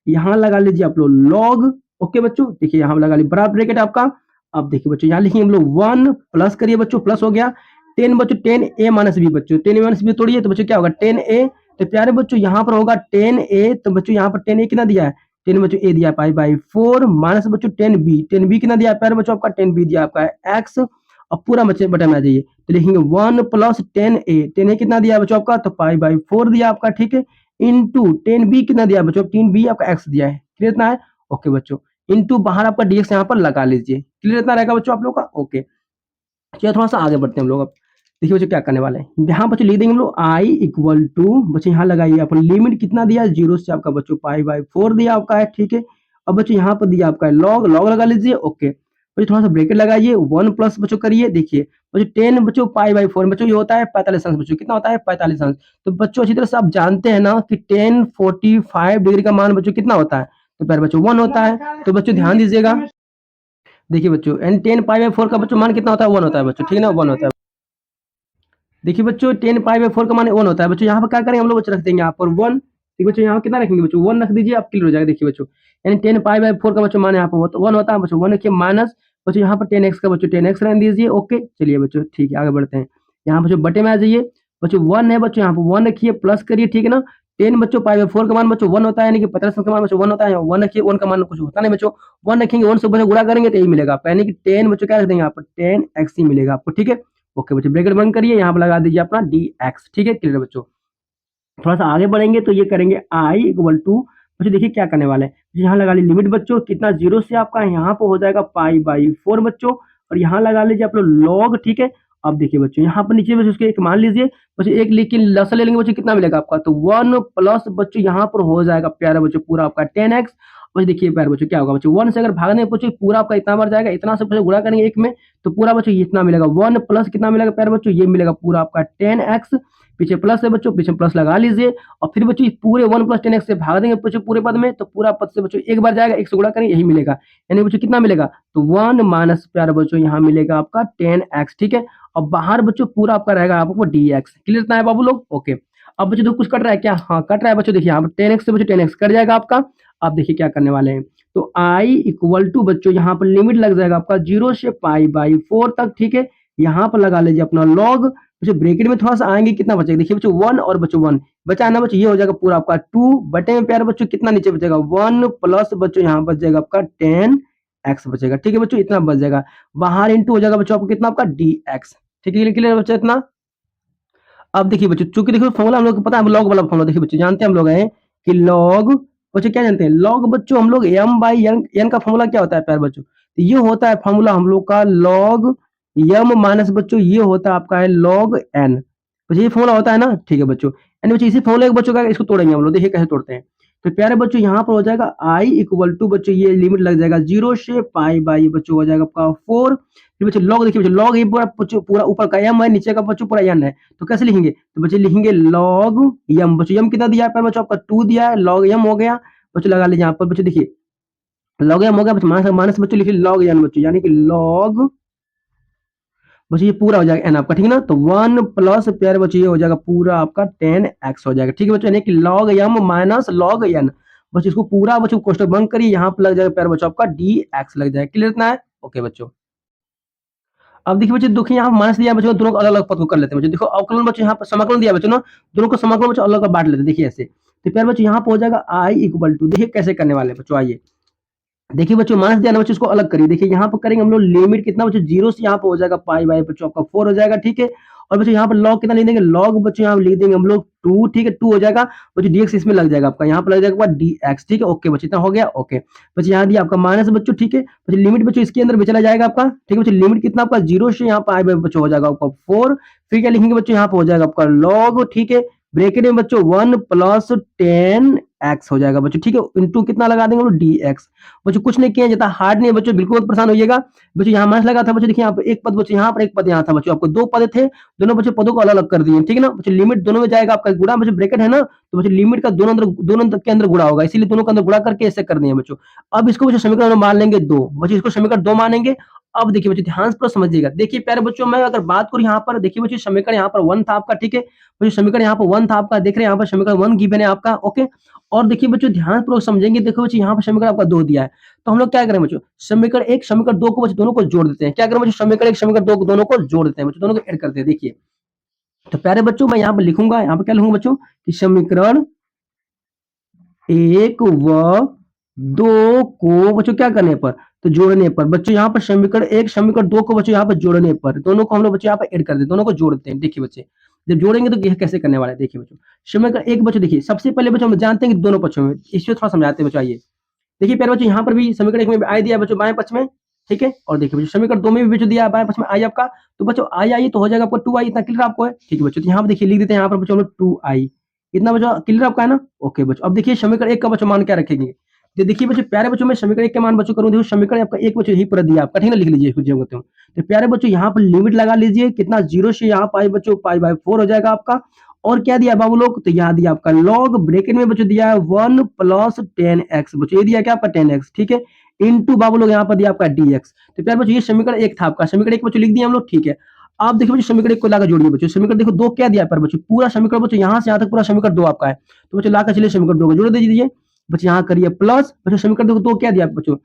यहाँ लगा लीजिए आप लोग लॉग, ओके बच्चों, देखिए यहाँ लगा लीजिए बराबर ब्रैकेट आपका। अब देखिए बच्चों यहाँ लिखेंगे हम लोग 1 प्लस करिए बच्चों, प्लस हो गया 10 बच्चों 10a माइनस b बच्चों, 10a माइनस b तोड़िए तो बच्चों क्या होगा 10a, तो प्यारे बच्चों यहाँ पर होगा 10a, तो बच्चों यहाँ पर 10a कितना दिया है, 10 बच्चों a दिया पाई/4 माइनस बच्चों 10b कितना दिया है प्यारे बच्चों आपका 10b दिया आपका है x। अब पूरा बच्चे बटन में आ जाइए, तो लिखेंगे 1 प्लस 10a कितना दिया बच्चों आपका, तो पाई/4 दिया आपका, ठीक है, इंटू 10b कितना दिया बच्चों, 10b आपका x दिया है, क्लियर इतना है, ओके बच्चों। इंटू बाहर आपका dx यहाँ पर लगा लीजिए, क्लियर इतना रहेगा बच्चों आप लोग का, ओके। चलिए थोड़ा सा आगे बढ़ते हैं हम लोग। अब देखिए बच्चों क्या करने वाले हैं, यहाँ बच्चों लिख देंगे हम लोग i इक्वल टू बच्चों यहाँ लगाइए अपन लिमिट कितना दिया 0 से आपका बच्चों पाई/4 दिया आपका है, ठीक है। अब बच्चों यहाँ पर दिया आपका है लॉग, लॉग लगा लीजिए, ओके। बच्चों थोड़ा सा ब्रैकेट लगाइए 1 प्लस बच्चों करिए, देखिए बच्चों 10 बच्चों पाई/4 बच्चों ये होता है 45 अंश बच्चों, कितना होता है 45 अंश। तो बच्चों अच्छी तरह से आप जानते हैं ना कि 1045 डिग्री का मान बच्चों कितना होता है, तो पहले बच्चों 1 होता है, तो बच्चों ध्यान दीजिएगा। देखिए बच्चों एंड 10 पाई/4 का बच्चों मान कितना होता है 1 होता है बच्चों, ठीक है ना, 1 होता है। देखिए बच्चों 10 पाई/4 का मान 1 होता है बच्चों, यहाँ पर क्या करेंगे हम लोग बच्चों रख देंगे यहाँ पर 1, ठीक बच्चों यहाँ कितना रखेंगे बच्चों 1 रख दीजिए, आप क्लियर हो जाएगा। देखिए बच्चों यानी 10 पाई/4 का बच्चों मान यहाँ पर 1 होता है बच्चों, 1 रखिए माइनस बच्चों यहाँ पर 10x का बच्चों 10x रहने दीजिए, ओके। चलिए बच्चों ठीक है आगे बढ़ते हैं, यहाँ बच्चों बटे में आ जाइए बच्चों 1 है बच्चों, यहाँ पर 1 रखिए प्लस करिए, ठीक है ना। 10 बच्चों पाई/4 का मान बच्चों 1 होता है, यानी कि 50 का मान बच्चों 1 होता है, 1 रखिए, 1 का मान कुछ होता नहीं बच्चों, 1 रखेंगे 1 से बच्चों गुणा करेंगे तो यही मिलेगा आपको, यानी कि 10 बच्चों क्या रख देंगे यहाँ पर 10x ही मिलेगा आपको, ठीक है, ओके बच्चों। ब्रैकेट बंद करिए, यहाँ पर लगा दीजिए अपना dx, ठीक है, क्लियर बच्चों। थोड़ा सा आगे बढ़ेंगे तो ये करेंगे i इक्वल टू बच्चों देखिए क्या करने वाले हैं, यहाँ लगा ली लिमिट बच्चों, कितना 0 से आपका यहाँ पे हो जाएगा पाई/4 बच्चों, और यहाँ लगा लीजिए आप लोग लॉग, ठीक है। अब देखिए बच्चों यहाँ पर नीचे बच्चों उसके एक मान लीजिए बच्चों, एक लिख के लसा ले लेंगे बच्चों, कितना मिलेगा आपका, तो 1 प्लस बच्चों यहाँ पर हो जाएगा प्यारे बच्चों पूरा आपका 10x। बच्चों देखिए प्यारे बच्चों क्या होगा बच्चों, 1 से अगर भागने बच्चों पूरा आपका इतना बार जाएगा, इतना से बच्चों गुणा करेंगे एक में, तो पूरा बच्चों इतना मिलेगा, 1 प्लस कितना मिलेगा प्यारे बच्चों, ये मिलेगा पूरा आपका 10x। पीछे प्लस है बच्चों, पीछे प्लस लगा लीजिए, और फिर बच्चों इस पूरे 1 प्लस 10x से भाग देंगे बच्चों पूरे पद में, तो पूरा पद से बच्चों एक बार जाएगा, एक से गुणा करेंगे यही मिलेगा, यानी बच्चों कितना मिलेगा, तो 1 माइनस प्यारे बच्चों यहाँ मिलेगा आपका 10x, ठीक है। और बाहर बच्चों पूरा आपका रहेगा आपको dx, क्लियर इतना है बाबू लोग, ओके। अब बच्चों देखो कुछ कट रहा है क्या, हाँ कट रहा है बच्चों, देखिए यहाँ पर 10x से बच्चों 10x कट जाएगा आपका। आप देखिए क्या करने वाले हैं, तो i इक्वल टू बच्चों यहाँ पर लिमिट लग जाएगा आपका 0 से पाई/4 तक, ठीक है। यहाँ पर लगा लीजिए अपना लॉग, बच्चों ब्रैकेट में थोड़ा सा आएंगे, कितना बचेगा देखिए बच्चों 1 और बच्चों 1 बचा है ना बच्चों, ये हो जाएगा पूरा आपका 2 बटे में प्यारे बच्चों कितना नीचे बचेगा 1 प्लस बच्चों यहाँ बच जाएगा आपका 10x बचेगा, ठीक है बच्चों, इतना बच जाएगा। बाहर इंटू हो जाएगा बच्चों आपको कितना आपका dx, ठीक है, क्लियर बच्चों इतना। अब देखिए बच्चों, चूंकि देखो फॉर्मूला हम लोग को पता है, लॉग वाला फॉर्मूला देखिए बच्चों जानते हैं हम लोग हैं कि लॉग, बच्चों क्या जानते हैं लॉग बच्चों, हम लोग m/n का फॉर्मूला क्या होता है प्यारे बच्चों, तो ये होता है फॉर्मूला हम लोग का लॉग m माइनस बच्चों ये होता है आपका है लॉग n, बच्चों ये फॉर्मूला होता है ना, ठीक है बच्चों। यानी बच्चों इसी फॉर्मूले के बच्चों का इसको तोड़ेंगे हम लोग, देखिए कैसे तोड़ते हैं। तो प्यारे बच्चों यहाँ पर हो जाएगा i इक्वल टू बच्चों ये लिमिट लग जाएगा 0 से पाई बच्चों हो जाएगा आपका 4। फिर बच्चों लॉग देखिए बच्चों, लॉग ये पूरा बच्चों पूरा ऊपर का m है, नीचे का बच्चों पूरा n है, तो कैसे लिखेंगे, तो बच्चों लिखेंगे लॉग m, बच्चों m कितना दिया है बच्चों आपका 2 दिया है, लॉग m हो गया बच्चों, लगा लीजिए यहाँ पर बच्चों देखिए लॉग m हो गया बच्चों, माइनस माइनस बच्चों लिखिए लॉग n बच्चों, यानी कि लॉग बच्चों ये पूरा हो जाएगा n आपका, ठीक है ना। तो 1 प्लस प्यारे बच्चों ये हो जाएगा पूरा आपका 10x हो जाएगा, ठीक है बच्चों, यानी कि log m minus log n, बच्चों इसको पूरा बच्चों क्वेश्चन बंद करिए, यहाँ पर लग जाएगा प्यारे बच्चों आपका dx लग जाएगा, क्लियर इतना है, ओके बच्चों। अब देखिए बच्चों, देखिए यहाँ माइनस दिया बच्चों, दोनों को अलग अलग पद को कर लेते हैं बच्चों, देखो अवकलन बच्चों यहाँ पर समाकलन दिया बच्चों ना, दोनों को समाकलन बच्चों अलग अलग बांट लेते हैं, देखिए ऐसे। तो प्यारे बच्चों यहाँ पर हो जाएगा i इक्वल टू, देखिए कैसे करने वाले बच्चों, आइए देखिए बच्चों माइनस दिया ना बच्चों, इसको अलग करिए, देखिए यहाँ पर करेंगे हम लोग लिमिट कितना बच्चों 0 से यहाँ पर हो जाएगा पाई बच्चों आपका 4 हो जाएगा, ठीक है। और बच्चों यहाँ पर लॉग कितना लिख देंगे, लॉग बच्चों यहाँ लिख देंगे हम लोग 2, ठीक है, 2 हो जाएगा बच्चों, dx इसमें लग जाएगा आपका, यहाँ पर लग जाएगा dx, ठीक है, ओके बच्चों इतना हो गया, ओके। बच्चों यहाँ दिया आपका माइनस बच्चों, ठीक है, बच्चों लिमिट बच्चों इसके अंदर भी चला जाएगा आपका, ठीक है बच्चों, लिमिट कितना आपका 0 से यहाँ पर आई बच्चों हो जाएगा आपका 4, फिर क्या लिखेंगे बच्चों यहाँ पर हो जाएगा आपका लॉग, ठीक है, ब्रैकेट में बच्चों 1 प्लस 10x हो जाएगा बच्चों, ठीक है, इंटू कितना लगा देंगे हम लोग dx। बच्चों कुछ नहीं किया जाता, हार्ड नहीं है बच्चों, बिल्कुल मत परेशान होइएगा बच्चों। यहाँ माइनस लगा था बच्चों, देखिए यहाँ पर एक पद बच्चों, यहाँ पर एक पद यहाँ था बच्चों, आपको दो पद थे, दोनों बच्चों पदों को अलग अलग कर दिए, ठीक है ना बच्चों। लिमिट दोनों में जाएगा आपका गुणा, बच्चों ब्रैकेट है ना, तो बच्चों लिमिट का दोनों के अंदर गुणा होगा, इसीलिए दोनों के अंदर गुणा करके ऐसे कर दिए बच्चों। अब इसको बच्चों समीकरण मान लेंगे 2 बच्चों, इसको समीकरण 2 मानेंगे। अब देखिए बच्चों ध्यान से पूरा समझिएगा, देखिए प्यारे बच्चों मैं अगर बात करूं यहाँ पर, देखिए बच्चों समीकरण यहाँ पर 1 था आपका, ठीक है बच्चों, समीकरण यहाँ पर 1 था आपका, देख रहे हैं यहाँ पर समीकरण 1 गिवन है आपका, ओके। और देखिए बच्चों ध्यानपूर्वक समझेंगे, देखो बच्चों यहाँ पर समीकरण आपका 2 दिया है, तो हम लोग क्या करें बच्चों, समीकरण 1 समीकरण 2 को बच्चों दोनों को जोड़ देते हैं, क्या करें बच्चों, समीकरण 1 समीकरण 2 को दोनों को जोड़ देते हैं बच्चों, दोनों को ऐड करते हैं। देखिए तो प्यारे बच्चों मैं यहाँ पर लिखूंगा, यहाँ पर क्या लिखूंगा बच्चों कि समीकरण 1 व 2 को बच्चों क्या करने पर, तो जोड़ने पर बच्चों, यहाँ पर समीकरण 1 समीकरण 2 को बच्चों यहाँ पर जोड़ने पर, दोनों को हम लोग बच्चों यहाँ पर ऐड कर देते हैं, दोनों को जोड़ते हैं। देखिए बच्चे जब जोड़ेंगे तो ये कैसे करने वाले हैं, देखिए बच्चों समीकरण 1 बच्चों, देखिए सबसे पहले बच्चों हम जानते हैं कि दोनों पक्षों में, इसको थोड़ा समझाते हैं बच्चों, आइए देखिए प्यारे बच्चों यहाँ पर भी समीकरण 1 में आई दिया बच्चों बाएं पक्ष में, ठीक है। और देखिए बच्चों समीकरण 2 में भी बच्चों दिया है बाएं पक्ष में आई आपका, तो बच्चों आई तो हो जाएगा आपका 2i, इतना क्लियर आपको है, ठीक है बच्चों। तो यहाँ पर देखिए लिख देते हैं यहाँ पर बच्चों हम लोग 2i, इतना बच्चों क्लियर आपका है ना, ओके बच्चों। अब देखिए समीकरण 1 का बच्चों मान क्या रखेंगे, तो देखिए बच्चों प्यारे बच्चों मैं समीकरण 1 के मान बच्चों करूँ, देखो समीकरण आपका 1 बच्चों यही पूरा दिया आपका, ठीक है ना, लिख लीजिए कुछ जगह हूँ। तो प्यारे बच्चों यहाँ पर लिमिट लगा लीजिए, कितना 0 से यहाँ पाई बच्चों पाई/4 हो जाएगा आपका। और क्या दिया बाबू लोग, तो यहाँ दिया आपका लॉग, ब्रैकेट में बच्चों दिया है 1 प्लस 10x बच्चों, ये दिया क्या आपका 10x, ठीक है, इनटू बाबू लोग यहाँ पर दिया आपका dx। तो प्यारे बच्चों ये समीकरण 1 था आपका, समीकरण 1 बच्चों लिख दिया हम लोग, ठीक है। आप देखिए बच्चों समीकरण 1 को लाकर जोड़िए बच्चों, समीकरण देखो 2 क्या दिया पर बच्चों, पूरा समीकरण बच्चों यहाँ से यहाँ तक पूरा समीकरण 2 आपका है, तो बच्चों लाकर चलिए समीकरण 2 को जोड़ दीजिए बच्चों, यहाँ करिए प्लस बच्चों समीकरण देखो 2 क्या दिया बच्चों,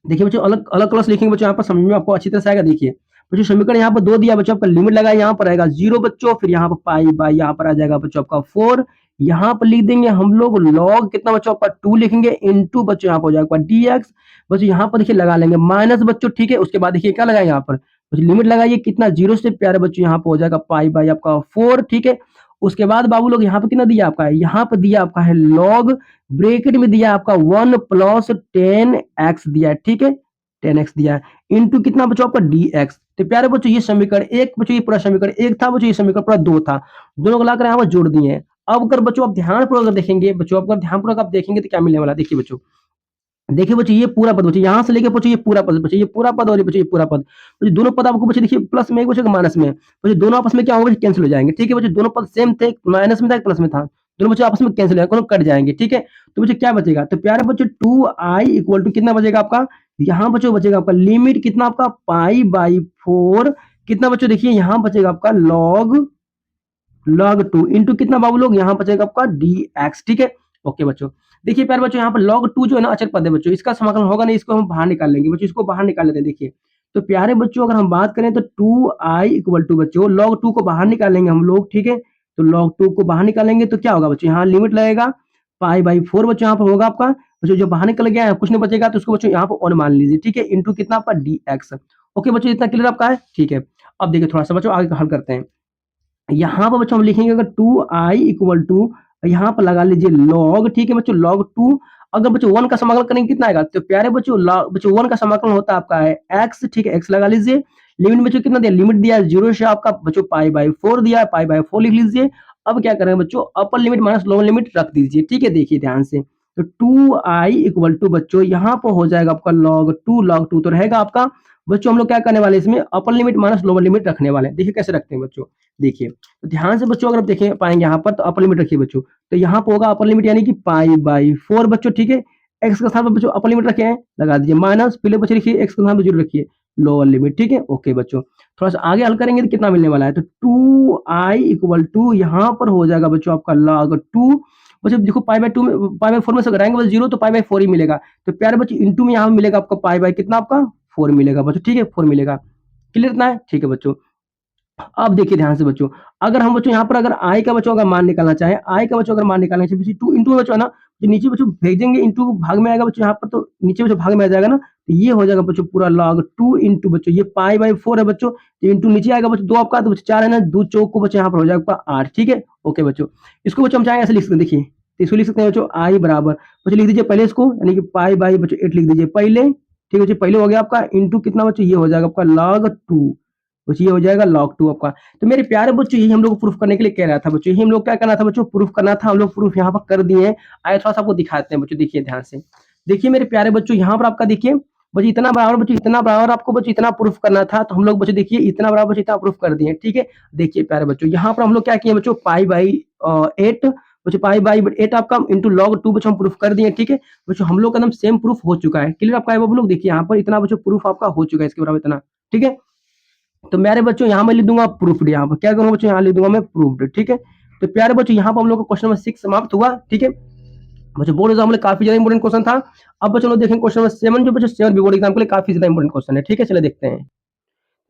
देखिए बच्चों अलग अलग क्लास लिखेंगे बच्चों, यहाँ पर समझ में आपको अच्छी तरह से आएगा। देखिए बच्चों समीकरण यहाँ पर 2 दिया बच्चों, आपका लिमिट लगा यहाँ पर आएगा 0 बच्चों, फिर यहाँ पर पाई यहाँ पर आ जाएगा बच्चों आपका 4, यहाँ पर लिख देंगे हम लोग लॉग कितना बच्चों आपका 2 लिखेंगे, इनटू बच्चों यहाँ पर हो जाएगा dx बच्चों, यहाँ पर देखिए लगा लेंगे माइनस बच्चों, ठीक है। उसके बाद देखिए क्या लगाएंगे यहाँ पर बच्चों लिमिट लगाइए, कितना 0 से प्यारे बच्चों यहाँ पर हो जाएगा पाई आपका 4, ठीक है। उसके बाद बाबू लोग यहाँ पे कितना दिया आपका है, यहाँ पे दिया आपका है लॉग, ब्रैकेट में दिया आपका 1 प्लस 10x दिया है, ठीक है, 10x दिया है, इंटू कितना बच्चों आपका dx। तो प्यारे बच्चों ये समीकरण एक, बच्चों ये पूरा समीकरण एक था, बच्चों ये समीकरण पूरा दो था, दोनों को लाकर यहाँ पर जोड़ दिए हैं। अब अगर बच्चों आप ध्यानपूर्वक देखेंगे, बच्चों अगर ध्यानपूर्वक आप देखेंगे तो क्या मिलने वाला है, देखिए बच्चों, देखिए बच्चों ये पूरा पद बच्चों यहाँ से लेके बच्चों ये पूरा पद, बच्चों ये पूरा पद और ये बच्चों ये पूरा पद, बच्चों दोनों पद आपको बच्चों देखिए प्लस में एक बच्चों माइनस में, बच्चों दोनों आपस में क्या होगा, कैंसिल हो जाएंगे, ठीक है बच्चों, दोनों पद सेम थे, माइनस में था प्लस में था, दोनों बच्चों आपस में कैंसिल हो जाएंगे, कट जाएंगे, ठीक है। तो बच्चों क्या बचेगा, तो प्यारे बच्चों 2i इक्वल टू कितना बचेगा आपका, यहाँ बच्चों बचेगा आपका लिमिट कितना आपका पाई/4, कितना बच्चों देखिए यहाँ बचेगा आपका log 2 इंटू कितना बाबू लोग, यहाँ बचेगा आपका dx, ठीक है। ओके बच्चों, देखिए प्यारे बच्चों यहाँ पर log 2 जो है ना अचर पद है बच्चों, इसका समाकलन होगा नहीं, इसको हम बाहर निकाल लेंगे बच्चों, इसको बाहर निकाल लेते हैं। देखिए तो प्यारे बच्चों अगर हम बात करें तो 2i इक्वल टू बच्चों log 2 को बाहर निकालेंगे हम लोग, ठीक है, तो log 2 को बाहर निकालेंगे तो क्या होगा बच्चों, यहाँ लिमिट लगेगा पाई/4 बच्चों, यहाँ पर होगा आपका बच्चों जो बाहर निकल गया है कुछ नहीं बचेगा, तो उसको बच्चों यहाँ पर 1 मान लीजिए, ठीक है, इंटू कितना आपका dx। ओके बच्चों, इतना क्लियर आपका है, ठीक है। अब देखिए थोड़ा सा बच्चों आगे हल करते हैं। यहाँ पर बच्चों हम लिखेंगे अगर 2i इक्वल टू, यहाँ पर लगा लीजिए log, ठीक है बच्चों, log 2, अगर बच्चों 1 का समाकलन करेंगे कितना आएगा, तो प्यारे बच्चों बच्चों 1 का समाकलन होता है आपका है x, ठीक है, x लगा लीजिए, लिमिट बच्चों कितना दिया, लिमिट दिया है 0 से आपका बच्चों पाई/4 दिया है, पाई/4 लिख लीजिए। अब क्या करेंगे बच्चों, upper limit minus lower limit रख दीजिए, ठीक है, देखिए ध्यान से, तो 2i इक्वल टू बच्चों यहाँ पर हो जाएगा आपका log 2 तो रहेगा आपका बच्चों, हम लोग क्या करने वाले हैं इसमें upper limit minus lower limit रखने वाले हैं। देखिए कैसे रखते हैं बच्चों, देखिए तो ध्यान से बच्चों अगर आप देखें पाएंगे यहाँ पर, तो अपर लिमिट रखिए बच्चों, तो यहाँ पर होगा अपर लिमिट यानी कि पाई/4 बच्चों, ठीक है, एक्स के स्थान पर बच्चों अपर लिमिट रखे हैं, लगा दीजिए, माइनस पहले बच्चों लिखिए एक्स के स्थान पर जीरो रखिए, लोअर लिमिट, ठीक है। ओके बच्चों, थोड़ा सा आगे हल करेंगे तो कितना मिलने वाला है, तो 2i इक्वल टू यहाँ पर हो जाएगा बच्चों आपका log 2, बच्चों देखो पाई/2 में पाई/4 में से कराएंगे बस जीरो, तो पाई/4 ही मिलेगा, तो प्यारे बच्चों इंटू में यहाँ मिलेगा आपका पाई कितना आपका 4 मिलेगा बच्चों, ठीक है, 4 मिलेगा, क्लियर इतना है, ठीक है बच्चों। अब देखिए ध्यान से बच्चों, अगर हम बच्चों यहाँ पर अगर i का बच्चों अगर मान निकालना चाहे, i का बच्चों अगर मान निकालना चाहिए, 2 इंटू बच्चों है ना, जो नीचे बच्चों भेजेंगे इंटू भाग में आएगा बच्चों, यहाँ पर तो नीचे बच्चों भाग में आ जाएगा ना, तो ये हो जाएगा बच्चों पूरा log 2 इंटू बच्चों ये पाई/4 है बच्चों, तो इंटू नीचे आएगा बच्चों 2 आपका, तो बच्चों 4 है ना, 2 चौक को बच्चों यहाँ पर हो जाएगा आपका 8, ठीक है। ओके बच्चों, इसको बच्चों हम चाहें ऐसे लिख सकते हैं, देखिए तो इसको लिख सकते हैं बच्चों i बराबर बच्चों लिख दीजिए पहले इसको, यानी कि पाई/बच्चों 8 लिख दीजिए पहले, ठीक है बच्चों, पहले हो गया आपका इंटू कितना बच्चों, ये हो जाएगा आपका log 2, बच्चों ये हो जाएगा log 2 आपका। तो मेरे प्यारे बच्चों यही हम लोग को प्रूफ करने के लिए कह रहा था बच्चों, यही हम लोग क्या करना था बच्चों, प्रूफ करना था, हम लोग प्रूफ यहाँ पर कर दिए हैं। आइए थोड़ा सा आपको दिखाते हैं बच्चों, देखिए ध्यान से, देखिए मेरे प्यारे बच्चों यहाँ पर आपका देखिए बच्चों इतना बराबर बच्चों, इतना बराबर आपको बच्चों इतना प्रूफ करना था, तो हम लोग बच्चों देखिए इतना बराबर बच्चों इतना प्रूफ कर दिए, ठीक है। देखिए प्यारे बच्चों यहाँ पर हम लोग क्या किए बच्चों, पाई/8 बच्चों, पाई/8 आपका इंटू log 2 बच्चों हम प्रूफ कर दिए, ठीक है बच्चों, हम लोग का एकदम सेम प्रूफ हो चुका है, क्लियर आपका है वो लोग, देखिए यहाँ पर इतना बच्चों प्रूफ आपका हो चुका है इसके बराबर इतना, ठीक है। तो मेरे बच्चों यहाँ मैं लिख दूंगा प्रूफ्ड, यहाँ पर क्या करूंगा बच्चों, यहाँ लिख दूंगा मैं प्रूफ्ड, ठीक है। तो प्यारे बच्चों यहाँ पर हम लोग का क्वेश्चन नंबर 6 समाप्त हुआ, ठीक है बच्चों, बोर्ड एग्जाम के लिए काफी ज्यादा इंपोर्टेंट क्वेश्चन था। अब बच्चों लोग देखें क्वेश्चन नंबर 7, जो बच्चों 7 भी बोर्ड एग्जाम के लिए काफी ज्यादा इंपोर्टेंट क्वेश्चन है, ठीक है, चलिए देखते हैं।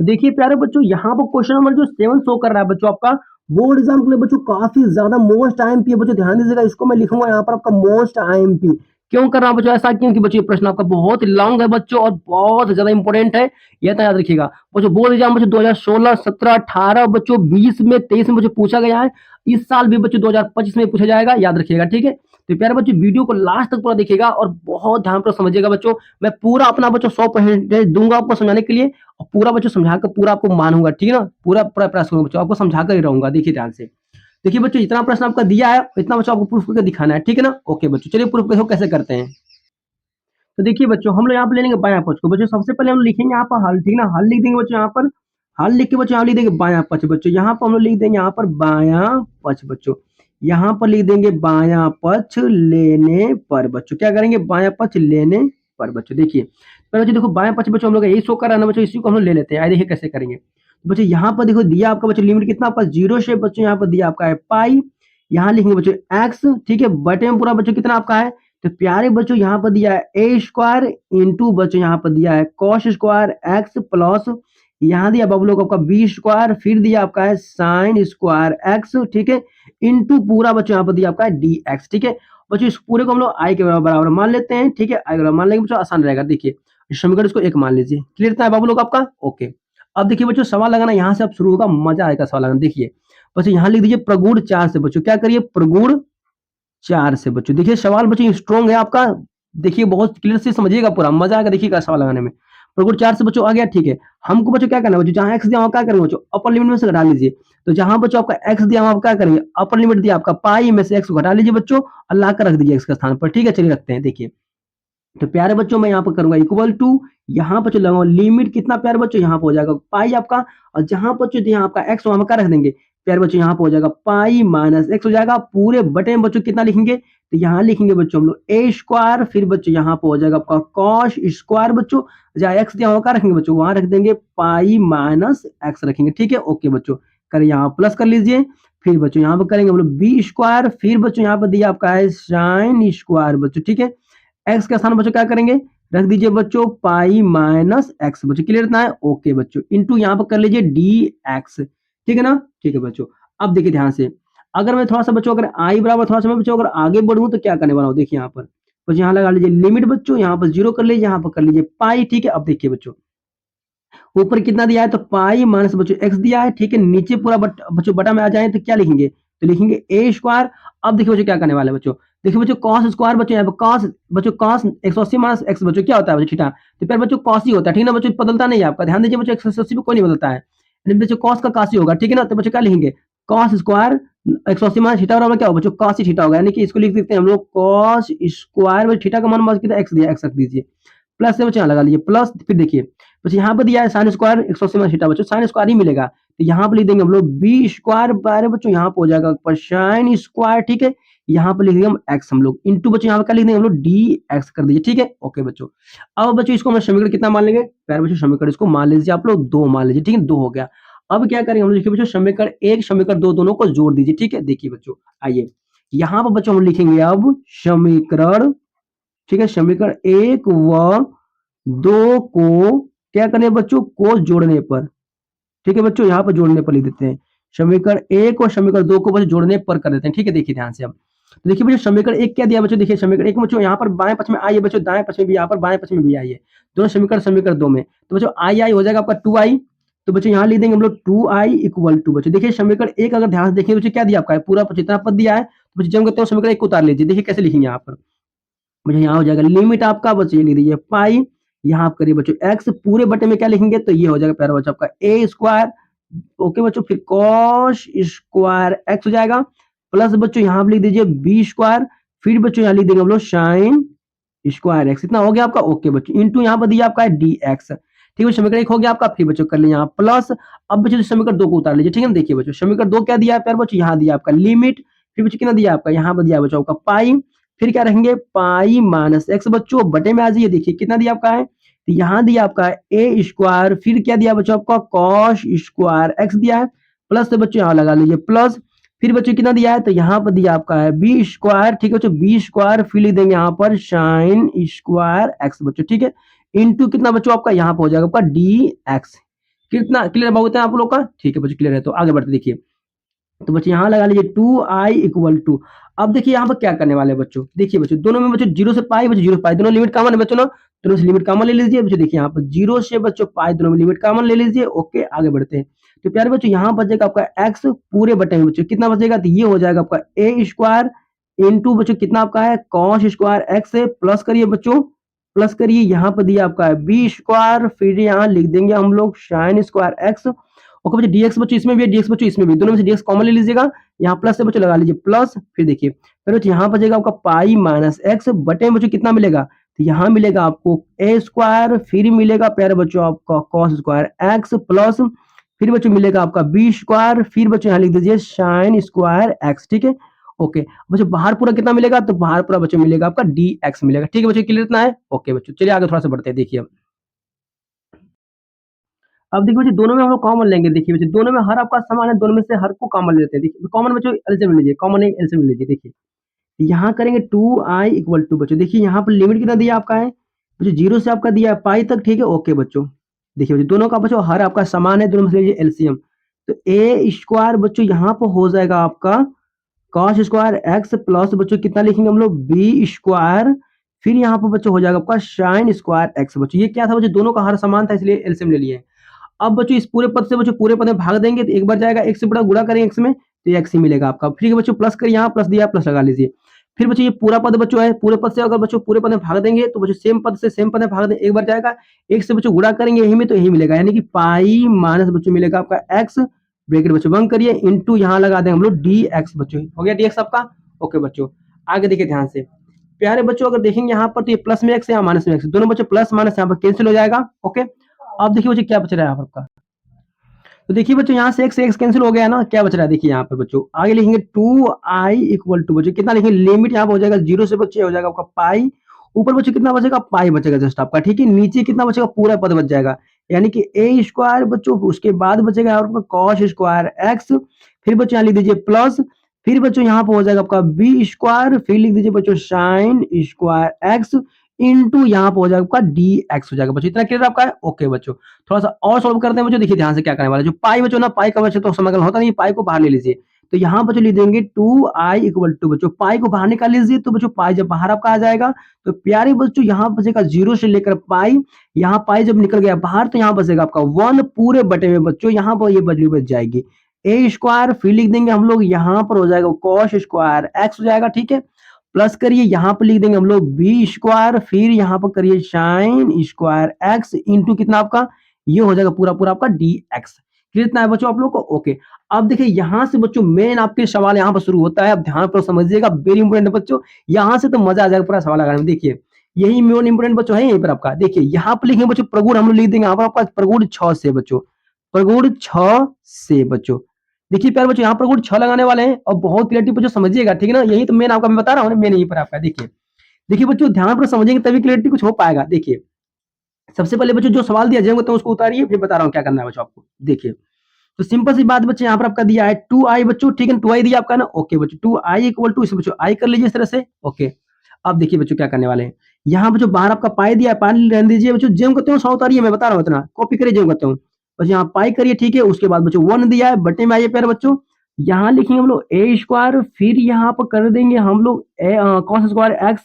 तो देखिए प्यारे बच्चों यहाँ पर क्वेश्चन नंबर जो 7 शो कर रहा है बच्चों आपका बोर्ड एग्जाम के लिए बच्चों काफी ज्यादा मोस्ट आईएमपी है बच्चों, ध्यान दीजिएगा, इसको मैं लिखूंगा यहाँ पर आपका मोस्ट आईएमपी। क्यों कर रहा हूं बच्चों ऐसा, क्योंकि बच्चों ये प्रश्न आपका बहुत लॉन्ग है बच्चों और बहुत ज्यादा इंपॉर्टेंट है, ये तो याद रखिएगा बच्चों। बोर्ड एग्जाम बच्चों 2016, 17, 18 बच्चों 20 में, 23 में बच्चों पूछा गया है, इस साल भी बच्चों 2025 में पूछा जाएगा, याद रखिएगा, ठीक है। तो प्यारे बच्चों वीडियो को लास्ट तक पूरा देखिएगा और बहुत ध्यान पर समझिएगा बच्चों, मैं पूरा अपना बच्चों 100% दूंगा आपको समझाने के लिए, और पूरा बच्चों समझा कर पूरा आपको मानूंगा, ठीक है ना, पूरा पूरा प्रयास करूंगा बच्चों, आपको समझा कर ही रहूंगा। देखिए ध्यान से, देखिए बच्चों इतना प्रश्न आपका दिया है, इतना बच्चों आपको प्रूफ करके दिखाना है, ठीक है ना। ओके बच्चों, चलिए प्रूफ देखो कैसे करते हैं। तो देखिए बच्चों हम लोग यहाँ पर ले लेंगे बायां पक्ष को बच्चों, सबसे पहले हम लिखेंगे यहाँ पर हल, ठीक है ना, हल लिख देंगे बच्चों, यहाँ पर हल लिख के बच्चों यहाँ लिख देंगे बायां पक्ष बच्चों, यहाँ पर हम लोग लिख देंगे यहाँ पर बायां पक्ष बच्चों, यहाँ पर लिख देंगे बायां पक्ष लेने पर बच्चों, क्या करेंगे बायां पक्ष लेने पर बच्चों। देखिए पहले बच्चों देखो बायां पक्ष बच्चों हम लोग यही शो कर रहा है ना बच्चों, इसी को हम लोग ले लेते हैं, आइए देखिए कैसे करेंगे। तो बच्चों यहाँ पर देखो दिया आपका बच्चों लिमिट कितना आपका 0 से बच्चों यहाँ पर दिया आपका है पाई, यहाँ लिखेंगे बच्चों एक्स, ठीक है, बटे में पूरा बच्चों कितना आपका है, तो प्यारे बच्चों यहाँ पर दिया है ए स्क्वायर इंटू बच्चों यहाँ पर दिया है कॉस स्क्वायर एक्स प्लस यहाँ दिया बाबू लोग आपका बी स्क्वायर, फिर दिया आपका है साइन स्क्वायर एक्स, ठीक है, इंटू पूरा बच्चों यहाँ पर दिया आपका है डी एक्स, ठीक है बच्चों। इस पूरे को हम लोग आई के बराबर मान लेते हैं, ठीक है, आई के बराबर मान लेंगे बच्चों, आसान रहेगा। देखिए समीकरण इसको 1 मान लीजिए, क्लियर था बाबू लोग आपका। ओके अब देखिए बच्चों सवाल लगाना यहाँ से अब शुरू होगा, मजा आएगा सवाल लगाना। देखिए बच्चों यहाँ लिख दीजिए प्रगुण 4 से बच्चों, क्या करिए प्रगुण 4 से बच्चों। देखिए सवाल बच्चों स्ट्रॉन्ग है आपका, देखिए बहुत क्लियर से समझिएगा, पूरा मजा आएगा देखिएगा सवाल लगाने में। प्रगुण 4 से बच्चों आ गया, ठीक है। हमको बच्चों क्या करना है बच्चों, जहाँ एक्स दिया वहाँ क्या करेंगे बच्चों, अपर लिमिट में से घटा लीजिए। तो जहाँ बच्चों आपका एक्स दिया वहाँ आप क्या करेंगे, अपर लिमिट दिया आपका पाई में से एक्स को घटा लीजिए बच्चों, और ला कर रख दीजिए एक्स के स्थान पर, ठीक है। चलिए रखते हैं, देखिए तो प्यारे बच्चों मैं यहाँ पर करूंगा इक्वल टू, यहाँ पर लगाऊंगा लिमिट कितना प्यारे बच्चों, यहाँ पर हो जाएगा पाई आपका, और जहां बच्चों यहाँ आपका एक्स वहां पर क्या रख देंगे प्यारे बच्चों, यहाँ पर हो जाएगा पाई माइनस एक्स हो जाएगा। पूरे बटे में बच्चों कितना लिखेंगे, तो यहाँ लिखेंगे बच्चों हम लोग ए स्क्वायर, फिर बच्चों यहाँ पर हो जाएगा आपका कॉस स्क्वायर बच्चों, जहाँ एक्स दिया वहां क्या रखेंगे बच्चों, वहां रख देंगे पाई माइनस एक्स रखेंगे, ठीक है। ओके बच्चों कर यहाँ प्लस कर लीजिए, फिर बच्चों यहाँ पर करेंगे हम लोग बी स्क्वायर, फिर बच्चों यहाँ पर दिया आपका है साइन स्क्वायर बच्चों, ठीक है। एक्स के स्थान बच्चों क्या करेंगे, रख दीजिए बच्चों पाई माइनस एक्स बच्चों, क्लियर इतना है। ओके बच्चों इंटू यहाँ पर कर लीजिए डी एक्स, ठीक है ना, ठीक है बच्चों। अब देखिए ध्यान से, अगर मैं थोड़ा सा बच्चों अगर आई बराबर थोड़ा सा मैं बच्चों अगर आगे बढ़ूं तो क्या करने वाला हूँ, देखिए यहाँ पर बच्चों यहाँ लगा लीजिए लिमिट बच्चों, यहाँ पर जीरो कर लीजिए, यहाँ पर कर लीजिए पाई, ठीक है। अब देखिए बच्चों ऊपर कितना दिया है, तो पाई माइनस बच्चों एक्स दिया है, ठीक है। नीचे पूरा बच्चों बटा में आ जाए तो क्या लिखेंगे, तो लिखेंगे ए स्क्वायर। अब देखिए बच्चों क्या करने वाले बच्चों, देखिए बच्चों कॉस स्क्वायर बच्चों, यहाँ पे कॉस बच्चों कॉस 180 माइनस एक्स बच्चों क्या होता है बच्चों थीटा, तो फिर बच्चों कॉस ही होता है, ठीक है ना बच्चों, बदलता नहीं है आपका, ध्यान दीजिए बच्चों 180 पे कोई नहीं बदलता है, यानी बच्चों कॉस का काशी होगा, ठीक है ना। तो बच्चों क्या लिखेंगे कॉस स्क्वायर 180 माइनस थीटा बराबर क्या होगा बच्चों, कॉस ही थीटा होगा, यानी कि इसको लिख सकते हैं हम लोग कॉस स्क्वायर थीटा का मान बस कितना एक्स दिया, एक्स रख दीजिए, प्लस से बच्चों यहाँ लगा लीजिए प्लस, फिर देखिए बच्चों यहाँ पर दिया है साइन स्क्वायर 180 माइनस थीटा बच्चों, साइन स्क्वायर ही मिलेगा, तो यहाँ पर लिख देंगे हम लोग बी स्क्वायर बारे बच्चों, यहाँ पर हो जाएगा पर साइन स्क्वायर, ठीक है। यहाँ पर लिख देंगे हम एक्स हम लोग इंटू बच्चों यहाँ पर क्या लिख देंगे हम लोग डी एक्स कर दीजिए, ठीक है। ओके बच्चों अब बच्चों इसको हम समीकरण कितना मान लेंगे, प्यारे बच्चों समीकरण इसको मान लीजिए आप लोग 2 मान लीजिए, ठीक है 2 हो गया। अब क्या करेंगे हम लोग, देखिए बच्चों समीकरण 1 समीकरण 2 दोनों को जोड़ दीजिए, ठीक है। देखिए बच्चों आइए यहाँ पर बच्चों हम लिखेंगे अब समीकरण, ठीक है, समीकरण 1 व 2 को क्या करने बच्चों को जोड़ने पर, ठीक है बच्चों यहाँ पर जोड़ने पर लिख देते हैं, समीकरण 1 और समीकरण 2 को बच्चों जोड़ने पर कर देते हैं, ठीक है। देखिए ध्यान से अब तो देखिए बच्चों समीकरण 1 क्या दिया बच्चों, देखिए समीकरण 1 में बच्चों यहाँ पर बाएं पक्ष में आई है बच्चों, दाएं पक्ष में भी यहाँ पर बाएं पक्ष में भी आई है, दोनों समीकरण समीकरण 2 में, तो बच्चों आई आई हो जाएगा आपका 2i, तो बच्चों यहाँ लिख देंगे हम लोग 2i इक्वल टू बच्चों, देखिए समीकरण 1 अगर ध्यान से देखिए बच्चों क्या दिया आपका है, पूरा जितना पद दिया है, तो बच्चों जब करते हैं समीकरण 1 को उतार लीजिए, देखिए कैसे लिखेंगे यहाँ पर बच्चों, यहाँ हो जाएगा लिमिट आपका बच्चों ये लिख दीजिए पाई, यहाँ आप करिए बच्चों एक्स, पूरे बटे में क्या लिखेंगे, तो ये हो जाएगा प्यारा बच्चों आपका ए स्क्वायर, ओके बच्चों, फिर कॉस स्क्वायर एक्स हो जाएगा, प्लस बच्चों यहाँ आप लिख दीजिए बी स्क्वायर, फिर बच्चों यहाँ लिख देंगे हम लोग साइन स्क्वायर एक्स, इतना हो गया आपका। ओके बच्चों इंटू यहाँ पर दिया आपका है डी एक्स, ठीक है। समीकरण 1 हो गया आपका, फिर बच्चों कर लीजिए यहाँ प्लस, अब बच्चों समीकरण 2 को उतार लीजिए, ठीक है। देखिए बच्चों समीकरण 2 क्या दिया है प्यार बच्चों, यहाँ दिया आपका लिमिट, फिर बच्चों कितना दिया आपका, यहाँ पर दिया बच्चों आपका पाई, फिर क्या रहेंगे पाई माइनस एक्स बच्चों, बटे में आ जाइए, देखिए कितना दिया आपका है, तो यहाँ दिया आपका है ए स्क्वायर, फिर क्या दिया बच्चों आपका कॉस स्क्वायर एक्स दिया है, प्लस से बच्चों यहाँ लगा लीजिए प्लस, फिर बच्चों कितना दिया है, तो यहाँ पर दिया आपका है बी स्क्वायर, ठीक है बच्चों बी स्क्वायर, फिर लिख देंगे यहाँ पर साइन स्क्वायर एक्स बच्चों, ठीक है, इंटू कितना बच्चों आपका यहाँ पर हो जाएगा आपका डी एक्स, कितना क्लियर बहुत है आप लोग का, ठीक है बच्चों क्लियर है। तो आगे बढ़ते देखिए, तो बच्चों यहाँ लगा लीजिए 2i इक्वल टू, अब देखिए यहाँ पर क्या करने वाले हैं बच्चों, देखिए बच्चों दोनों में बच्चों जीरो से पाई बच्चों, जीरो से पाई दोनों लिमिट कॉमन है बच्चों ना, दोनों से लिमिट कॉमन ले लीजिए बच्चों, देखिए यहाँ पर जीरो से बच्चों पाई दोनों में लिमिट कॉमन ले लीजिए। ओके आगे बढ़ते हैं, तो प्यारे बच्चों यहाँ बचेगा आपका एक्स पूरे बटे में बच्चों कितना बचेगा, तो ये हो जाएगा आपका ए स्क्वायर इंटू बच्चों कितना आपका है कॉस स्क्वायर एक्स है, प्लस करिए बच्चों, प्लस करिए यहाँ पर दिया आपका है बी स्क्वायर, फिर यहाँ लिख देंगे हम लोग साइन स्क्वायर एक्स, ओके बच्चों डीएक्स बच्चों इसमें भी है, डीएक्स बच्चों इसमें भी, दोनों में से डीएक्स कॉमन ले लीजिएगा, यहाँ प्लस से बच्चों लगा लीजिए प्लस, फिर देखिए फिर बच्चों यहाँ बचेगा आपका पाई माइनस एक्स, बटे में बच्चों कितना मिलेगा, तो यहाँ मिलेगा आपको ए स्क्वायर, फिर मिलेगा प्यारे बच्चों आपका कॉस स्क्वायर एक्स, प्लस फिर बच्चों मिलेगा आपका बी स्क्वायर, फिर बच्चों यहाँ लिख दीजिए साइन स्क्वायर एक्स, ठीक है। ओके बच्चों बाहर पूरा कितना मिलेगा, तो बाहर पूरा बच्चों मिलेगा आपका डी एक्स मिलेगा, ठीक है बच्चों क्लियर इतना है। ओके बच्चों चलिए आगे थोड़ा सा बढ़ते हैं, देखिए अब देखिए बच्चों दोनों में हम लोग कॉमन लेंगे, देखिए बच्चों दोनों में हर आपका समान है, दोनों में से हर को कॉमन ले लेते हैं, देखिए कॉमन बच्चों एलसीएम ले लीजिए, कॉमन है एलसीएम ले लीजिए, देखिए यहाँ करेंगे 2i इक्वल टू बच्चों, देखिए यहाँ पर लिमिट कितना दिया आपका है बच्चों, जीरो से आपका दिया है पाई तक, ठीक है। ओके बच्चों देखिए बच्चों दोनों का बच्चों हर आपका समान है, दोनों में से लीजिए एलसीएम, तो ए स्क्वायर बच्चों यहाँ पर हो जाएगा आपका कॉस स्क्वायर एक्स, प्लस बच्चों कितना लिखेंगे हम लोग बी स्क्वायर, फिर यहाँ पर बच्चों हो जाएगा आपका साइन स्क्वायर एक्स बच्चों, ये क्या था बच्चों दोनों का हर समान था इसलिए एलसीएम ले लिए। अब बच्चों इस पूरे पद से बच्चों पूरे पद में भाग देंगे तो एक बार जाएगा, x से बड़ा गुणा करेंगे x में तो x ही मिलेगा आपका। फिर बच्चों प्लस करिए, यहाँ प्लस दिया प्लस लगा लीजिए। फिर बच्चों ये पूरा पद बच्चों है, पूरे पद से अगर बच्चों पूरे पद में भाग देंगे तो बच्चों सेम पद से सेम पद में भाग देंगे, एक बार जाएगा, एक से बच्चों गुणा करेंगे यही में तो यही मिलेगा, यानी कि पाई माइनस बच्चों मिलेगा आपका x, ब्रैकेट बच्चों बंद करिए, इंटू यहाँ लगा देंगे हम लोग dx बच्चों। हो गया dx आपका। ओके बच्चों, आगे देखिए ध्यान से प्यारे बच्चों, अगर देखेंगे यहाँ पर तो ये प्लस में x है, माइनस में x, दोनों बच्चों प्लस माइनस यहाँ पर कैंसिल हो जाएगा। ओके, अब देखिए बच्चों क्या बच रहा है यहाँ पर आपका, तो देखिए बच्चों यहाँ से x कैंसिल हो गया ना, क्या बच रहा है देखिए यहाँ पर बच्चों, आगे लिखेंगे 2i इक्वल टू बच्चों कितना लिखेंगे, लिमिट यहाँ पर हो जाएगा 0 से बच्चे हो जाएगा आपका पाई, ऊपर बच्चों कितना बचेगा, पाई बचेगा जस्ट आपका, ठीक है, नीचे कितना बचेगा, पूरा पद बच जाएगा, यानी कि ए स्क्वायर बच्चों, उसके बाद बचेगा आपका कॉस स्क्वायर एक्स, फिर बच्चों यहाँ लिख दीजिए प्लस, फिर बच्चों यहाँ पर हो जाएगा आपका बी स्क्वायर, फिर लिख दीजिए बच्चों साइन स्क्वायर एक्स इंटू यहाँ पर हो जाएगा आपका डी एक्स हो जाएगा बच्चों। इतना क्लियर आपका है। ओके बच्चों, थोड़ा सा और सॉल्व करते हैं बच्चों, देखिए ध्यान से क्या करने वाले, जो पाई बच्चों ना, पाई का बच्चों तो समाकलन होता नहीं, पाई को बाहर ले लीजिए, तो यहाँ बच्चों लिख देंगे 2i इक्वल टू बच्चों, पाई को बाहर निकाल लीजिए, तो बच्चों पाई जब बाहर आपका आ जाएगा तो प्यारे बच्चों यहाँ बचेगा 0 से लेकर पाई, यहाँ पाई जब निकल गया बाहर तो यहाँ बचेगा आपका 1 पूरे बटे में बच्चों, यहाँ पर ये वैल्यू बच जाएगी ए स्क्वायर, फिर लिख देंगे हम लोग यहाँ पर हो जाएगा कॉस स्क्वायर एक्स हो जाएगा, ठीक है, प्लस करिए यहाँ पर लिख देंगे हम लोग बी स्क्वायर, फिर यहाँ पर करिए साइन स्क्वायर एक्स इंटू कितना आपका, ये हो जाएगा पूरा पूरा आपका डी एक्स। क्लियर इतना है बच्चों आप लोग को। ओके, अब देखिए यहाँ से बच्चों मेन आपके सवाल यहाँ पर शुरू होता है, अब ध्यान पर समझिएगा, वेरी इंपोर्टेंट बच्चों, यहाँ से तो मजा आ जाएगा पूरा सवाल लगाने में। देखिए यही मेन इंपोर्टेंट बच्चों है यहीं पर आपका, देखिए यहाँ पर लिखेंगे बच्चों प्रगुण, हम लोग लिख देंगे यहाँ पर आपका प्रगुण 6 से बच्चों, प्रगुण 6 से बच्चों, देखिए प्यारे बच्चों यहाँ पर कुछ 6 लगाने वाले हैं और बहुत क्लियरिटी बच्चों समझिएगा, ठीक है ना, यही तो मेन आपका मैं बता रहा हूँ, मेन यहीं पर आपका। देखिए देखिए बच्चों ध्यान पर समझेंगे तभी क्लियरिटी कुछ हो पाएगा। देखिए सबसे पहले बच्चों जो सवाल दिया जाएगा तो उसको उतारिए, फिर बता रहा हूँ क्या करना है बच्चों आपको। देखिए तो सिंपल सी बात बच्चे यहाँ पर आपका दिया है 2i बच्चों, ठीक है, 2i दिया आपका ना। ओके बच्चों 2i इक्वल टू, इसे बच्चों i कर लीजिए इस तरह से। ओके, अब देखिए बच्चों क्या करने वाले हैं, यहाँ बच्चों बाहर आपका पाई दिया है, पाई रहने दीजिए बच्चों, जेम करते हो 100 उतारिए, मैं बता रहा हूँ इतना, कॉपी करिए जेम करते हूँ, बस यहाँ पाई करिए, ठीक है, उसके बाद बच्चों 1 दिया है, बटे में आइए प्यारे बच्चों, यहाँ लिखेंगे हम लोग ए स्क्वायर, फिर यहाँ पर कर देंगे हम लोग कॉस स्क्वायर एक्स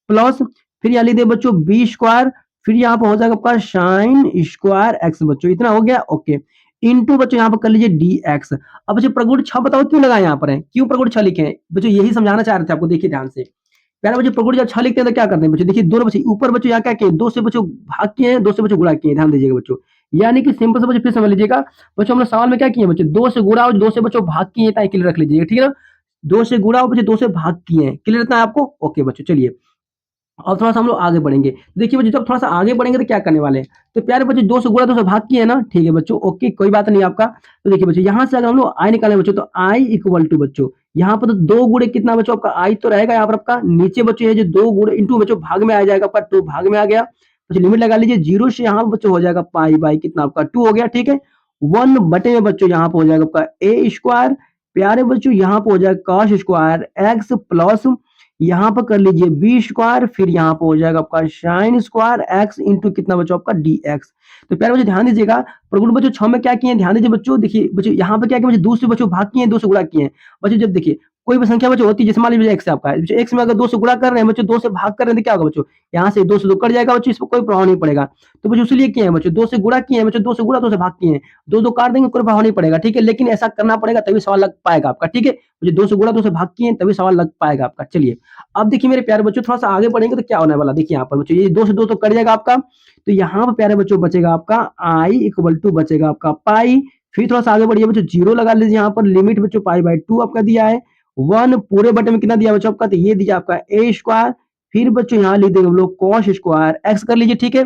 प्लस, फिर यहाँ लिख दे बच्चों बी स्क्वायर, फिर यहाँ पर हो जाएगा आपका साइन स्क्वायर एक्स बच्चों, इतना हो गया। ओके, इनटू बच्चों यहाँ पर कर लीजिए डी एक्स। अब बच्चों प्रगुण 6 बताओ क्यों लगा यहाँ पर है, क्यों प्रगुण 6 लिखे हैं बच्चों, यही समझाना चाह रहे थे आपको। देखिए ध्यान से प्यारे बच्चों, प्रगुण जब 6 लिखते हैं तो क्या करते हैं बच्चों, देखिए दोनों बच्चे ऊपर बच्चों यहाँ क्या किए, 2 से बच्चों भाग किए हैं, 2 से बच्चों गुणा किए हैं, ध्यान दीजिएगा बच्चों, यानी कि सिंपल से बच्चों फिर समझ लीजिएगा बच्चों, हम लोग सवाल में क्या किए बच्चों, 2 से गुणा और 2 से बच्चों भाग किए, ताकि क्लियर रख लीजिएगा, ठीक है ना, 2 से गुणा और बच्चों 2 से भाग किए हैं, क्लियर इतना है आपको। ओके बच्चों चलिए अब थोड़ा सा हम लोग आगे बढ़ेंगे, देखिए बच्चों जब थोड़ा सा आगे बढ़ेंगे तो क्या करने वाले हैं, तो प्यारे बच्चों 2 से गुणा 2 से भाग किए है ना, ठीक है बच्चों, ओके कोई बात नहीं आपका। तो देखिए बच्चों यहाँ से अगर हम लोग आई निकालें बच्चों, तो आई इक्वल टू बच्चों, यहाँ पर तो 2 गुणे कितना बच्चों आपका आई तो रहेगा यहाँ पर आपका, नीचे बच्चों ये जो 2 गुणे इंटू बच्चों भाग में आ जाएगा आपका, 2 भाग में आ गया बच्चों, लिमिट लगा लीजिए 0 से यहाँ बच्चों हो जाएगा पाई बाई कितना आपका 2 हो गया, ठीक है, 1 बटे में बच्चों यहाँ पर हो जाएगा आपका ए स्क्वायर, प्यारे बच्चों यहाँ पर हो जाएगा कॉस स्क्वायर एक्स प्लस, यहाँ पर कर लीजिए बी स्क्वायर, फिर यहाँ पर हो जाएगा आपका साइन स्क्वायर एक्स इंटू कितना बच्चों आपका डी एक्स। तो प्यारे बच्चों ध्यान दीजिएगा, प्रगुण बच्चों 6 में क्या किए हैं, ध्यान दीजिए बच्चों, देखिए बच्चों यहाँ पर क्या किया बच्चों, 2 से बच्चों भाग किए हैं, 2 से गुणा किए हैं बच्चों, जब देखिए कोई भी संख्या बच्चों होती है, जैसे मान लीजिए एक्स आपका है, एक्स में अगर 2 से गुणा कर रहे हैं बच्चों, 2 से भाग कर रहे हैं तो क्या होगा बच्चों, यहाँ से 2 से 2 कट जाएगा बच्चों, इसमें कोई प्रभाव नहीं पड़ेगा, तो बच्चों इसलिए किए हैं बच्चों, 2 से गुणा किए हैं बच्चों, 2 से गुणा 2 से भाग किए हैं, 2 2 काट देंगे कोई प्रभाव नहीं पड़ेगा, ठीक है, लेकिन ऐसा करना पड़ेगा तभी सवाल लग पाएगा आपका, ठीक है, मुझे 2 से गुणा 2 से भाग किए हैं तभी सवाल लग पाएगा आपका। चलिए अब देखिए मेरे प्यारे बच्चों थोड़ा सा आगे बढ़ेंगे तो क्या होने वाला, देखिए यहाँ पर बच्चों ये 2 से 2 तो कट जाएगा आपका, तो यहाँ पर प्यारे बच्चों बचेगा आपका आई इक्वल टू बचेगा आपका पाई, फिर थोड़ा सा आगे बढ़िए बच्चों 0 लगा लीजिए, यहाँ पर लिमिट बच्चों पाई बाई 2 आपका दिया है, 1 पूरे बटे में कितना दिया बच्चों आपका, तो ये दिया आपका ए स्क्वायर, फिर बच्चों यहाँ लिख देंगे हम लोग कॉस स्क्वायर एक्स कर लीजिए, ठीक है,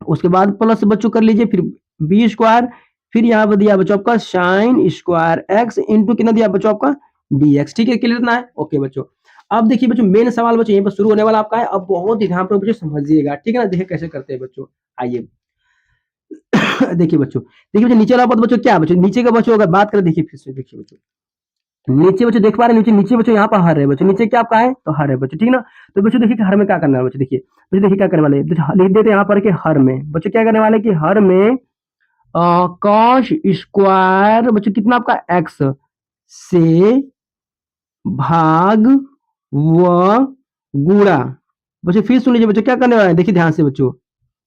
उसके बाद प्लस बच्चों कर लीजिए, फिर बी स्क्वायर, फिर यहाँ पर दिया बच्चों आपका साइन स्क्वायर एक्स इंटू कितना दिया बच्चों आपका डी एक्स, ठीक है, क्लियर इतना है। ओके बच्चों अब देखिए बच्चों मेन सवाल बच्चों यहीं पर शुरू होने वाला आपका है, अब बहुत ही ध्यान पर बच्चों समझिएगा, ठीक है ना, देखिए कैसे करते हैं बच्चों, आइए देखिए बच्चों नीचे वाला पद बच्चों क्या है बच्चों, नीचे का बच्चों अगर बात करें, देखिए फिर से देखिए बच्चों, नीचे बच्चों देख पा रहे हैं, नीचे नीचे बच्चों यहाँ पर हर है बच्चों, नीचे क्या आपका है तो हर है बच्चों, ठीक ना, तो बच्चों देखिए कि हर में क्या करना है बच्चों, देखिए बच्चों देखिए क्या करने वाले हैं, लिख देते हैं यहाँ पर कि हर में बच्चों क्या करने वाले हैं कि हर में कॉस स्क्वायर बच्चों कितना आपका एक्स से भाग व गुणा, बच्चों फिर सुन लीजिए बच्चों क्या करने वाले हैं, देखिए ध्यान से बच्चों,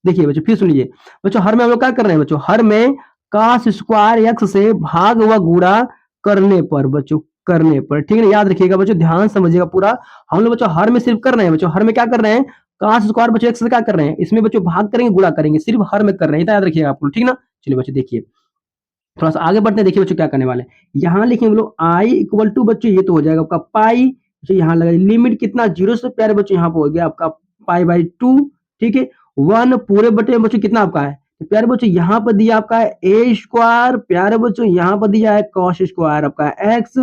देखिए बच्चों फिर सुन लीजिए। बच्चों हर में हम लोग क्या कर रहे हैं बच्चों, हर में cos स्क्वायर x से भाग व गुणा करने पर बच्चों, करने पर, ठीक है ना? याद रखिएगा बच्चों, ध्यान समझिएगा पूरा। हम लोग बच्चों हर में सिर्फ कर रहे हैं बच्चों, हर में क्या कर रहे हैं, cos स्क्वायर बच्चों x से क्या कर रहे हैं, इसमें बच्चों भाग करेंगे गुणा करेंगे, सिर्फ हर में कर रहे हैं, इतना याद रखिएगा आप लोग, ठीक ना? चलिए बच्चों देखिए, थोड़ा सा आगे बढ़ते हैं। देखिए बच्चों क्या करने वाले हैं, यहाँ लिखेंगे हम लोग i इक्वल टू बच्चों, ये तो हो जाएगा आपका पाई, यहाँ लगा लिमिट कितना, जीरो से प्यारे बच्चों यहाँ पे हो गया आपका पाई बाई टू, ठीक है। वन पूरे बटे में बच्चों कितना आपका है, तो प्यारे बच्चों यहाँ पर दिया आपका है ए स्क्वायर, प्यारे बच्चों यहाँ पर दिया है कॉस स्क्वायर आपका एक्स,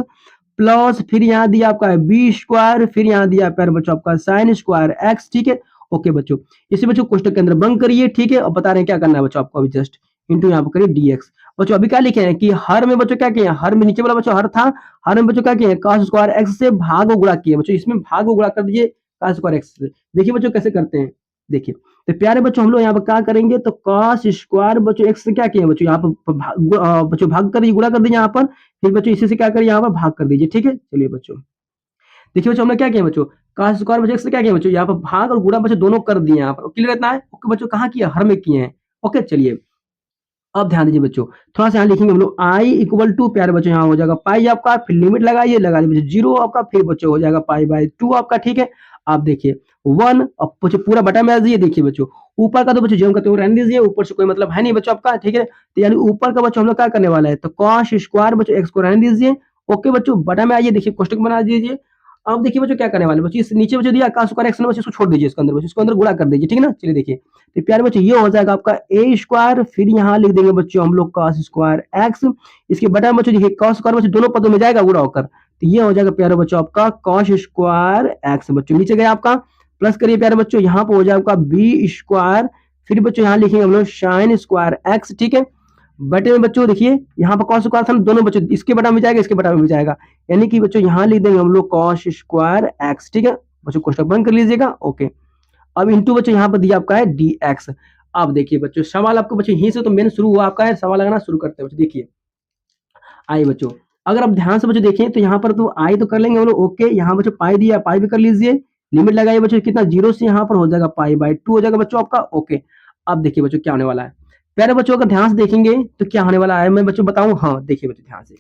प्लस फिर यहाँ दिया आपका है बी स्क्वायर, फिर यहाँ दिया है प्यारे बच्चों आपका साइन स्क्वायर एक्स, ठीक है। ओके बच्चों, इसे बच्चों कोष्टक के अंदर बंद करिए, ठीक है, और बता रहे हैं क्या करना है बच्चों आपको, अभी जस्ट इंटू यहाँ पर करिए dx। बच्चों अभी क्या लिखे हैं कि हर में बच्चों क्या किए हैं, हर में नीचे वाला बच्चों हर था, हर में बच्चों क्या किए हैं, cos स्क्वायर x से भाग व गुणा किए बच्चों, इसमें भाग व गुणा कर दीजिए cos स्क्वायर x से। देखिए बच्चों कैसे करते हैं, देखिए तो प्यारे बच्चों हम लोग यहाँ पर क्या करेंगे, तो cos स्क्वायर बच्चों x से क्या किए बच्चों, यहाँ पर बच्चों भाग कर दीजिए, गुणा कर दीजिए यहाँ पर, फिर बच्चों इसी से क्या करिए यहाँ पर भाग कर दीजिए, ठीक है। चलिए बच्चों देखिए बच्चों हमने क्या किया बच्चों, cos स्क्वायर बच्चों x से क्या किया बच्चों, यहाँ पर भाग और गुणा बच्चों दोनों कर दिए यहाँ पर, क्लियर इतना है। ओके बच्चों कहाँ किया, हर में किए हैं। ओके चलिए अब ध्यान दीजिए बच्चों, थोड़ा सा यहाँ लिखेंगे हम लोग i इक्वल टू, प्यारे बच्चों यहाँ हो जाएगा पाई आपका, फिर लिमिट लगाइए, लगा लीजिए जीरो आपका, फिर बच्चों हो जाएगा पाई बाई टू आपका, ठीक है। आप देखिए वन, अब बच्चों पूरा बटा में आ जाइए, देखिए बच्चों ऊपर का तो बच्चों जो करते हो रहने दीजिए, ऊपर से कोई मतलब है नहीं बच्चों आपका, ठीक है। तो यानी ऊपर का बच्चों हम लोग क्या करने वाला है, तो कॉस स्क्वायर बच्चों एक्स को रहने दीजिए। ओके बच्चों बटा में आइए, देखिए कोष्टक बना दीजिए। अब देखिए बच्चों क्या करने वाले बच्चों, इस नीचे बच्चों दिया cos स्क्वायर एक्स, बच्चों इसको छोड़ दीजिए, इसके अंदर बच्चों इसको अंदर गुणा कर दीजिए, ठीक है ना। चलिए देखिए तो प्यारे बच्चों ये हो जाएगा आपका ए स्क्वायर, फिर यहाँ लिख देंगे बच्चों हम लोग cos स्क्वायर एक्स, इसके बटा में बच्चों देखिए cos स्क्वायर बच्चों दोनों पदों में जाएगा गुणा होकर, तो ये हो जाएगा प्यारे बच्चों आपका cos स्क्वायर एक्स, बच्चों नीचे गया आपका, प्लस करिए प्यारे बच्चों, यहाँ पर हो जाएगा आपका बी स्क्वायर, फिर बच्चों यहाँ लिखेंगे हम लोग साइन स्क्वायर एक्स, ठीक है। बटे में बच्चों देखिए यहाँ पर cos स्क्वायर था, दोनों बच्चों इसके बटा में जाएगा, इसके बटा में भी जाएगा, यानी कि बच्चों यहाँ लिख देंगे हम लोग cos स्क्वायर एक्स, ठीक है। बच्चों कोष्टक बंद कर लीजिएगा। ओके अब इंटू बच्चों यहाँ पर दिया आपका है dx। अब देखिए बच्चों सवाल आपको बच्चों यहीं से तो मेन शुरू हुआ आपका है, सवाल लगाना शुरू करते हैं बच्चों। देखिए आइए बच्चों, अगर आप ध्यान से बच्चों देखें तो यहाँ पर तो आई तो कर लेंगे हम लोग, ओके। यहाँ बच्चों पाई दिया, पाई भी कर लीजिए, लिमिट लगाइए बच्चों कितना, जीरो से यहाँ पर हो जाएगा पाई बाई टू हो जाएगा बच्चों आपका। ओके अब देखिए बच्चों क्या होने वाला है, प्यारे बच्चों अगर ध्यान से देखेंगे तो क्या होने वाला है, मैं बच्चों बताऊं, हाँ देखिए बच्चों ध्यान से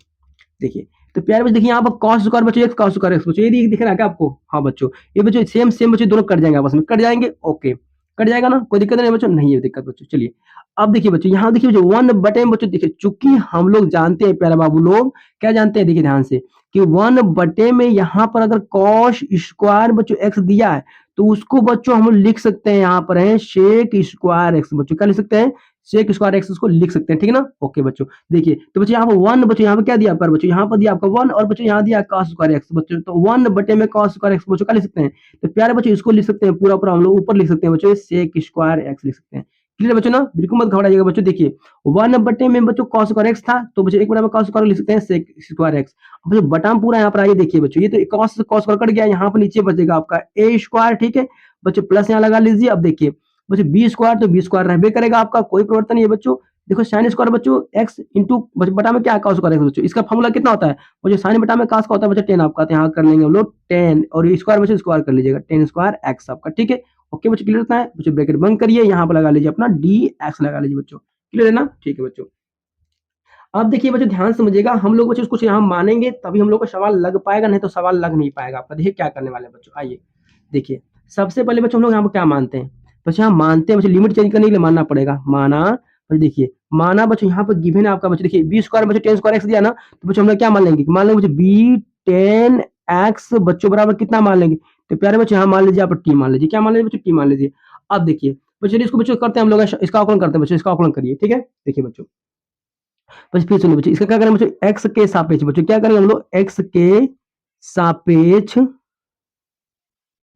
देखिए, तो प्यारे बच्चों देखिए यहाँ पर cos स्क्वायर बच्चों x cos स्क्वायर x बच्चों, ये दिख रहा है क्या आपको, हाँ बच्चों ये बच्चों सेम सेम बच्चों दोनों कट जाएंगे आपस में, कट जाएंगे। ओके कट जाएगा ना, कोई दिक्कत नहीं है बच्चों, नहीं है दिक्कत बच्चों। चलिए अब देखिए बच्चों, यहाँ देखिए बच्चों वन बटे में बच्चों देखिए, चूंकि हम लोग जानते हैं प्यारे बाबू लोग क्या जानते हैं, देखिए ध्यान से कि वन बटे में यहाँ पर अगर cos स्क्वायर बच्चों x दिया है, तो उसको बच्चों हम लिख सकते हैं, यहाँ पर है शेक स्क्वायर एक्स, बच्चों क्या लिख सकते हैं, शेक स्क्वायर एक्स उसको लिख सकते हैं, ठीक है ना। ओके बच्चों देखिए तो बच्चों यहाँ पर वन, बच्चों यहाँ पर क्या दिया पर बच्चों, यहाँ पर दिया आपका वन, और बच्चों यहाँ दिया cos स्क्वायर एक्स बच्चों, तो वन बटे में cos स्क्वायर एक्स बच्चों क्या लिख सकते हैं, तो प्यारे बच्चों इसको लिख सकते हैं पूरा पूरा, हम लोग ऊपर लिख सकते हैं बच्चों शेक स्क्वायर एक्स लिख सकते हैं। क्लियर बच्चों ना, बिल्कुल मत घबराइएगा बच्चों। देखिए वन बटे में बच्चों cos स्क्वायर एक्स था, तो बच्चों एक बटा में cos स्क्वायर लिख सकते हैं शेक स्क्वायर एक्स। अब बच्चों बटा पूरा यहाँ पर आइए, देखिए बच्चों ये तो cos स्क्वायर कट गया, यहाँ पर नीचे बचेगा आपका ए स्क्वायर, ठीक है बच्चों, प्लस यहाँ लगा लीजिए। अब देखिए बच्चों बी स्क्वायर, तो बी स्क्वायर रहबे करेगा आपका, कोई परिवर्तन नहीं है बच्चों। देखो साइन स्क्वायर बच्चों एक्स इंटू बटा में क्या cos स्क्वायर एक्स बच्चों, इसका फॉर्मूला कितना होता है बच्चों, साइन बटा में cos का होता है बच्चों 10 आपका, तो यहाँ कर लेंगे हम लोग 10, और स्क्वायर बच्चों स्क्वायर कर लीजिएगा 10 स्क्वायर एक्स आपका, ठीक है। ओके बच्चों क्लियर होता है बच्चों, ब्रैकेट बंद करिए, यहाँ पर लगा लीजिए अपना डी एक्स लगा लीजिए बच्चों, क्लियर है ना, ठीक है बच्चों। अब देखिए बच्चों ध्यान समझिएगा, हम लोग बच्चों कुछ यहाँ मानेंगे तभी हम लोग को सवाल लग पाएगा, नहीं तो सवाल लग नहीं पाएगा आपका। देखिए क्या करने वाले हैं बच्चों, आइए देखिए सबसे पहले बच्चों हम लोग यहाँ पर क्या मानते हैं, बच्चों यहाँ मानते हैं बच्चों लिमिट चेंज करने के लिए मानना पड़ेगा, माना बच्चों देखिए, माना बच्चों यहाँ पर गिवन है आपका बच्चों, देखिए बी स्क्वायर बच्चों 10 स्क्वायर एक्स दिया ना, तो बच्चों हम लोग क्या मान लेंगे, मान लेंगे बच्चों बी 10 एक्स बच्चों बराबर कितना मान लेंगे, तो प्यारे बच्चों यहाँ मान लीजिए आप टी मान लीजिए, क्या मान लीजिए बच्चों टी मान लीजिए। अब देखिए बच्चों इसको बच्चों करते हैं हम लोग, इसका आकलन करते हैं बच्चों, इसका आकलन करिए, ठीक है। देखिए बच्चों बस फिर सुनिए बच्चों, इसका क्या करेंगे बच्चों, एक्स के सापेक्ष बच्चों क्या करेंगे हम लोग, एक्स के सापेक्ष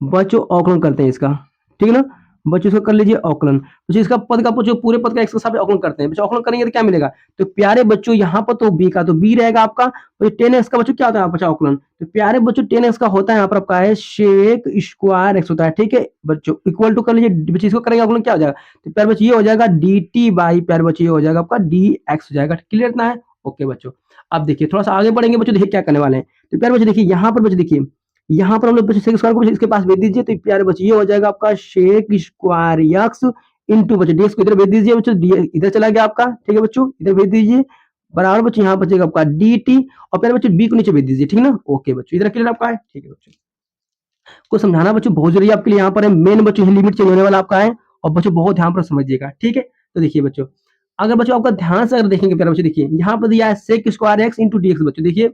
बच्चों अवकलन करते हैं इसका, ठीक है ना बच्चों, इसका कर लीजिए अवकलन बच्चों, इसका पद का बच्चों पूरे पद का एक्स के साथ अवकलन करते हैं बच्चों, अवकलन करेंगे तो क्या मिलेगा, तो प्यारे बच्चों यहाँ पर तो बी का तो बी रहेगा आपका बच्चों, 10x का बच्चों क्या होता है बच्चों अवकलन, तो प्यारे बच्चों 10x का होता है यहाँ पर आपका है शेक स्क्वायर एक्स होता है, ठीक है बच्चों, इक्वल टू कर लीजिए बच्चों, इसको करेंगे अवकलन क्या हो जाएगा, तो प्यारे बच्चों ये हो जाएगा dt बाई प्यारे बच्चों ये हो जाएगा आपका dx हो जाएगा, क्लियर इतना है। ओके बच्चों अब देखिए थोड़ा सा आगे बढ़ेंगे बच्चों, देखिए क्या करने वाले हैं, तो प्यारे बच्चों देखिए यहाँ पर बच्चों देखिए, यहाँ पर हम लोग बच्चों शेक स्क्वायर को इसके पास भेज दीजिए, तो प्यारे बच्चों ये हो जाएगा आपका शेक स्क्वायर एक्स इंटू बच्चों डीएक्स को इधर भेज दीजिए बच्चों, डी इधर चला गया आपका, ठीक है बच्चों, इधर भेज दीजिए, बराबर बच्चों यहाँ बचेगा आपका डी टी, और फिर बच्चों बी को नीचे भेज दीजिए, ठीक है ना। ओके बच्चों, इधर क्लियर आपका है, ठीक है बच्चों। को समझाना बच्चों बहुत जरूरी है आपके लिए, यहाँ पर मेन बच्चों लिमिट चेंज होने वाला आपका है, और बच्चों बहुत ध्यान पर समझिएगा, ठीक है। तो देखिए बच्चों, अगर बच्चों आपका ध्यान से अगर देखेंगे प्यारे बच्चों, देखिए यहाँ पर दिया है sec square x into dx बच्चों, देखिए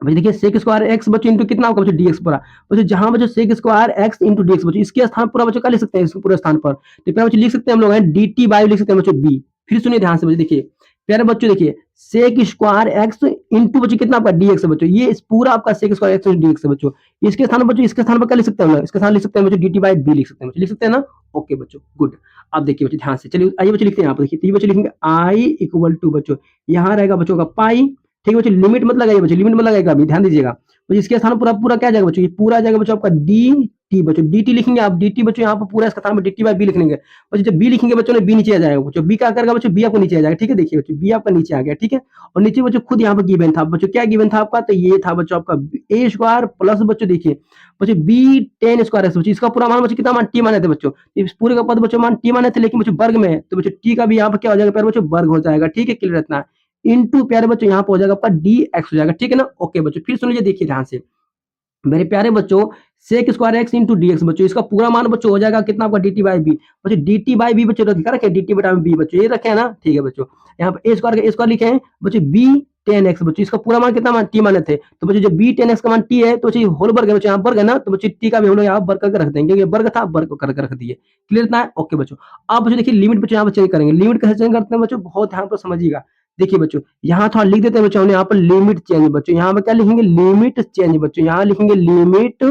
भाई देखिए सेक स्क्वायर एक्स बच्चों इंटू कितना होगा बच्चों डीएक्स पूरा, बच्चों जहां बच्चों sec square x into dx बच्चों इसके स्थान पूरा बच्चों क्या लिख सकते हैं, इसके पूरे स्थान पर तो प्यारे बच्चों लिख सकते हैं हम लोग हैं डी टी बाई लिख सकते हैं बच्चों बी। फिर सुनिए ध्यान से बच्चों, देखिए प्यारे बच्चों देखिए सेक स्क्वायर एक्स इंटू बच्चों कितना आपका डीएक्स है बच्चों, ये इस पूरा आपका sec square x into dx है बच्चों। इसके स्थान पर बच्चों, इसके स्थान पर क्या लिख सकते हैं हम लोग, इसके स्थान लिख सकते हैं बच्चों डी टी बाई बी लिख सकते हैं बच्चों, लिख सकते हैं ना। ओके बच्चों गुड। अब देखिए बच्चों ध्यान से, चलिए आइए बच्चों लिखते हैं यहाँ पर, देखिए बच्चों लिखेंगे आई इक्वल टू बच्चों यहाँ रहेगा बच्चों का पाई, ठीक है बच्चों, लिमिट मत लगाइए बच्चों, लिमिट मत लगाएगा अभी, ध्यान दीजिएगा। तो इसके स्थान पूरा पूरा क्या जाएगा बच्चों, ये पूरा जाएगा बच्चों आपका डी टी बच्चों, डी टी लिखेंगे आप, डी टी बच्चों यहाँ पर पूरा इसका स्थान में डी टी बाई बी लिखेंगे बच्चों, जब बी लिखेंगे बच्चों ने बी नीचे आ जाएगा बच्चों, बी क्या करेगा बच्चों, बी आपको नीचे आ जाएगा, ठीक है। देखिए बच्चों बी आपका नीचे आ गया, ठीक है। और नीचे बच्चों खुद यहाँ पर गिवन था बच्चों, क्या गिवन था आपका, तो ये था बच्चों आपका ए स्क्वायर प्लस बच्चों देखिए बच्चों बी टेन स्क्वायर एक्स बच्चों, इसका पूरा मान बच्चों कितना मान टी माने थे बच्चों, इस पूरे का पद बच्चों मान टी माने थे, लेकिन बच्चों वर्ग में है तो बच्चों टी का भी यहाँ पर क्या हो जाएगा प्यारे बच्चों वर्ग हो जाएगा, ठीक है, क्लियर इतना इंटू प्यारे बच्चों यहाँ पर हो जाएगा आपका डी एक्स हो जाएगा, ठीक है ना। ओके बच्चों फिर सुन लीजिए, देखिए ध्यान से मेरे प्यारे बच्चों, sec square x into dx बच्चों, इसका पूरा मान बच्चों हो जाएगा कितना आपका डी टी बाई बी बच्चों, डी टी बाई बी बच्चों रखे डी टी बटा बी बच्चों, ये रखे हैं ना, ठीक है बच्चों। यहाँ पर ए स्क्वायर लिखे हैं बच्चों बी टेन एक्स बच्चों, इसका पूरा मान कितना मान टी माने थे, तो बच्चों जब बी टेन एक्स का मान टी है तो बच्चों होल वर्ग है बच्चों, यहाँ वर्ग है ना, तो बच्चों टी का भी हम लोग यहाँ वर्ग करके रख देंगे, क्योंकि वर्ग था वर्ग करके रख दिए, क्लियर था। ओके बच्चों, अब बच्चों देखिए लिमिट बच्चों यहाँ पर चेंज करेंगे, लिमिट कैसे चेंज करते हैं बच्चों, बहुत ध्यान पर समझिएगा। देखिए बच्चों यहाँ थोड़ा लिख देते हैं बच्चों, यहाँ पर लिमिट चेंज बच्चों, यहाँ पर क्या लिखेंगे लिमिट चेंज बच्चों, यहाँ लिखेंगे लिमिट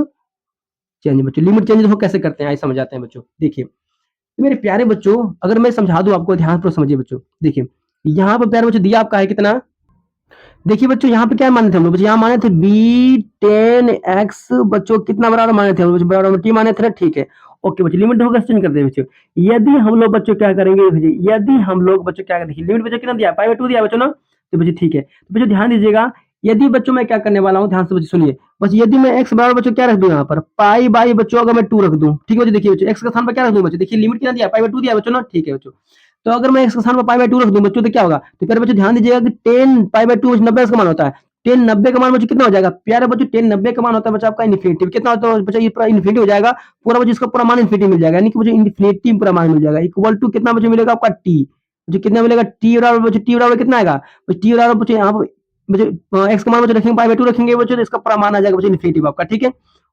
चेंज बच्चों, लिमिट चेंज देखो कैसे करते हैं आइए समझ आते हैं बच्चों। देखिए मेरे प्यारे बच्चों, अगर मैं समझा दूं आपको, ध्यान पर समझिए बच्चों, देखिए यहाँ पर प्यारे बच्चों दिया आपका है कितना, देखिए बच्चों यहाँ पे क्या माने थे हम लोग बच्चों, यहाँ माने थे बी टेन एक्स बच्चों कितना बराबर माने थे हम लोग, बराबर टी माने थे ना, ठीक है। ओके बच्चों लिमिट देखो कैसे चेंज करते हैं बच्चों, यदि हम लोग बच्चों क्या करेंगे, यदि हम लोग बच्चों क्या करेंगे, लिमिट बच्चों कितना दिया पाई बाई टू दिया बच्चों ना, तो बच्चों ठीक है, तो बच्चों ध्यान दीजिएगा, यदि बच्चों मैं क्या करने वाला हूँ, ध्यान से बच्चों सुनिए, बस यदि मैं एक्स बराबर बच्चों क्या रख दूं यहाँ पर पाई बाई बच्चों, अगर मैं टू रख दूं, ठीक है बच्चों, देखिए बच्चों एक्स का स्थान पर क्या रख दूं बच्चों, देखिए लिमिट कितना दिया पाई बाई टू दिया बच्चों ना, ठीक है बच्चों। तो अगर मैं एक्स का स्थान पर पाई बाई टू रख दूं बच्चों, तो क्या होगा, तो प्यारे बच्चों ध्यान दीजिएगा कि टेन पाई बाई टू 90 का मान होता है, टेन 90 का मान बच्चों कितना हो जाएगा प्यारे बच्चों, टेन 90 का मान होता है बच्चों आपका इन्फिनिटी, कितना होता है बच्चों, ये पूरा इन्फिनिटी हो जाएगा, पूरा बच्चों इसका पूरा मान इन्फिनिटी मिल जाएगा, यानी कि बच्चों इन्फिनिटी पूरा मान मिल जाएगा, इक्वल टू कितना बच्चों मिलेगा आपका टी, बच्चों कितना मिलेगा टी बराबर बच्चों, टी बराबर कितना आएगा टी बराबर बच्चों यहाँ पर बच्चों एक्स का मान बच्चों रखेंगे पाई बाई टू रखेंगे बच्चों, तो इसका पूरा मान आ जाएगा बच्चों इन्फिनिटी आपका, ठीक है।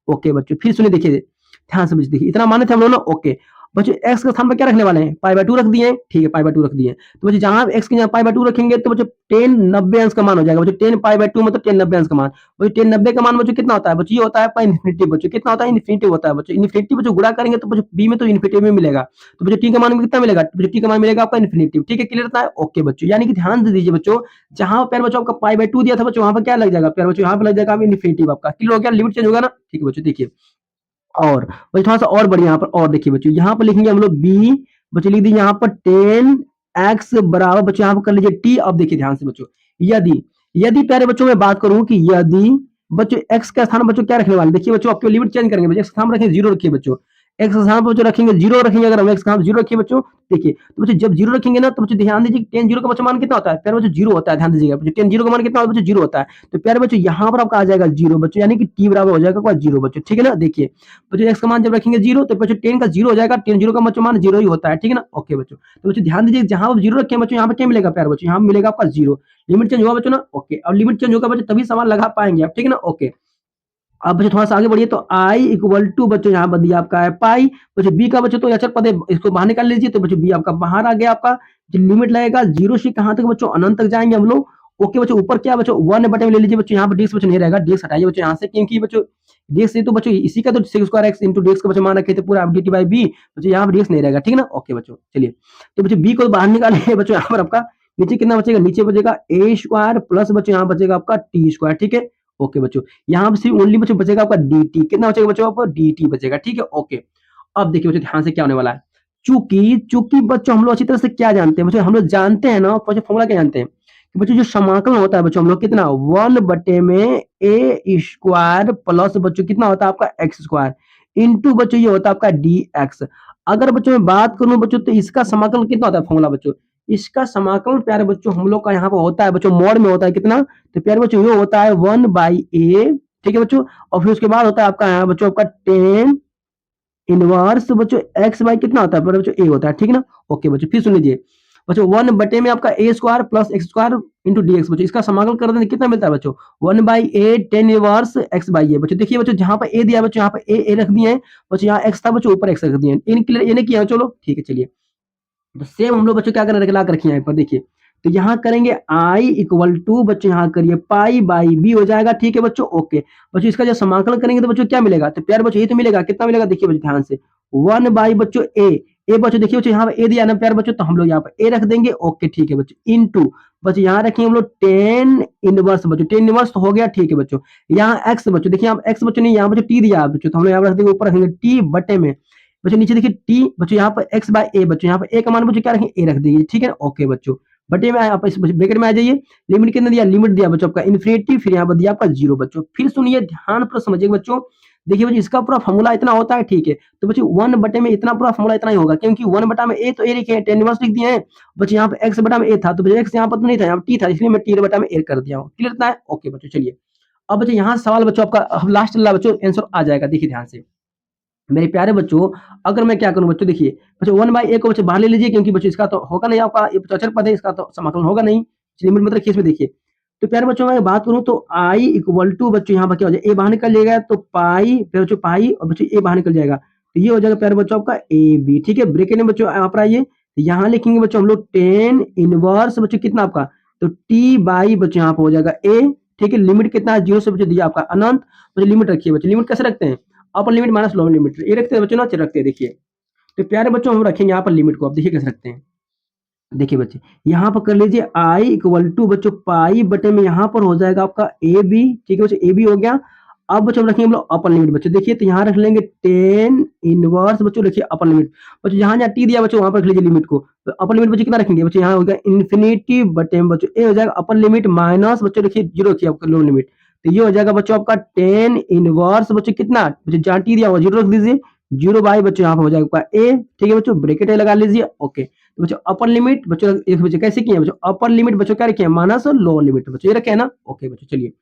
ओके बच्चों फिर सुनिए, देखिए ध्यान से बच्चों, देखिए इतना माने थे हम लोग ना, ओके बच्चों एक्स के स्थान पर क्या रखने वाले हैं पाई बाई टू रख दिए, ठीक है पाई बाई टू रख दिए, तो बच्चों जहां एक्स के यहाँ पाई बाई टू रखेंगे तो बच्चों टेन 90 अंश का मान हो जाएगा बच्चों, टेन पाई बाई टू मतलब टेन 90 अंश का मान, बच्चों टेन 90 का मान बच्चों कितना होता है बच्चों, ये होता है आपका इन्फिनिटी बच्चों, कितना होता है इन्फिनिटी होता है बच्चों, इन्फिनिटी बच्चों गुणा करेंगे तो बच्चों बी में तो इन्फिनिटी में मिलेगा, तो बच्चों टी का मान कितना मिलेगा, बच्चों टी का मान मिलेगा आपका इन्फिनिटी, ठीक है क्लियर था। ओके बच्चों यानी कि ध्यान दे दीजिए बच्चों, जहां पर बच्चों आपका पाई बाई टू दिया था बच्चों, वहां पर क्या लग जाएगा प्यार बच्चों, यहाँ पर लग जाएगा इन्फिनिटी आपका, क्लियर हो गया, लिमिट चेंज होगा ना, ठीक है बच्चों। देखिए और बच्चों थोड़ा सा और बढ़िया यहाँ पर, और देखिए बच्चों यहाँ पर लिखेंगे हम लोग बी बच्चों, लिख दीजिए यहाँ पर टेन एक्स बराबर बच्चों यहाँ पर कर लीजिए टी। अब देखिए ध्यान से बच्चों, यदि यदि प्यारे बच्चों मैं बात करूं कि यदि बच्चों एक्स का स्थान बच्चों क्या रखने वाले, देखिए बच्चों आपके लिमिट चेंज करेंगे बच्चों, एक्स का स्थान रखेंगे जीरो रखिए बच्चों, एक्स का स्थान पर बच्चों रखेंगे जीरो रखेंगे, अगर हम एक्स का स्थान जीरो रखिए बच्चों, देखिए तो बच्चों जब जीरो रखेंगे ना तो बच्चों ध्यान दीजिए टेन जीरो का बच्चों मान कितना होता है प्यारे बच्चों, जीरो होता है, ध्यान दीजिएगा बच्चों टेन जीरो का मान कितना होता है बच्चों, जीरो होता है, तो प्यारे बच्चों यहाँ पर आपका आ जाएगा जीरो बच्चों, यानी कि टी बराबर हो जाएगा जीरो बच्चों, ठीक है ना। देखिए बच्चों एक्स का मान जब रखेंगे जीरो तो बच्चों टेन का जीरो हो जाएगा, टेन जीरो का बच्चों मान जीरो ही होता है, ठीक है ना। ओके बच्चों, तो बच्चों ध्यान दीजिए जहां आप जीरो रखें बच्चों यहाँ पे क्या मिलेगा प्यारे बच्चों, यहाँ मिलेगा आपका जीरो, लिमिट चेंज हुआ बच्चों ना। ओके अब लिमिट चेंज होगा बच्चों तभी सवाल लगा पाएंगे आप, ठीक है ना। ओके अब बच्चों थोड़ा सा आगे बढ़िए, तो आई इक्वल टू बच्चों यहाँ पर दिया आपका है पाई बच्चों, बी का बच्चों तो अचर पद है, इसको बाहर निकाल लीजिए, तो बच्चों बी आपका बाहर आ गया आपका, जो लिमिट लगेगा जीरो से कहां तक बच्चों, अनंत तक जाएंगे हम लोग। ओके बच्चों ऊपर क्या बच्चों वन बटे में ले लीजिए बच्चों, यहाँ पर डीएक्स बच्चों नहीं रहेगा, डीएक्स हटाइए बच्चों यहाँ से, क्योंकि बच्चों डीएक्स तो बच्चों इसी का तो sec square x into dx का बच्चों मान रखे थे पूरा डी टी बाई बी बच्चों, यहाँ पर डीएक्स नहीं रहेगा, ठीक है ना। ओके बच्चों चलिए, तो बच्चों बी को बाहर निकालिए बच्चों, यहाँ पर आपका नीचे कितना बचेगा, नीचे बचेगा ए स्क्वायर प्लस बच्चों यहाँ बचेगा आपका टी स्क्वायर, ठीक है। ओके बच्चों यहाँ पे सिर्फ ओनली बच्चों बचेगा आपका डी टी, कितना बचेगा बच्चों आपका डी टी बचेगा, ठीक है। ओके अब देखिए बच्चों ध्यान से क्या होने वाला है, चूंकि चूंकि बच्चों हम लोग अच्छी तरह से क्या जानते हैं बच्चों, हम लोग जानते हैं ना बच्चों फॉर्मूला क्या जानते हैं कि बच्चों जो समाकलन होता है बच्चों हम लोग कितना वन बटे में ए स्क्वायर प्लस बच्चों कितना होता है आपका एक्स स्क्वायर इंटू बच्चों ये होता है आपका डी एक्स। अगर बच्चों मैं बात करूँ बच्चों तो इसका समाकलन कितना होता है फॉर्मूला बच्चों? इसका समाकलन प्यारे बच्चों हम लोग का यहाँ पे होता है बच्चों मॉड में होता है कितना? तो प्यारे बच्चों ये होता है 1/a ठीक है बच्चों और फिर उसके बाद होता है आपका यहाँ बच्चों आपका 10 इनवर्स बच्चों x बाई कितना होता है प्यारे बच्चों a होता है ठीक है ना? ओके बच्चों फिर सुन लीजिए बच्चों 1 बटे में आपका a square plus x square into dx बच्चों इसका समाकलन कर दें कितना मिलता है बच्चों 1/a 10 inverse x by a बच्चों देखिए बच्चों जहाँ पर a दिया है बच्चों यहाँ पर a रख दिए हैं बच्चों यहाँ x था बच्चों ऊपर x रख दिए हैं ये नहीं किया चलो ठीक है चलिए तो सेम हम लोग बच्चों क्या करना ला कर रखिए यहाँ पर देखिए तो यहाँ करेंगे आई इक्वल टू बच्चों यहाँ करिए पाई बाई बी हो जाएगा ठीक है बच्चों ओके बच्चों इसका जब समाकलन करेंगे तो बच्चों क्या मिलेगा तो प्यार बच्चों ये तो मिलेगा कितना मिलेगा देखिए बच्चों ध्यान से 1 बच्चों ए बच्चों देखिए बच्चों यहाँ पे ए दिया ना प्यार बच्चों तो हम लोग यहाँ पे ए रख देंगे ओके ठीक है बच्चों इनटू बच्चों यहाँ रखेंगे हम लोग 10 इनवर्स बच्चों 10 इनवर्स तो हो गया ठीक है बच्चों यहाँ एक्स बच्चों देखिए यहाँ एक्स बच्चों नहीं यहाँ बच्चों टी दिया बच्चों तो हम लोग यहाँ रख देंगे ऊपर रखेंगे टी बटे में बच्चों नीचे देखिए टी बच्चों यहाँ पर एक्स बाय ए बच्चों यहाँ पर ए का मान बच्चों क्या रखेंगे ए रख दीजिए ठीक है ओके बच्चों बटे में आप इस ब्रैकेट में आ जाइए लिमिट कितना दिया लिमिट दिया बच्चों आपका इन्फिनिटी फिर यहाँ पर दिया आपका जीरो बच्चों फिर सुनिए ध्यान पूरा समझिए बच्चों देखिए बच्चों इसका पूरा फॉर्मूला इतना होता है ठीक है तो बच्चों 1 बटे में इतना पूरा फॉर्मूला इतना ही होगा क्योंकि 1 बटा में ए तो ए लिखे हैं 10 इनवर्स लिख दिए हैं बच्चों यहाँ पे x बटा में ए था तो एक्स यहाँ पर तो नहीं था यहाँ टी था इसलिए मैं टी बटा में ए कर दिया हूँ क्लियर था ओके बच्चों चलिए अब बच्चों यहाँ सवाल बच्चों आपका लास्ट वाला बच्चों आंसर आ जाएगा देखिए ध्यान से मेरे प्यारे बच्चों अगर मैं क्या करूं बच्चों देखिए बच्चों 1/a को बच्चों बाहर ले लीजिए क्योंकि बच्चों इसका तो होगा नहीं आपका ये तो अचर पद है इसका तो समाकलन होगा नहीं लिमिट मतलब केस में देखिए तो प्यारे बच्चों मैं बात करूं तो i इक्वल टू बच्चों यहाँ पर क्या हो जाएगा a बाहर निकल जाएगा तो पाई फिर बच्चों पाई और बच्चों a बाहर निकल जाएगा तो ये हो जाएगा प्यारे बच्चों आपका ए बी ठीक है ब्रेकेट में बच्चों यहाँ पर आइए तो यहाँ लिखेंगे बच्चों हम लोग 10 इनवर्स बच्चों कितना आपका तो t बाई बच्चों यहाँ पर हो जाएगा a ठीक है लिमिट कितना है जीरो से बच्चों दिया आपका अनंत बच्चों लिमिट रखिए बच्चों लिमिट कैसे रखते हैं upper limit minus lower limit ये रखते हैं बच्चों ना रखते हैं देखिए तो प्यारे बच्चों हम रखेंगे यहाँ पर लिमिट को आप देखिए कैसे रखते हैं देखिए बच्चे यहाँ पर कर लीजिए आई इक्वल टू बच्चों पाई बटे में यहाँ पर हो जाएगा आपका ए बी ठीक है बच्चों ए बी हो गया अब बच्चों रखेंगे हम लोग अपर लिमिट बच्चों देखिए तो यहाँ रख लेंगे 10 इनवर्स बच्चों देखिए अपर लिमिट बच्चों जहाँ जहाँ टी दिया बच्चों वहां पर रख लीजिए लिमिट को तो अपर लिमिट बच्चों कितना रखेंगे बच्चों यहाँ होगा इन्फिनिटी बटे में बच्चों ए हो जाएगा अपर लिमिट माइनस बच्चों देखिए जीरो रखिए आपका लोअर लिमिट तो ये हो जाएगा बच्चों आपका 10 इनवर्स बच्चों कितना बच्चों जहाँ टी दिया हुआ जीरो रख दीजिए जीरो बाई बच्चों यहाँ पर हो जाएगा आपका ए ठीक है बच्चों ब्रेकेट लगा लीजिए ओके तो बच्चों अपर लिमिट बच्चों एक बच्चों कैसे किए बच्चों अपर लिमिट बच्चों क्या रखे माइनस और लोअर लिमिट बच्चों ये रखे हैं ना ओके बच्चों चलिए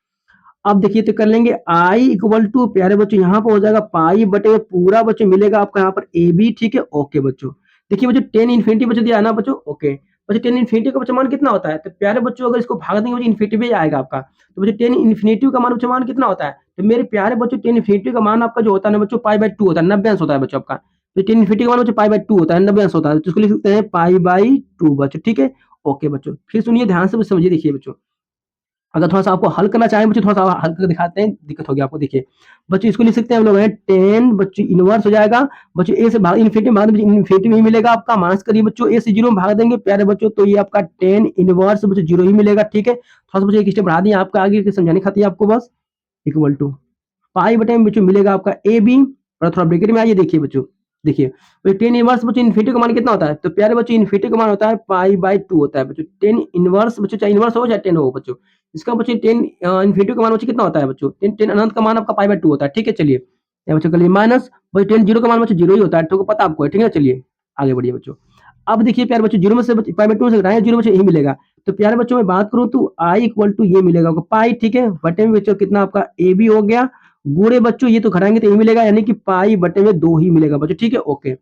अब देखिए तो कर लेंगे आई इक्वल टू प्यारे बच्चों यहाँ पर हो जाएगा पाई बटे पूरा बच्चों मिलेगा आपका यहाँ पर ए बी ठीक है ओके बच्चों देखिए बच्चों 10 इन्फिनिटी बच्चों दिया है ना बच्चों ओके बच्चों 10 इन्फिनिटी का बच्चों मान कितना होता है तो प्यारे बच्चों अगर इसको भाग देंगे बच्चों इन्फिनिटी पे आएगा आपका तो बच्चों 10 इन्फिनिटी का मान बच्चों मान कितना होता है तो मेरे प्यारे बच्चों 10 इन्फिनिटी का मान आपका जो होता है ना बच्चों पाई बाई टू होता है 90 अंश होता है बच्चों आपका तो 10 इन्फिनिटी का मान बच्चों पाई बाई टू होता है 90 अंश होता है तो इसको लिख सकते हैं पाई बाई टू बच्चों ठीक है ओके बच्चों फिर सुनिए ध्यान से समझिए देखिए बच्चों अगर थोड़ा-सा आपको हल करना चाहें बच्चों थोड़ा-सा हल करके दिखाते हैं, दिक्कत होगी आपको देखिए। बच्चों इसको लिख सकते हैं हम लोग हैं 10 बच्चों इनवर्स हो जाएगा, बच्चों ए से भाग इन्फिनिटी में भाग देंगे इन्फिनिटी में ही मिलेगा आपका माइनस करिए बच्चों ए से 0 में भाग देंगे प्यारे बच्चों तो ये आपका 10 इनवर्स बच्चों 0 ही मिलेगा ठीक है। थोड़ा-सा बच्चों एक स्टेप बढ़ा दिए आपका आगे के समझाने खातिर आपको बस इक्वल टू पाई बटे में बच्चों मिलेगा आपका ए बी और थोड़ा ब्रैकेट में आइए देखिए बच्चों देखिए तो 10 इनवर्स बच्चों इन्फिनिटी का मान कितना होता है तो प्यारे बच्चों इन्फिनिटी का मान होता है पाई बाई टू होता है बच्चों 10 इनवर्स बच्चों चाहे इनवर्स हो चाहे 10 हो बच्चों इसका बच्चों 10 इन्फिनिटी का मान बच्चों कितना होता है बच्चों 10 अनंत का मान आपका पाई बाई टू होता है ठीक है चलिए यहाँ बच्चों कर लिए माइनस बच्चों 10 जीरो का मान बच्चों जीरो ही होता है तो पता आपको है ठीक है चलिए आगे बढ़िए बच्चों अब देखिए प्यारे बच्चों जीरो में से पाई बाई टू से घटाएं जीरो बच्चों यही मिलेगा तो प्यारे बच्चों में बात करूं तो आई इक्वल टू ये मिलेगा आपको पाई ठीक है बटे में बच्चों कितना आपका ए बी हो गया गुणे बच्चों ये तो घटाएंगे तो ये मिलेगा यानी कि पाई बटे में 2 ही मिलेगा बच्चों ठीक है ओके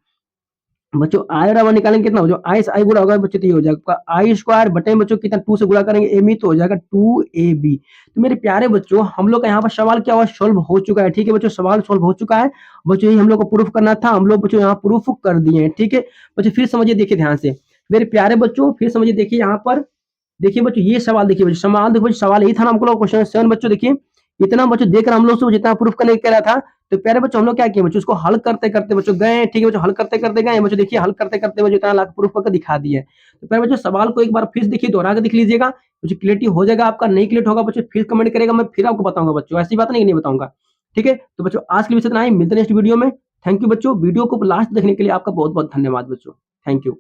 बच्चों आई और वन निकालेंगे कितना हो जाएगा आई से आई गुणा होगा बच्चों तो ये हो जाएगा आई स्क्वायर बटे में बच्चों कितना 2 से गुणा करेंगे ए बी तो हो जाएगा 2ab तो मेरे प्यारे बच्चों हम लोग का यहाँ पर सवाल क्या हुआ सॉल्व हो चुका है ठीक है बच्चों सवाल सॉल्व हो चुका है बच्चों यही हम लोग को प्रूफ करना था हम लोग बच्चों यहाँ प्रूफ कर दिए हैं ठीक है बच्चों फिर समझिए देखिए ध्यान से मेरे प्यारे बच्चों फिर समझिए देखिए यहाँ पर देखिए बच्चों ये सवाल देखिए बच्चों सवाल देखो बच्चों सवाल यही था ना हमको क्वेश्चन 7 बच्चों देखिए इतना बच्चों देख हम लोग से जितना प्रूफ करने के रहा था तो प्यारे बच्चों हम लोग क्या किए बच्चों उसको हल करते करते बच्चों गए ठीक है बच्चों हल करते करते गए बच्चों देखिए हल करते करते बच्चों इतना लाख प्रूफ करके दिखा दिया है तो प्यारे बच्चों सवाल को एक बार फिर देखिए दोहरा के देख लीजिएगा बच्चों क्लियरिटी हो जाएगा आपका नहीं क्लियर होगा बच्चों फिर कमेंट करेगा मैं फिर आपको बताऊंगा बच्चों ऐसी बात नहीं बताऊंगा ठीक है तो बच्चों आज के लिए इतना ही मिलते हैं नेक्स्ट वीडियो में थैंक यू बच्चों वीडियो को लास्ट देखने के लिए आपका बहुत बहुत धन्यवाद बच्चों थैंक यू